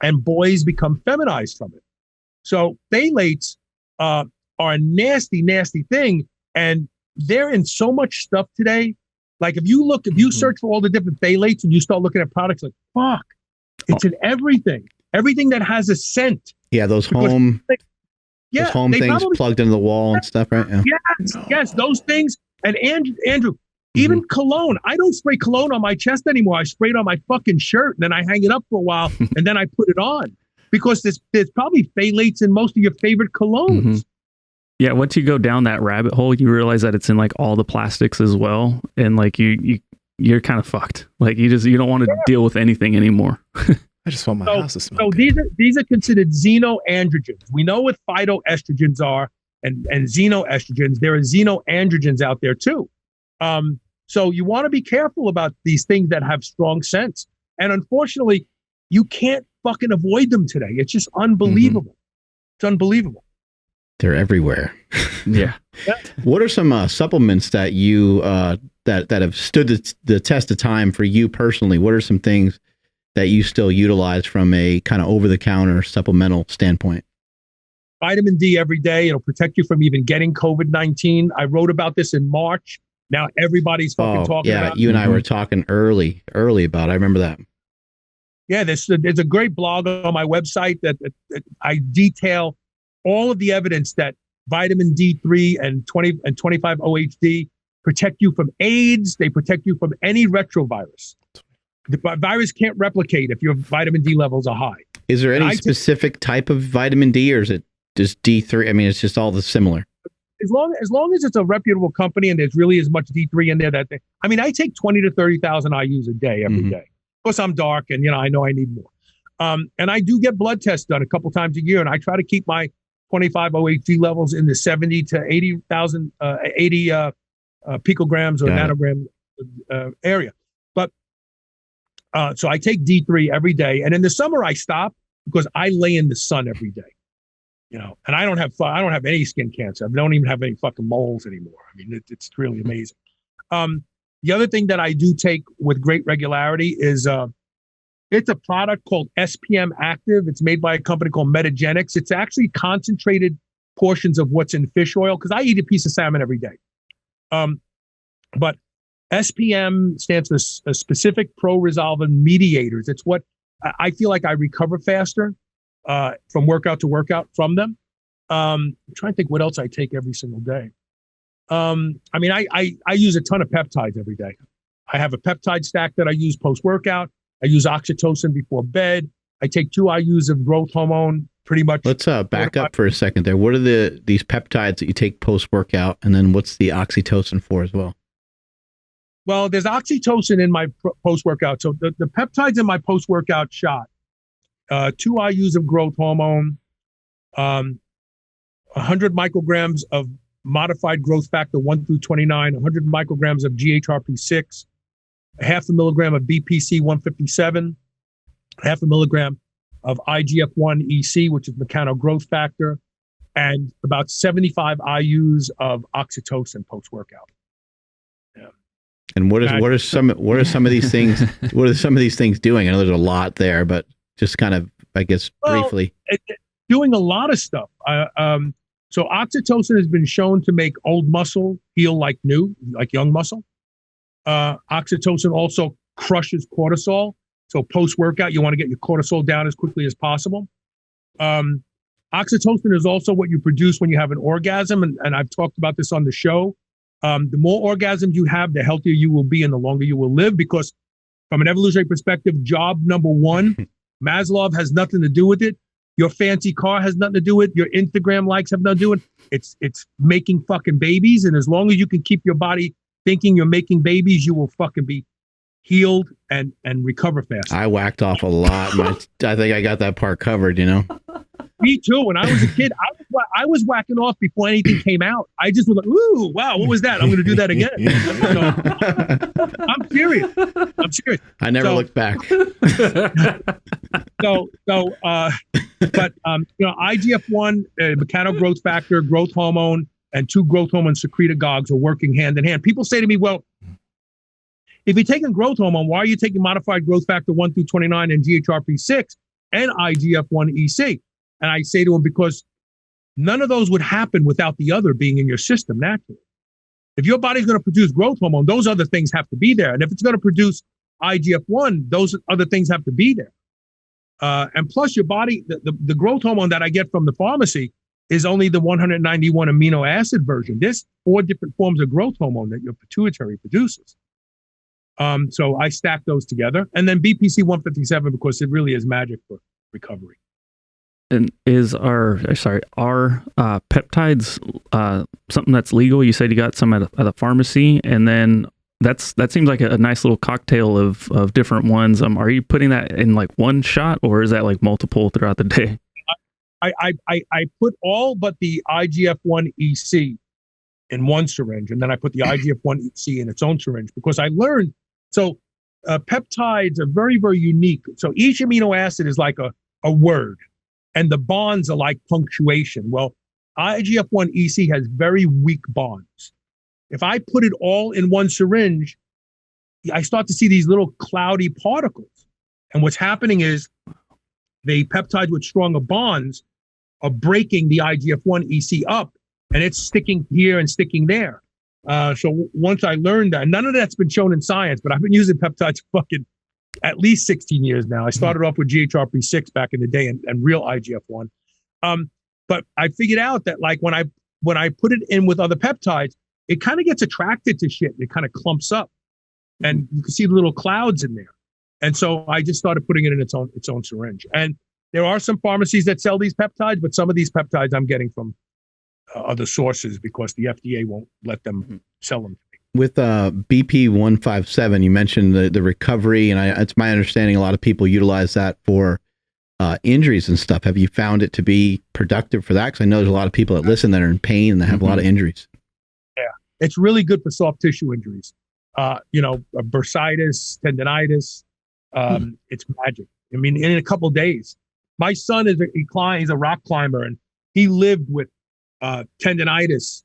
and boys become feminized from it. So phthalates are a nasty, nasty thing, and they're in so much stuff today. Like if you search for all the different phthalates and you start looking at products, like, fuck, it's in everything that has a scent. Yeah, those home things plugged into the wall and stuff, right? Yeah. Yes, those things. And Andrew, even cologne. I don't spray cologne on my chest anymore. I spray it on my fucking shirt, and then I hang it up for a while, and then I put it on. because there's probably phthalates in most of your favorite colognes. Mm-hmm. Yeah, once you go down that rabbit hole, you realize that it's in like all the plastics as well, and like you're kind of fucked. Like you don't want to deal with anything anymore. I just want my house to smell. So these are considered xenoandrogens. We know what phytoestrogens are and xenoestrogens. There are xenoandrogens out there too. So you want to be careful about these things that have strong scents. And unfortunately, you can't fucking avoid them today. It's just unbelievable. It's unbelievable. They're everywhere. Yeah. What are some supplements that you that have stood the test of time for you personally? What are some things that you still utilize from a kind of over-the-counter supplemental standpoint? Vitamin D every day. It'll protect you from even getting COVID-19. I wrote about this in March. Now everybody's fucking talking about it. You and I were talking early about it. I remember that. Yeah, there's a great blog on my website that I detail all of the evidence that vitamin D3 and 25-OHD protect you from AIDS. They protect you from any retrovirus. The virus can't replicate if your vitamin D levels are high. Is there any specific type of vitamin D, or is it just D3? I mean, it's just all the similar. As long as it's a reputable company and there's really as much D3 in there I take 20 to 30,000 IUs a day every day. Of course, I'm dark and I know I need more. And I do get blood tests done a couple times a year, and I try to keep my 25-OHD levels in the 70 to 80,000 picograms or nanogram area. But so I take D3 every day, and in the summer I stop because I lay in the sun every day. And I don't have any skin cancer. I don't even have any fucking moles anymore. I mean, it's really amazing. The other thing that I do take with great regularity is it's a product called SPM Active. It's made by a company called Metagenics. It's actually concentrated portions of what's in fish oil, because I eat a piece of salmon every day. But SPM stands for specific pro-resolving mediators. It's what I feel like I recover faster from workout to workout from them. I'm trying to think what else I take every single day. I use a ton of peptides every day. I have a peptide stack that I use post-workout. I use oxytocin before bed. I take 2 IUs of growth hormone pretty much. Let's back up for a second there. What are these peptides that you take post-workout, and then what's the oxytocin for as well? Well, there's oxytocin in my post-workout. So the peptides in my post-workout shot, 2 IUs of growth hormone, 100 micrograms of modified growth factor 1 through 29, 100 micrograms of GHRP6, 0.5 milligram of BPC 157, 0.5 milligram of IGF-1 EC, which is mechano growth factor, and about 75 IUs of oxytocin post-workout. Yeah. And what are some of these things? What are some of these things doing? I know there's a lot there, but just kind of, I guess, briefly. Doing a lot of stuff. So oxytocin has been shown to make old muscle heal like new, like young muscle. Oxytocin also crushes cortisol. So post-workout, you want to get your cortisol down as quickly as possible. Oxytocin is also what you produce when you have an orgasm. And I've talked about this on the show. The more orgasms you have, the healthier you will be and the longer you will live, because from an evolutionary perspective, job number 1, Maslow has nothing to do with it. Your fancy car has nothing to do with it. Your Instagram likes have nothing to do with it. It's making fucking babies. And as long as you can keep your body thinking you're making babies, you will fucking be healed and recover fast. I whacked off a lot. I think I got that part covered, Me too. When I was a kid, I was whacking off before anything came out. I just was like, ooh, wow, what was that? I'm going to do that again. I'm serious. I never looked back. But IGF-1, mechano growth factor, growth hormone, and 2 growth hormone secretagogues are working hand in hand. People say to me, well, if you're taking growth hormone, why are you taking modified growth factor 1 through 29 and GHRP6 and IGF-1 EC? And I say to them, because none of those would happen without the other being in your system naturally. If your body's going to produce growth hormone, those other things have to be there. And if it's going to produce IGF-1, those other things have to be there. And plus your body, the growth hormone that I get from the pharmacy is only the 191 amino acid version. There's 4 different forms of growth hormone that your pituitary produces. So I stack those together. And then BPC 157, because it really is magic for recovery. And are peptides something that's legal? You said you got some at a pharmacy, and then that seems like a nice little cocktail of different ones. Are you putting that in like one shot, or is that like multiple throughout the day? I put all but the IGF-1 EC in one syringe, and then I put the IGF-1 EC in its own syringe, because I learned peptides are very, very unique. So each amino acid is like a word, and the bonds are like punctuation. Well, IGF-1 EC has very weak bonds. If I put it all in one syringe, I start to see these little cloudy particles. And what's happening is the peptides with stronger bonds are breaking the IGF-1 EC up, and it's sticking here and sticking there. So once I learned that, none of that's been shown in science, but I've been using peptides for fucking at least 16 years now. I started off with GHRP6 back in the day and real IGF-1. But I figured out that like when I put it in with other peptides, it kind of gets attracted to shit. It kind of clumps up, and you can see the little clouds in there. And so I just started putting it in its own syringe. And there are some pharmacies that sell these peptides, but some of these peptides I'm getting from other sources because the FDA won't let them sell them. With BP 157, you mentioned the recovery, and it's my understanding a lot of people utilize that for injuries and stuff. Have you found it to be productive for that? Because I know there's a lot of people that listen that are in pain and that have a lot of injuries. Yeah, it's really good for soft tissue injuries. Bursitis, tendonitis. It's magic. I mean, in a couple of days. My son he's a rock climber, and he lived with tendonitis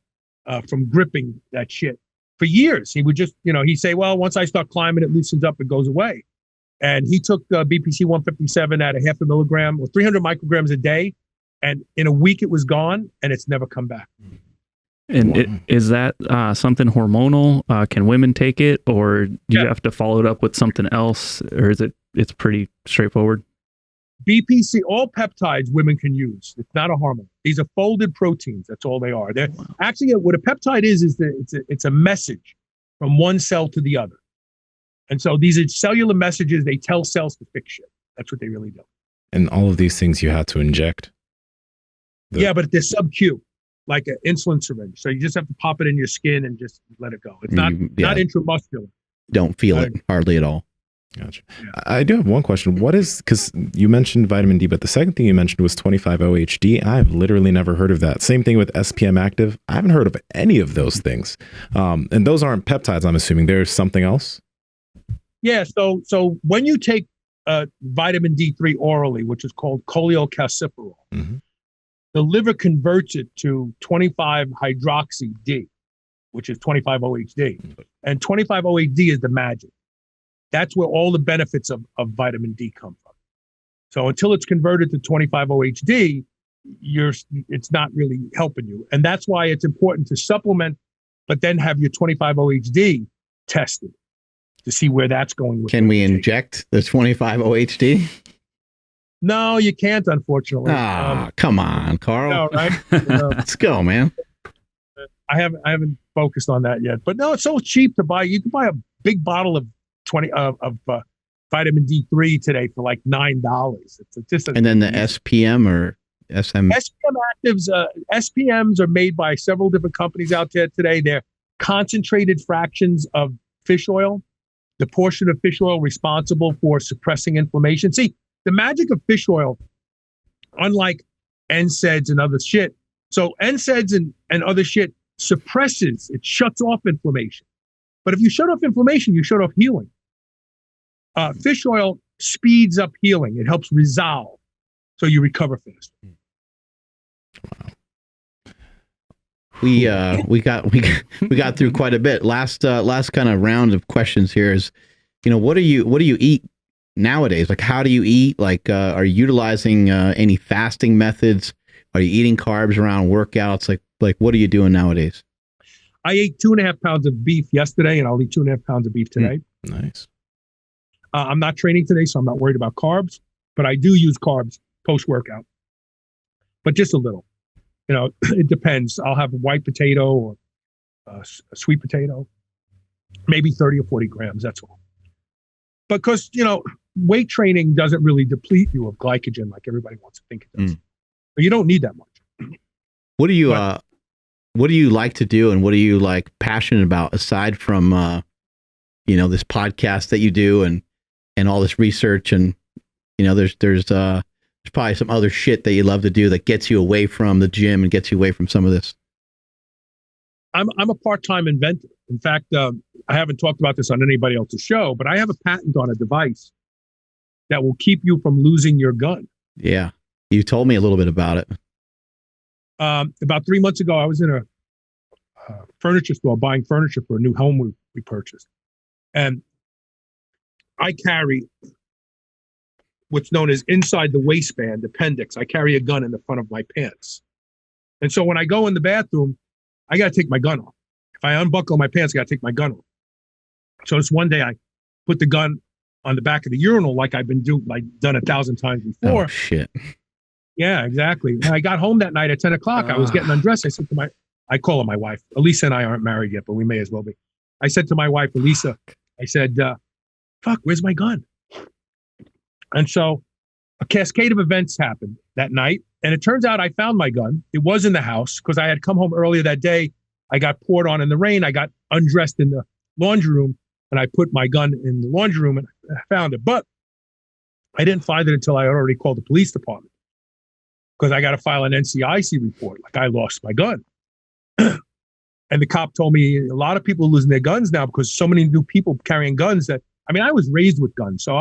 from gripping that shit for years. He would just, he'd say, well, once I start climbing, it loosens up, it goes away. And he took BPC 157 at 0.5 milligram or 300 micrograms a day. And in a week it was gone, and it's never come back. And is that something hormonal? Can women take it, or do you have to follow it up with something else, or it's pretty straightforward? BPC, all peptides women can use. It's not a hormone. These are folded proteins. That's all they are. They're actually what a peptide is that it's a message from one cell to the other. And so these are cellular messages. They tell cells to fix shit. That's what they really do. And all of these things you had to inject? Yeah, but they're sub-Q, like an insulin syringe. So you just have to pop it in your skin and just let it go. It's not intramuscular. Don't feel it hardly at all. Gotcha. Yeah. I do have one question. Because you mentioned vitamin D, but the second thing you mentioned was 25-OHD. I've literally never heard of that. Same thing with SPM active. I haven't heard of any of those things. And those aren't peptides, I'm assuming. There's something else? Yeah. So when you take vitamin D3 orally, which is called cholecalciferol, the liver converts it to 25-hydroxy-D, which is 25-OHD. And 25-OHD is the magic. That's where all the benefits of vitamin D come from. So until it's converted to 25-OHD, it's not really helping you. And that's why it's important to supplement, but then have your 25-OHD tested to see where that's going. Can we inject the 25-OHD? No, you can't, unfortunately. Come on, Carl. No, right? Let's go, man. I haven't focused on that yet. But no, it's so cheap to buy. You can buy a big bottle of vitamin D3 today for like $9. And then the SPM or SM? SPM actives, SPMs are made by several different companies out there today. They're concentrated fractions of fish oil, the portion of fish oil responsible for suppressing inflammation. See, the magic of fish oil, unlike NSAIDs and other shit. So NSAIDs and other shit suppresses, it shuts off inflammation. But if you shut off inflammation, you shut off healing. Fish oil speeds up healing. It helps resolve, so you recover faster. Wow. We got through quite a bit. Last kind of round of questions here is, what do you eat nowadays? Like, how do you eat? Like, are you utilizing any fasting methods? Are you eating carbs around workouts? Like, what are you doing nowadays? I ate 2.5 pounds of beef yesterday, and I'll eat 2.5 pounds of beef today. Nice. I'm not training today, so I'm not worried about carbs, but I do use carbs post-workout, but just a little. It depends. I'll have a white potato or a sweet potato, maybe 30 or 40 grams. That's all. Because, weight training doesn't really deplete you of glycogen like everybody wants to think it does. But you don't need that much. What do you like to do, and what are you like passionate about aside from this podcast that you do and all this research, and there's probably some other shit that you love to do that gets you away from the gym and gets you away from some of this. I'm a part-time inventor. In fact, I haven't talked about this on anybody else's show, but I have a patent on a device that will keep you from losing your gun. Yeah. You told me a little bit about it. About 3 months ago, I was in a furniture store buying furniture for a new home we purchased. And I carry what's known as inside the waistband appendix. I carry a gun in the front of my pants. And so when I go in the bathroom, I got to take my gun off. If I unbuckle my pants, I got to take my gun off. So this one day I put the gun on the back of the urinal like I've been done 1,000 times before. Oh, shit. Yeah, exactly. When I got home that night at 10 o'clock, I was getting undressed. I said to I call her my wife. Elisa and I aren't married yet, but we may as well be. I said to my wife, Elisa, I said, fuck, where's my gun? And so a cascade of events happened that night. And it turns out I found my gun. It was in the house because I had come home earlier that day. I got poured on in the rain. I got undressed in the laundry room and I put my gun in the laundry room and I found it. But I didn't find it until I had already called the police department because I got to file an NCIC report. Like I lost my gun. And the cop told me a lot of people are losing their guns now because so many new people carrying guns that, I mean, I was raised with guns. So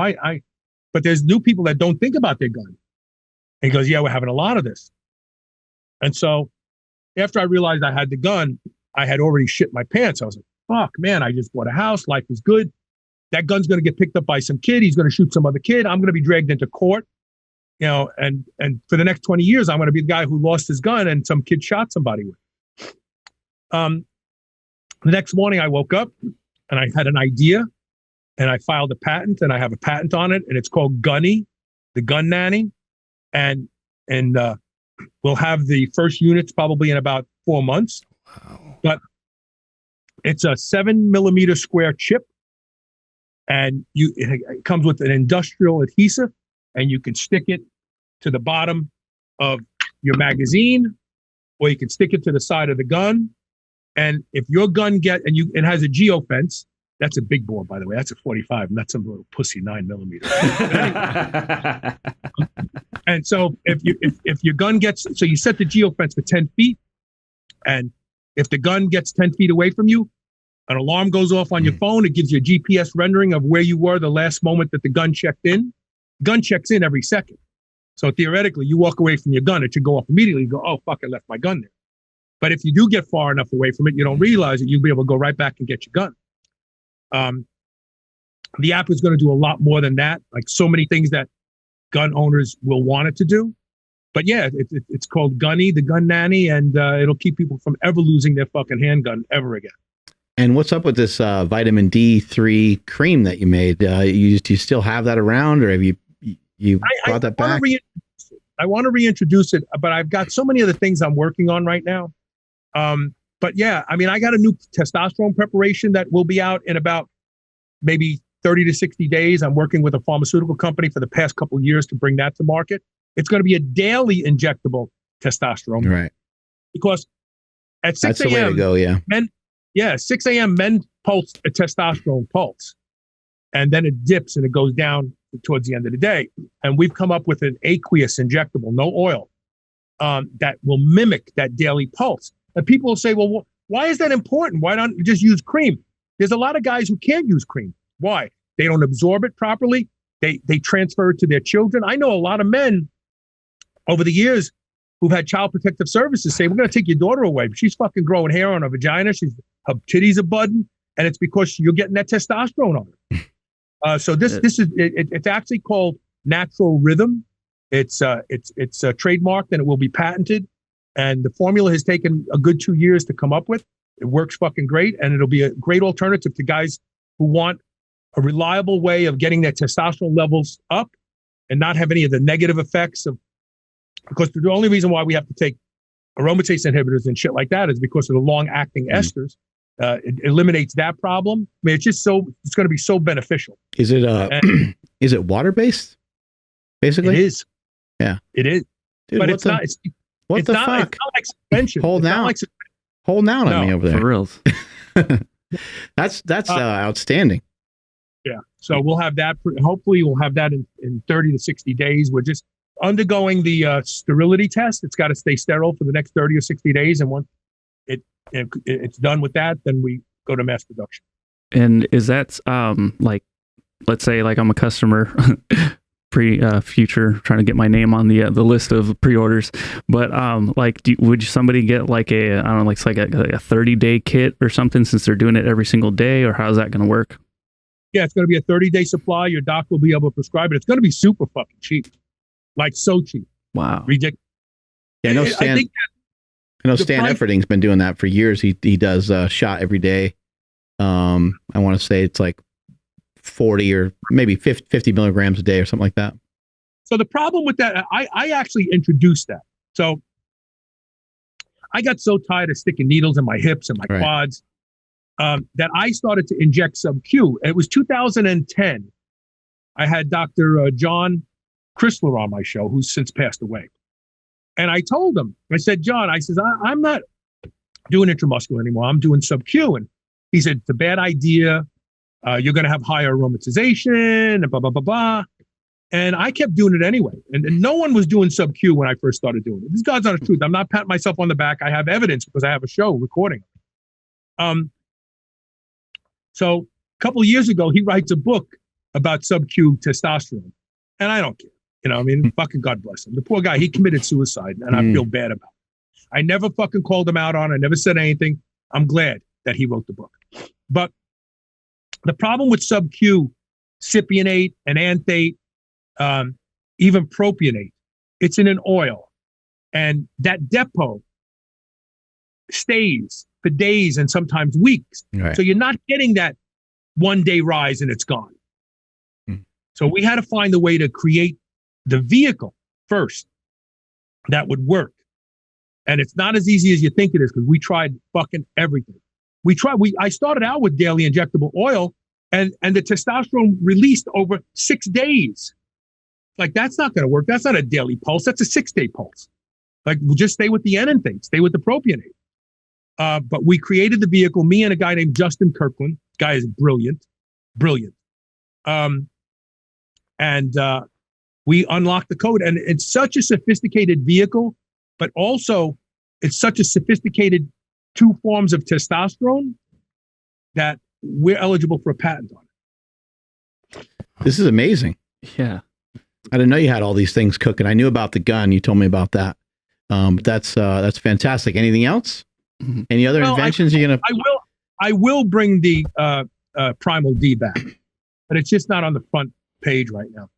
but there's new people that don't think about their gun. And he goes, yeah, we're having a lot of this. And so after I realized I had the gun, I had already shit my pants. I was like, fuck, man, I just bought a house. Life is good. That gun's going to get picked up by some kid. He's going to shoot some other kid. I'm going to be dragged into court, and for the next 20 years, I'm going to be the guy who lost his gun and some kid shot somebody with. The next morning I woke up and I had an idea and I filed a patent and I have a patent on it and it's called Gunny, the gun nanny. And we'll have the first units probably in about 4 months. Wow. But it's a 7mm square chip and it comes with an industrial adhesive and you can stick it to the bottom of your magazine or you can stick it to the side of the gun. And if your gun it has a geofence, that's a big bore, by the way. That's a 45, and that's some little pussy 9mm. And so if your gun so you set the geofence for 10 feet, and if the gun gets 10 feet away from you, an alarm goes off on your phone. It gives you a GPS rendering of where you were the last moment that the gun checked in. Gun checks in every second. So theoretically, you walk away from your gun, it should go off immediately. You go, oh, fuck, I left my gun there. But if you do get far enough away from it, you don't realize it, you'll be able to go right back and get your gun. The app is going to do a lot more than that, like so many things that gun owners will want it to do. But yeah, it's called Gunny, the gun nanny, and it'll keep people from ever losing their fucking handgun ever again. And what's up with this vitamin D3 cream that you made? Do you still have that around, or have you brought that back? I want to reintroduce it, but I've got so many other things I'm working on right now. But yeah, I mean, I got a new testosterone preparation that will be out in about maybe 30 to 60 days. I'm working with a pharmaceutical company for the past couple of years to bring that to market. It's going to be a daily injectable testosterone. Right. Because at 6 a.m. That's the way to go, yeah. 6 a.m. men pulse a testosterone pulse. And then it dips and it goes down towards the end of the day. And we've come up with an aqueous injectable, no oil, that will mimic that daily pulse. And people will say, well, why is that important? Why don't you just use cream? There's a lot of guys who can't use cream. Why? They don't absorb it properly. They transfer it to their children. I know a lot of men over the years who've had child protective services say, we're going to take your daughter away. She's fucking growing hair on her vagina. Her titties are budding. And it's because you're getting that testosterone on her. So this is it's actually called Natural Rhythm. It's trademarked and it will be patented. And the formula has taken a good 2 years to come up with. It works fucking great. And it'll be a great alternative to guys who want a reliable way of getting their testosterone levels up and not have any of the negative effects because the only reason why we have to take aromatase inhibitors and shit like that is because of the long acting esters. It eliminates that problem. I mean, it's going to be so beneficial. Is it, is it water based? Basically? It is. Yeah. It is. Dude, but it's not. What it's the not, fuck? It's not like suspension. Hold down. Hold down on me over there. For reals. That's outstanding. Yeah. So we'll have that. Hopefully, we'll have that in 30 to 60 days. We're just undergoing the sterility test. It's got to stay sterile for the next 30 or 60 days, and once it's done with that, then we go to mass production. And is that like, let's say like I'm a customer future trying to get my name on the list of pre-orders, but like would somebody get like I don't know, like it's like a 30-day kit or something, since they're doing it every single day, or how's that going to work? Yeah, it's going to be a 30-day supply. Your doc will be able to prescribe it. It's going to be super fucking cheap, like so cheap. Wow, ridiculous. Yeah, I know Stan Efferding's been doing that for years. He does a shot every day. I want to say it's like 40 or maybe 50 milligrams a day or something like that. So the problem with that, I actually introduced that. So I got so tired of sticking needles in my hips and my quads that I started to inject sub-Q. It was 2010. I had Dr. John Chrysler on my show, who's since passed away. And I told him, I said, John, I'm not doing intramuscular anymore. I'm doing sub-Q. And he said, it's a bad idea. You're going to have higher aromatization and blah, blah, blah, blah. And I kept doing it anyway. And no one was doing sub-Q when I first started doing it. This is God's honest truth. I'm not patting myself on the back. I have evidence because I have a show recording. So a couple of years ago, he writes a book about sub-Q testosterone. And I don't care. You know, I mean, fucking God bless him. The poor guy, he committed suicide, and I feel bad about it. I never fucking called him out on it. I never said anything. I'm glad that he wrote the book. But the problem with sub-Q, cypionate, enanthate, even propionate, it's in an oil. And that depot stays for days and sometimes weeks. Right. So you're not getting that one-day rise and it's gone. So we had to find a way to create the vehicle first that would work. And it's not as easy as you think it is, because we tried fucking everything. I started out with daily injectable oil, and the testosterone released over 6 days. Like, that's not going to work. That's not a daily pulse. That's a 6-day pulse. Like, we'll just stay with the enanthate, stay with the propionate. But we created the vehicle, me and a guy named Justin Kirkland. Guy is brilliant. We unlocked the code, and it's such a sophisticated vehicle, but also it's such a sophisticated 2 forms of testosterone that we're eligible for a patent on it. This is amazing. Yeah. I didn't know you had all these things cooking. I knew about the gun. You told me about that. But that's fantastic. Anything else? Any other inventions you're going to? I will bring the Primal D back, but it's just not on the front page right now.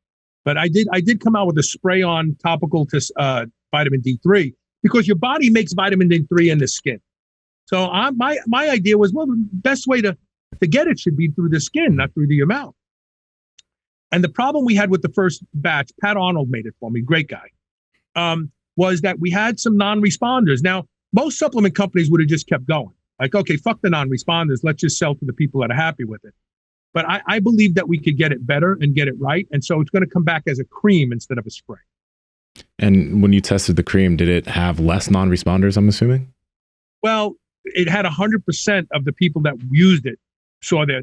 But I did come out with a spray-on topical to vitamin D3, because your body makes vitamin D3 in the skin. So my idea was, well, the best way to get it should be through the skin, not through your mouth. And the problem we had with the first batch, Pat Arnold made it for me, great guy, was that we had some non-responders. Now, most supplement companies would have just kept going. Like, okay, fuck the non-responders. Let's just sell to the people that are happy with it. But I believe that we could get it better and get it right. And so it's going to come back as a cream instead of a spray. And when you tested the cream, did it have less non-responders, I'm assuming? Well, it had 100% of the people that used it saw their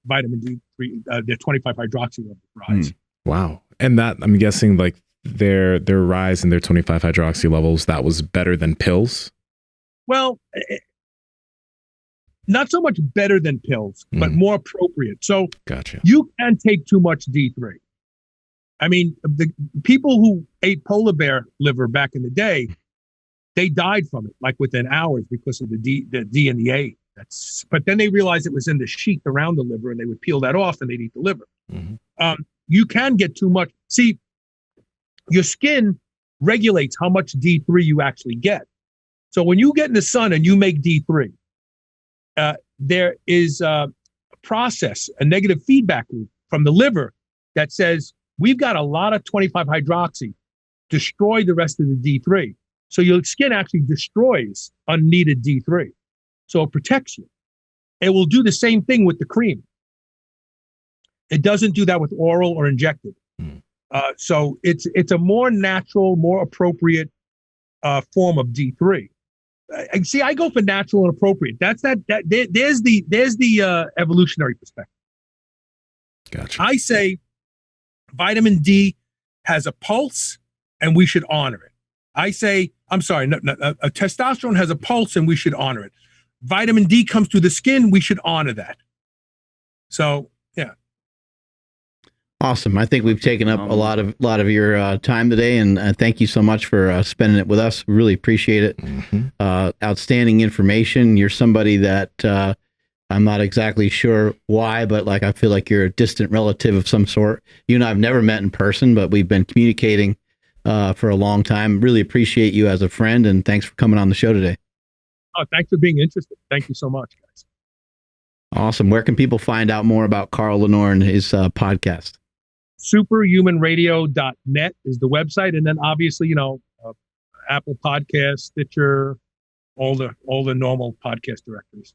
vitamin D3, their 25 hydroxy level rise. Wow. And that, I'm guessing, like their rise in their 25 hydroxy levels, that was better than pills? Well, not so much better than pills, but more appropriate. So gotcha. You can take too much D3. I mean, the people who ate polar bear liver back in the day, they died from it like within hours because of the D and the A. But then they realized it was in the sheath around the liver, and they would peel that off and they'd eat the liver. You can get too much. See, your skin regulates how much D3 you actually get. So when you get in the sun and you make D3, there is a process, a negative feedback loop from the liver that says, we've got a lot of 25 hydroxy, destroy the rest of the D3. So your skin actually destroys unneeded D3. So it protects you. It will do the same thing with the cream. It doesn't do that with oral or injected. So it's a more natural, more appropriate form of D3. See, I go for natural and appropriate. There's the evolutionary perspective. Gotcha. I say vitamin D has a pulse and we should honor it. Testosterone has a pulse and we should honor it. Vitamin D comes through the skin, we should honor that. So, yeah. Awesome. I think we've taken up a lot of your time today, and thank you so much for spending it with us. Really appreciate it. Outstanding information. You're somebody that I'm not exactly sure why, but like I feel like you're a distant relative of some sort. You and I have never met in person, but we've been communicating for a long time. Really appreciate you as a friend, and thanks for coming on the show today. Oh, thanks for being interested. Thank you so much, guys. Awesome. Where can people find out more about Carl Lanore and his podcast? Superhumanradio.net is the website, and then obviously, Apple Podcast, Stitcher, all the normal podcast directories.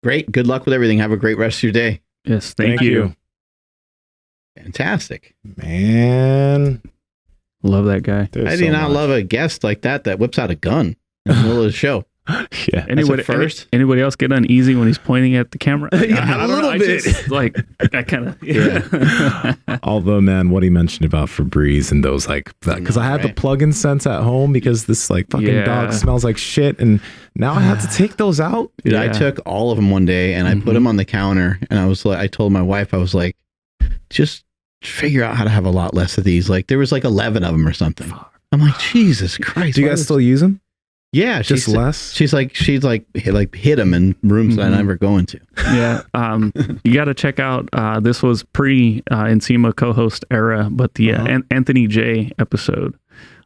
Great. Good luck with everything. Have a great rest of your day. Yes, thank you. Fantastic, man. Love that guy. I do not love a guest like that whips out a gun in the middle of the show. Yeah. Anybody else get uneasy when he's pointing at the camera? A little bit. I kind of. Yeah. Although, man, what he mentioned about Febreze and those because I had the plug-in scents at home because this fucking dog smells like shit, and now I have to take those out. Dude, I took all of them one day and I put them on the counter, and I was like, I told my wife, I was like, just figure out how to have a lot less of these. Like there was 11 of them or something. I'm like, Jesus Christ. Do you guys still use them? Yeah, just less. She's like hit them in rooms that I never go into. Yeah, you got to check out. This was pre Nsima co-host era, but the Anthony J episode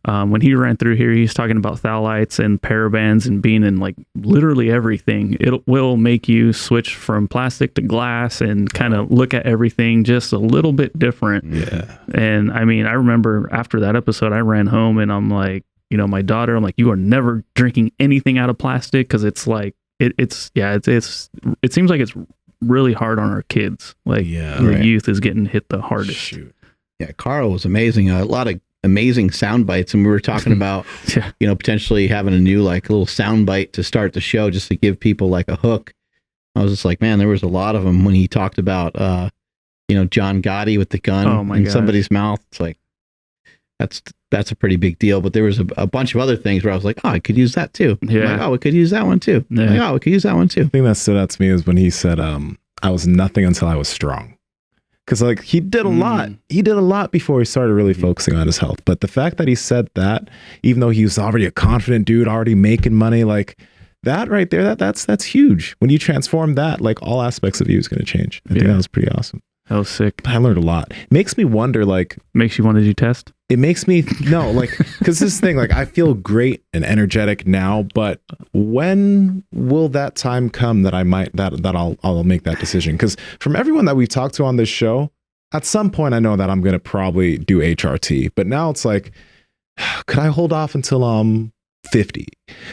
when he ran through here, he's talking about phthalates and parabens and being in literally everything. It will make you switch from plastic to glass and kind of look at everything just a little bit different. Yeah, and I mean, I remember after that episode, I ran home and I'm like. My daughter, I'm like, you are never drinking anything out of plastic because it's it seems like it's really hard on our kids. The youth is getting hit the hardest. Shoot. Yeah, Carl was amazing. A lot of amazing sound bites, and we were talking about potentially having a new little sound bite to start the show just to give people a hook. I was just like, man, there was a lot of them when he talked about John Gotti with the gun in somebody's mouth. It's like that's a pretty big deal, but there was a bunch of other things where I was like, oh, I could use that too. Yeah. We could use that one too. Yeah. We could use that one too. The thing that stood out to me is when he said, I was nothing until I was strong. Because he did a lot. He did a lot before he started really focusing on his health. But the fact that he said that, even though he was already a confident dude, already making money, that right there, that's huge. When you transform that, all aspects of you is going to change. I think that was pretty awesome. That was sick. I learned a lot. It makes me wonder, makes you want to do test? It makes me, because this thing, I feel great and energetic now, but when will that time come that I'll make that decision? Because from everyone that we've talked to on this show, at some point I know that I'm going to probably do HRT, but now it's could I hold off until I'm 50?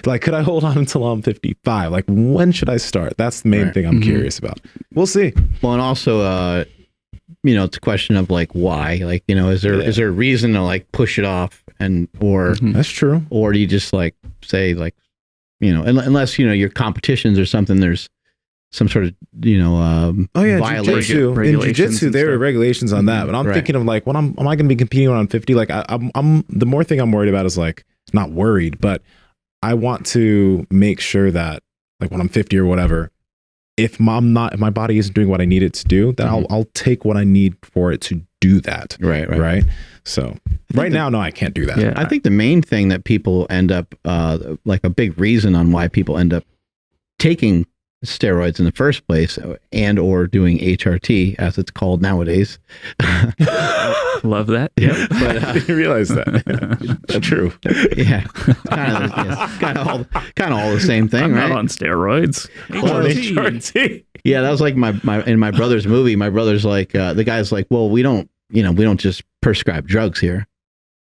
Could I hold on until I'm 55? When should I start? That's the main thing I'm curious about. We'll see. Well, and also, it's a question of why, is there a reason to push it off or that's true, or do you just say unless your competitions or something, there's some sort of violation. In jiu-jitsu there are regulations on that, but I'm thinking of when am I going to be competing when I'm 50? I'm the more thing I'm worried about is not worried, but I want to make sure that when I'm 50 or whatever, if my body isn't doing what I need it to do, then I'll take what I need for it to do that. Right. So now, no, I can't do that. Yeah, I think the main thing that people end up a big reason on why people end up taking steroids in the first place and or doing HRT as it's called nowadays. Love that. Yeah, but I didn't realize that. That's true. Yeah, kind of all the same thing, I'm right? Not on steroids. HRT. Yeah, that was my brother's movie. My brother's the guy's well, we don't just prescribe drugs here,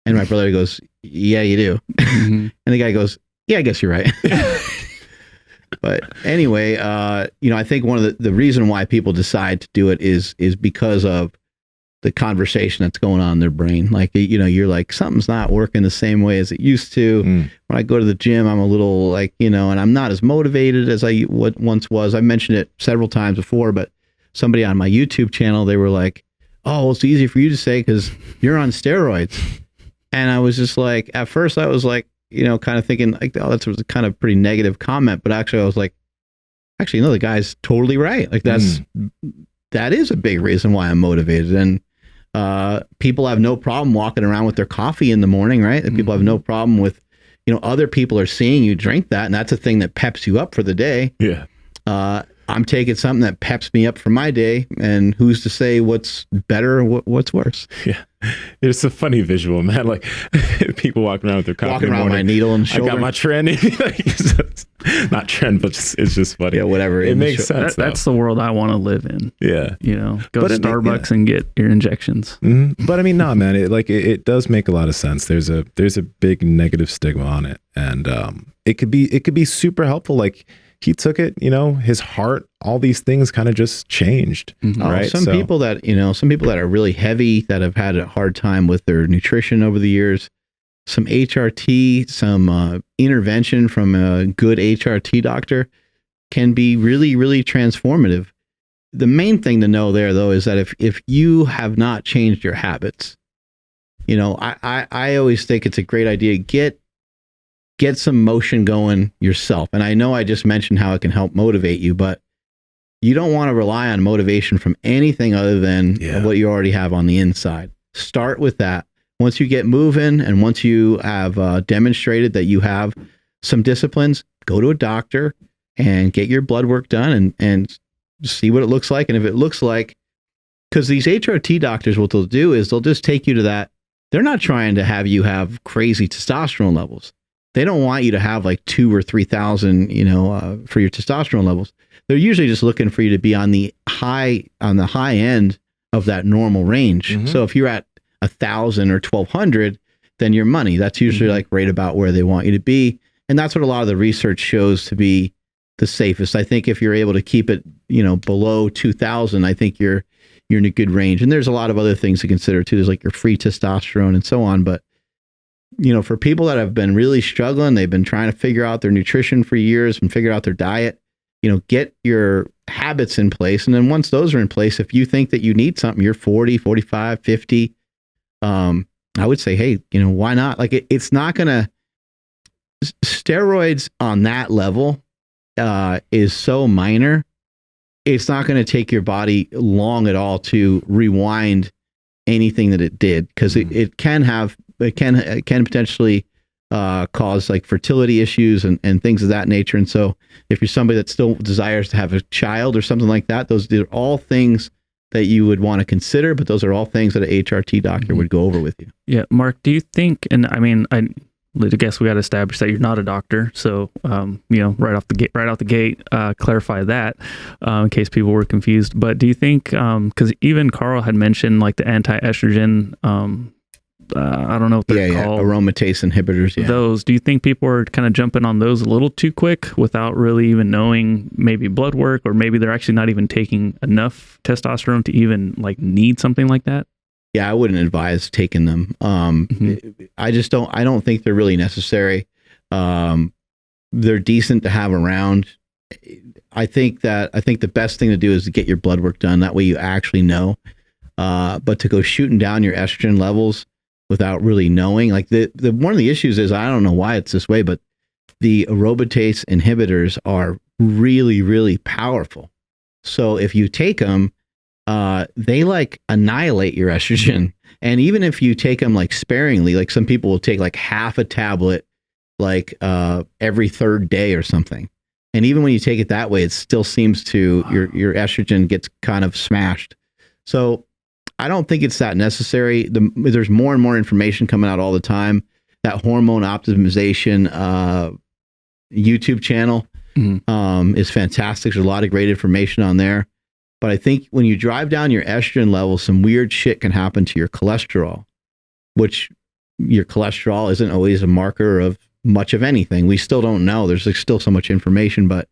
and my brother goes, yeah, you do, and the guy goes, yeah, I guess you're right. But anyway, I think one of the reason why people decide to do it is because of the conversation that's going on in their brain. Like, you know, you're like, something's not working the same way as it used to. When I go to the gym, I'm a little like, you know, and I'm not as motivated as I once was. I mentioned it several times before, but somebody on my YouTube channel, they were like, oh, well, it's easy for you to say because you're on steroids. And I was just like, at first I was like, you know, kind of thinking like, oh, that was a kind of pretty negative comment. But actually I was like, actually, no, the guy's totally right. Like that is a big reason why I'm motivated. And people have no problem walking around with their coffee in the morning, right? And people have no problem with, you know, other people are seeing you drink that. And that's a thing that peps you up for the day. Yeah. I'm taking something that peps me up for my day. And who's to say what's better or what's worse? Yeah. It's a funny visual, man. Like people walking around with their coffee. Walking around with my needle and shoulder. I got my trend. Not trend, but it's just funny. Yeah, whatever. It makes sense. That's the world I want to live in. Yeah. You know, go to Starbucks and get your injections. But I mean, no, man, it does make a lot of sense. There's a big negative stigma on it. And it could be super helpful. Like he took it, you know, his heart, all these things kind of just changed. Right. Some people that are really heavy, that have had a hard time with their nutrition over the years, some HRT, some intervention from a good HRT doctor can be really, really transformative. The main thing to know there, though, is that if you have not changed your habits, you know, I always think it's a great idea. Get some motion going yourself. And I know I just mentioned how it can help motivate you, but you don't want to rely on motivation from anything other than what you already have on the inside. Start with that. Once you get moving and once you have demonstrated that you have some disciplines, go to a doctor and get your blood work done and see what it looks like. And if it looks like, because these HRT doctors, what they'll do is they'll just take you to that. They're not trying to have you have crazy testosterone levels. They don't want you to have like 2,000 or 3,000, you know, for your testosterone levels. They're usually just looking for you to be on the high end of that normal range. So if you're at 1,000 or 1,200, then you're money. That's usually like right about where they want you to be. And that's what a lot of the research shows to be the safest. I think if you're able to keep it, you know, below 2,000, I think you're in a good range. And there's a lot of other things to consider too. There's like your free testosterone and so on. But you know, for people that have been really struggling, they've been trying to figure out their nutrition for years and figure out their diet, you know, get your habits in place. And then once those are in place, if you think that you need something, you're 40, 45, 50, I would say, hey, you know, why not? Like it's not going to, steroids on that level is so minor. It's not going to take your body long at all to rewind anything that it did. Cause it can potentially cause like fertility issues and things of that nature. And so if you're somebody that still desires to have a child or something like that, those are all things that you would want to consider, but those are all things that an HRT doctor would go over with you. Yeah. Mark, do you think, and I mean, I guess we got to establish that you're not a doctor. So, you know, right out the gate, clarify that in case people were confused. But do you think, because even Carl had mentioned like the anti-estrogen, I don't know what they're called. Aromatase inhibitors. Yeah. Those, do you think people are kind of jumping on those a little too quick without really even knowing maybe blood work, or maybe they're actually not even taking enough testosterone to even like need something like that? Yeah, I wouldn't advise taking them. I don't think they're really necessary. They're decent to have around. I think the best thing to do is to get your blood work done. That way you actually know. But to go shooting down your estrogen levels without really knowing, like the one of the issues is, I don't know why it's this way, but the aromatase inhibitors are really, really powerful. So if you take them, they like annihilate your estrogen. And even if you take them like sparingly, like some people will take like half a tablet, like every third day or something. And even when you take it that way, it still seems to, your estrogen gets kind of smashed. So I don't think it's that necessary. There's more and more information coming out all the time. That hormone optimization YouTube channel is fantastic. There's a lot of great information on there. But I think when you drive down your estrogen levels, some weird shit can happen to your cholesterol, which your cholesterol isn't always a marker of much of anything. We still don't know. There's like still so much information, but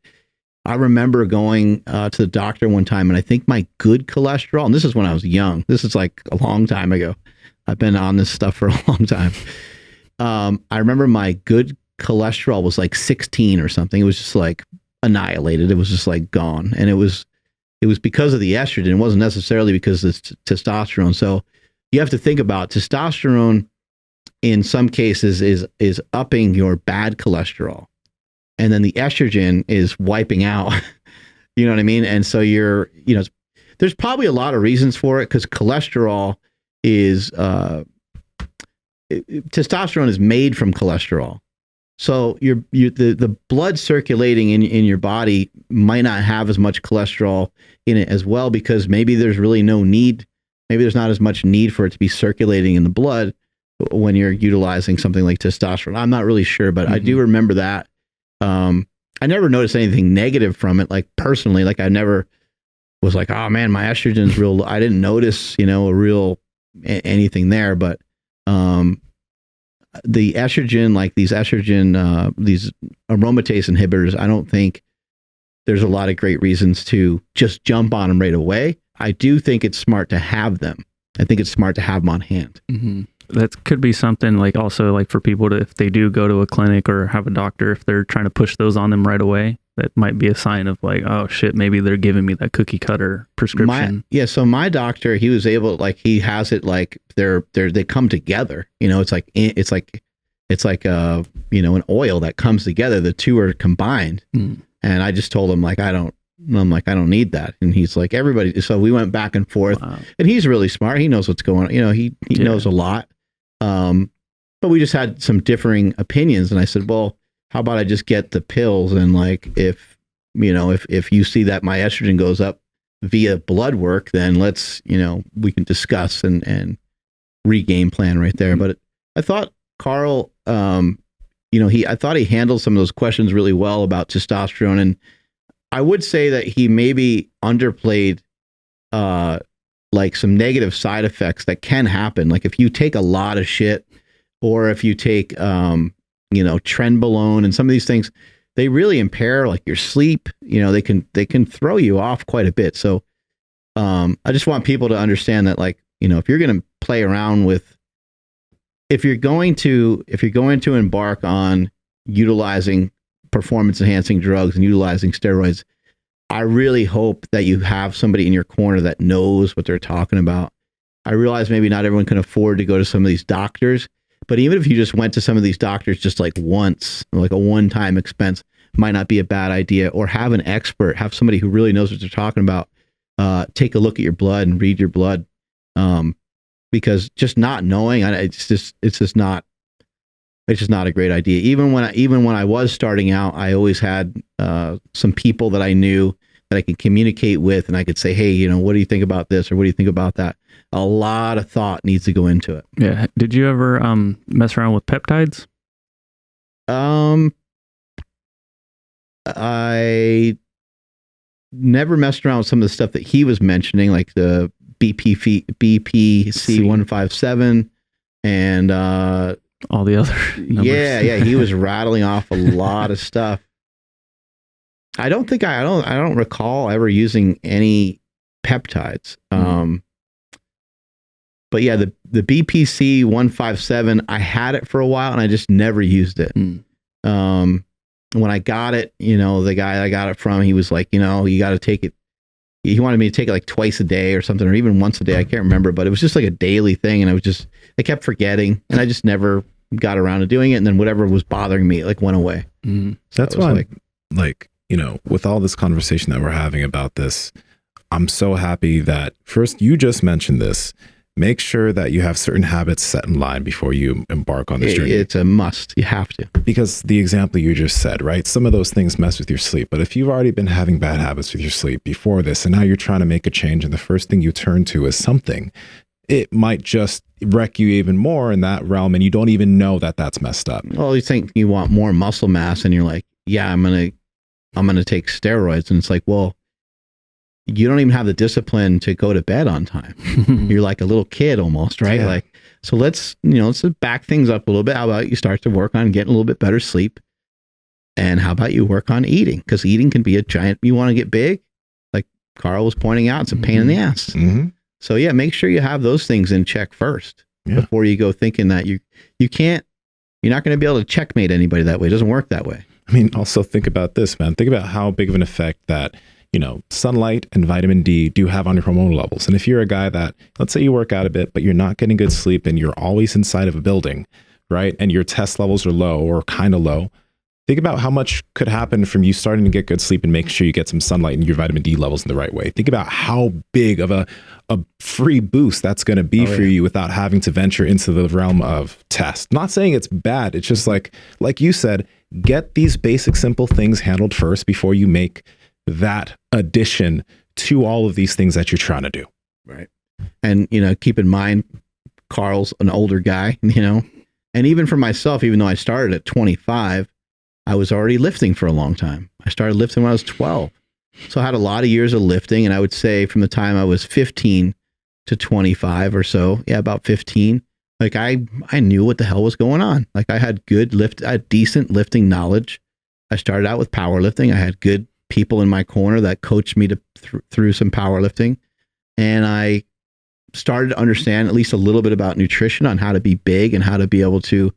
I remember going to the doctor one time, and I think my good cholesterol, and this is when I was young. This is like a long time ago. I've been on this stuff for a long time. I remember my good cholesterol was like 16 or something. It was just like annihilated. It was just like gone. And it was because of the estrogen. It wasn't necessarily because of testosterone. So you have to think about testosterone in some cases is upping your bad cholesterol. And then the estrogen is wiping out, you know what I mean? And so there's probably a lot of reasons for it, because cholesterol is, testosterone is made from cholesterol. So the blood circulating in your body might not have as much cholesterol in it as well, because maybe there's really no need. Maybe there's not as much need for it to be circulating in the blood when you're utilizing something like testosterone. I'm not really sure, but I do remember that. I never noticed anything negative from it. Like personally, like I never was like, oh man, my estrogen's real. I didn't notice, anything there, but, the estrogen, like these aromatase inhibitors, I don't think there's a lot of great reasons to just jump on them right away. I do think it's smart to have them. I think it's smart to have them on hand. Mm-hmm. That could be something like also like for people to, if they do go to a clinic or have a doctor, if they're trying to push those on them right away, that might be a sign of like, oh shit, maybe they're giving me that cookie cutter prescription. So my doctor, he was able, like, he has it like they come together. It's like an oil that comes together. The two are combined. And I just told him like, I don't need that. And he's like, everybody. So we went back and forth. Wow. And he's really smart. He knows what's going on. He knows a lot. But we just had some differing opinions. And I said, well, how about I just get the pills? And like, if you see that my estrogen goes up via blood work, then let's, we can discuss and re-game plan right there. But I thought Carl, I thought he handled some of those questions really well about testosterone. And I would say that he maybe underplayed, like some negative side effects that can happen. Like if you take a lot of shit, or if you take, trenbolone and some of these things, they really impair like your sleep. They can throw you off quite a bit. So, I just want people to understand that, like, if you're going to play around with, if you're going to embark on utilizing performance enhancing drugs and utilizing steroids, I really hope that you have somebody in your corner that knows what they're talking about. I realize maybe not everyone can afford to go to some of these doctors, but even if you just went to some of these doctors just like once, like a one-time expense, might not be a bad idea. Or have an expert, have somebody who really knows what they're talking about, take a look at your blood and read your blood. Because just not knowing, it's just not a great idea. Even when I was starting out, I always had some people that I knew that I could communicate with, and I could say, hey, what do you think about this, or what do you think about that? A lot of thought needs to go into it. Yeah. Did you ever mess around with peptides? I never messed around with some of the stuff that he was mentioning, like the BPC 157 and all the other numbers. Yeah, he was rattling off a lot of stuff. I don't recall ever using any peptides. But yeah, the BPC 157, I had it for a while and I just never used it. When I got it, the guy I got it from, he was like, you got to take it. He wanted me to take it like twice a day or something, or even once a day. I can't remember, but it was just like a daily thing. And I kept forgetting, and I just never got around to doing it. And then whatever was bothering me, like, went away. So that's why, with all this conversation that we're having about this, I'm so happy that first you just mentioned this. Make sure that you have certain habits set in line before you embark on this journey. It's a must. You have to. Because the example you just said, right? Some of those things mess with your sleep. But if you've already been having bad habits with your sleep before this, and now you're trying to make a change, and the first thing you turn to is something, it might just wreck you even more in that realm, and you don't even know that that's messed up. Well, you think you want more muscle mass, and you're like, yeah, I'm gonna take steroids. And it's like, well, you don't even have the discipline to go to bed on time. You're like a little kid almost, right? Yeah. Like, so let's back things up a little bit. How about you start to work on getting a little bit better sleep? And how about you work on eating? Because eating can be a giant, you want to get big, like Carl was pointing out, it's a pain in the ass. Mm-hmm. So yeah, make sure you have those things in check first before you go thinking that you're not going to be able to checkmate anybody that way. It doesn't work that way. I mean, also think about this, man. Think about how big of an effect that, sunlight and vitamin D do have on your hormonal levels. And if you're a guy that, let's say you work out a bit, but you're not getting good sleep and you're always inside of a building, right? And your test levels are low or kind of low. Think about how much could happen from you starting to get good sleep and make sure you get some sunlight and your vitamin D levels in the right way. Think about how big of a free boost that's going to be for you without having to venture into the realm of test. Not saying it's bad. It's just like you said, get these basic, simple things handled first before you make that addition to all of these things that you're trying to do. Right. And, keep in mind, Carl's an older guy, and even for myself, even though I started at 25, I was already lifting for a long time. I started lifting when I was 12. So I had a lot of years of lifting. And I would say from the time I was 15 to 25 or so, about 15, like I knew what the hell was going on. Like I had decent lifting knowledge. I started out with powerlifting. I had good people in my corner that coached me through some powerlifting. And I started to understand at least a little bit about nutrition on how to be big and how to be able to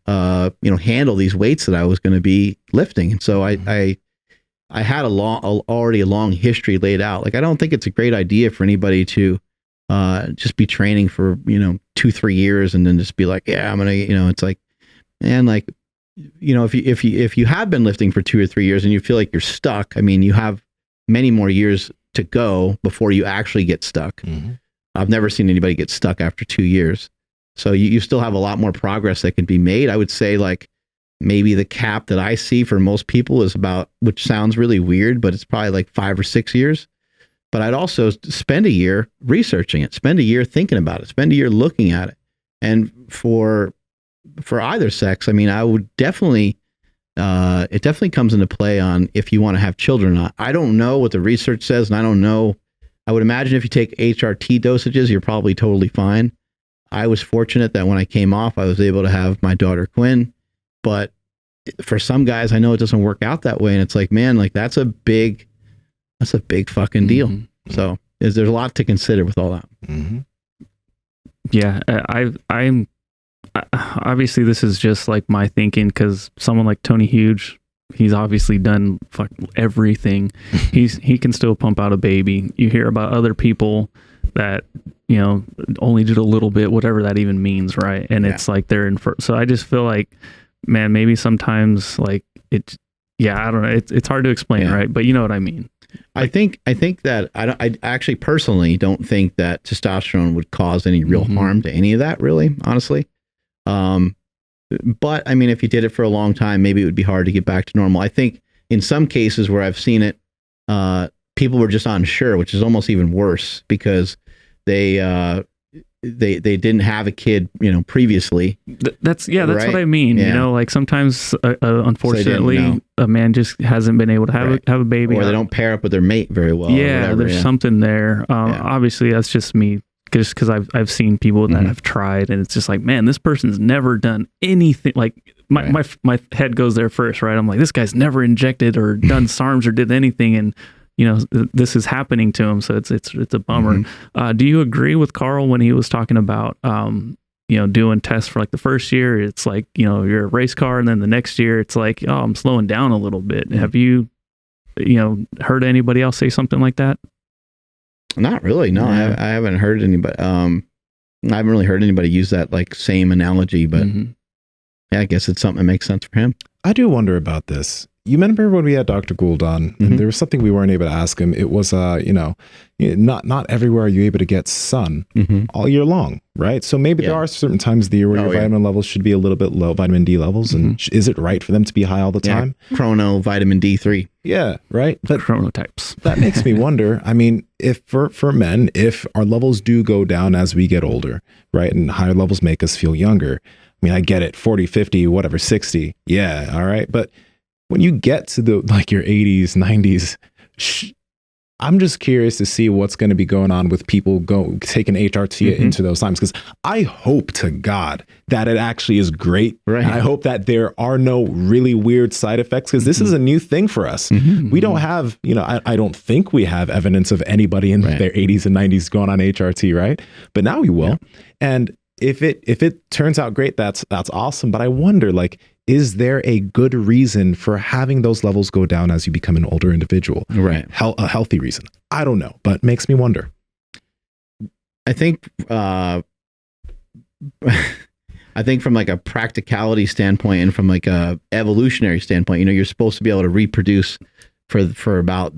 handle these weights that I was going to be lifting. And so I had already a long history laid out. Like, I don't think it's a great idea for anybody to just be training for, 2-3 years and then just be like, yeah, I'm going to, it's like, man, like, if you have been lifting for 2 or 3 years and you feel like you're stuck, I mean, you have many more years to go before you actually get stuck. Mm-hmm. I've never seen anybody get stuck after 2 years. So you still have a lot more progress that can be made. I would say like maybe the cap that I see for most people is about, which sounds really weird, but it's probably like 5 or 6 years. But I'd also spend a year researching it, spend a year thinking about it, spend a year looking at it. And for either sex, I mean, I would definitely, it definitely comes into play on if you want to have children or not. I don't know what the research says, and I don't know. I would imagine if you take HRT dosages, you're probably totally fine. I was fortunate that when I came off, I was able to have my daughter Quinn. But for some guys, I know it doesn't work out that way. And it's like, man, like that's a big fucking deal. Mm-hmm. So there's a lot to consider with all that. Mm-hmm. Yeah. I'm obviously this is just like my thinking, because someone like Tony Huge, he's obviously done everything. He can still pump out a baby. You hear about other people that, only did a little bit, whatever that even means. Right. And it's like they're in so I just feel like, man, maybe sometimes like it, I don't know. It's hard to explain. Right. But you know what I mean? I think that I actually personally don't think that testosterone would cause any real harm to any of that, really, honestly. But I mean, if you did it for a long time, maybe it would be hard to get back to normal. I think in some cases where I've seen it, people were just unsure, which is almost even worse because they didn't have a kid, previously. That's right? What I mean. Yeah. Like sometimes, unfortunately, a man just hasn't been able to have a baby, or they don't pair up with their mate very well. Yeah, there's something there. Obviously, that's just me, just because I've seen people that have tried, and it's just like, man, this person's never done anything. Like my head goes there first, right? I'm like, this guy's never injected or done SARMs or did anything, and this is happening to him. So it's a bummer. Do you agree with Carl when he was talking about, doing tests for like the first year, it's like, you're a race car, and then the next year it's like, oh, I'm slowing down a little bit. Have you, heard anybody else say something like that? Not really. No, I haven't heard anybody. I haven't really heard anybody use that like same analogy, but I guess it's something that makes sense for him. I do wonder about this. You remember when we had Dr. Gould on, and there was something we weren't able to ask him. It was, not everywhere are you able to get sun all year long, right? So maybe there are certain times of the year where your vitamin levels should be a little bit low, vitamin D levels, and is it right for them to be high all the time? Chrono vitamin D3. Yeah, right. But chronotypes. That makes me wonder. I mean, if for men, if our levels do go down as we get older, right, and higher levels make us feel younger. I mean, I get it, 40, 50, whatever, 60. Yeah, all right. But when you get to your 80s, 90s, I'm just curious to see what's going to be going on with people taking HRT into those times, because I hope to God that it actually is great. Right. And I hope that there are no really weird side effects, because this is a new thing for us. We don't have, I don't think we have evidence of anybody in their 80s and 90s going on HRT, right? But now we will. Yeah. And if it turns out great, that's awesome. But I wonder, like, is there a good reason for having those levels go down as you become an older individual? Right. A healthy reason. I don't know, but makes me wonder. I think from like a practicality standpoint and from like a evolutionary standpoint, you're supposed to be able to reproduce for about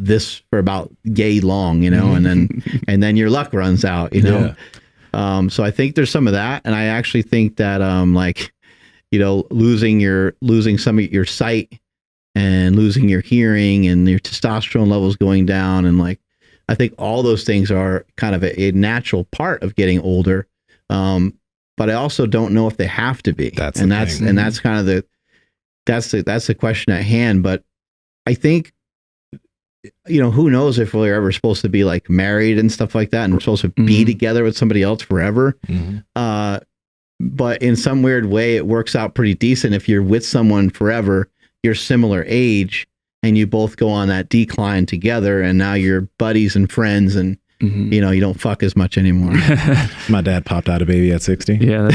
yay long, and then your luck runs out, Yeah. So I think there's some of that, and I actually think that losing some of your sight and losing your hearing and your testosterone levels going down, and like I think all those things are kind of a natural part of getting older, but I also don't know if they have to be. That's kind of the question at hand. But I think, who knows if we're ever supposed to be like married and stuff like that, and we're supposed to be together with somebody else forever. But in some weird way, it works out pretty decent. If you're with someone forever, you're similar age, and you both go on that decline together, and now you're buddies and friends, and you don't fuck as much anymore. My dad popped out a baby at 60. Yeah,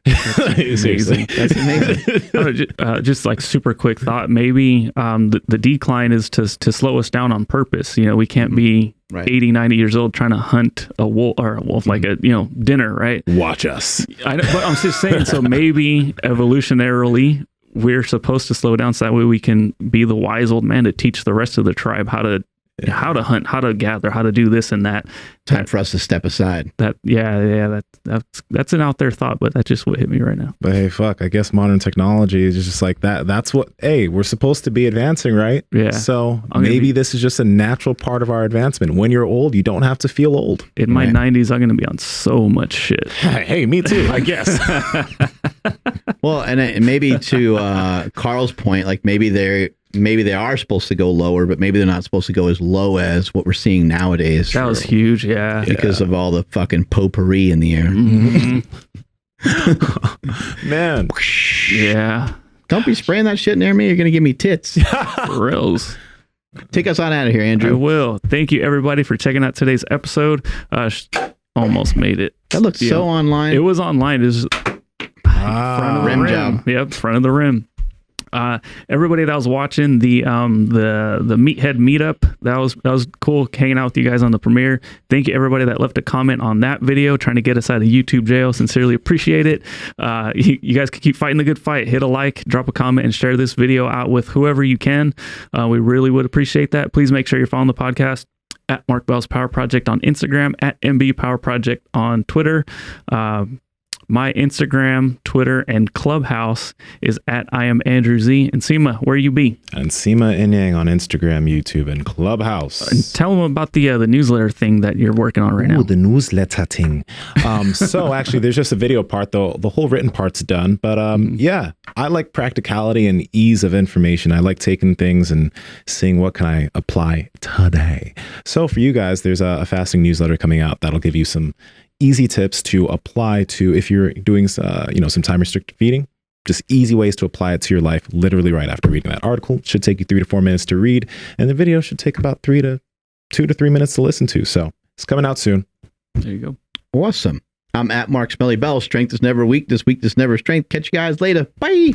that's amazing. That's amazing. Just like super quick thought, maybe the decline is to slow us down on purpose. We can't be 80, 90 years old trying to hunt a wolf like a dinner, right? Watch us. I know, but I'm just saying, so maybe evolutionarily we're supposed to slow down so that way we can be the wise old man to teach the rest of the tribe how to hunt, how to gather, how to do this and that. Time for us to step aside. That's an out there thought, but that's just what hit me right now. But hey, fuck, I guess modern technology is just like that. That's what, we're supposed to be advancing, right? Yeah. So maybe this is just a natural part of our advancement. When you're old, you don't have to feel old. In my 90s, I'm going to be on so much shit. Hey, me too, I guess. Well, and maybe to Carl's point, like maybe they are supposed to go lower, but maybe they're not supposed to go as low as what we're seeing nowadays. That was huge, yeah. Because of all the fucking potpourri in the air. Man. Yeah. Don't be spraying that shit near me. You're going to give me tits. For reals. Take us on out of here, Andrew. I will. Thank you, everybody, for checking out today's episode. Almost made it. That looks so online. It was online. It was front of the rim job. Yep, front of the rim. Everybody that was watching the Meathead meetup, that was cool hanging out with you guys on the premiere. Thank you everybody that left a comment on that video, trying to get us out of YouTube jail. Sincerely appreciate it. You guys can keep fighting the good fight. Hit a like, drop a comment, and share this video out with whoever you can. We really would appreciate that. Please make sure you're following the podcast at Mark Bell's Power Project on Instagram, at MB Power Project on Twitter. My Instagram, Twitter, and Clubhouse is at I am Andrew Z. Nsima, where you be? Nsima Inyang on Instagram, YouTube, and Clubhouse. And tell them about the newsletter thing that you're working on right now. The newsletter thing. So actually, there's just a video part, though. The whole written part's done. But yeah, I like practicality and ease of information. I like taking things and seeing what can I apply today. So for you guys, there's a fasting newsletter coming out that'll give you some easy tips to apply to if you're doing some time restricted feeding. Just easy ways to apply it to your life literally right after reading that article. It should take you 3 to 4 minutes to read, and the video should take about 2 to 3 minutes to listen to. So it's coming out soon. There you go. Awesome. I'm at Mark Smelly Bell. Strength is never weakness. Weakness never strength. Catch you guys later. Bye.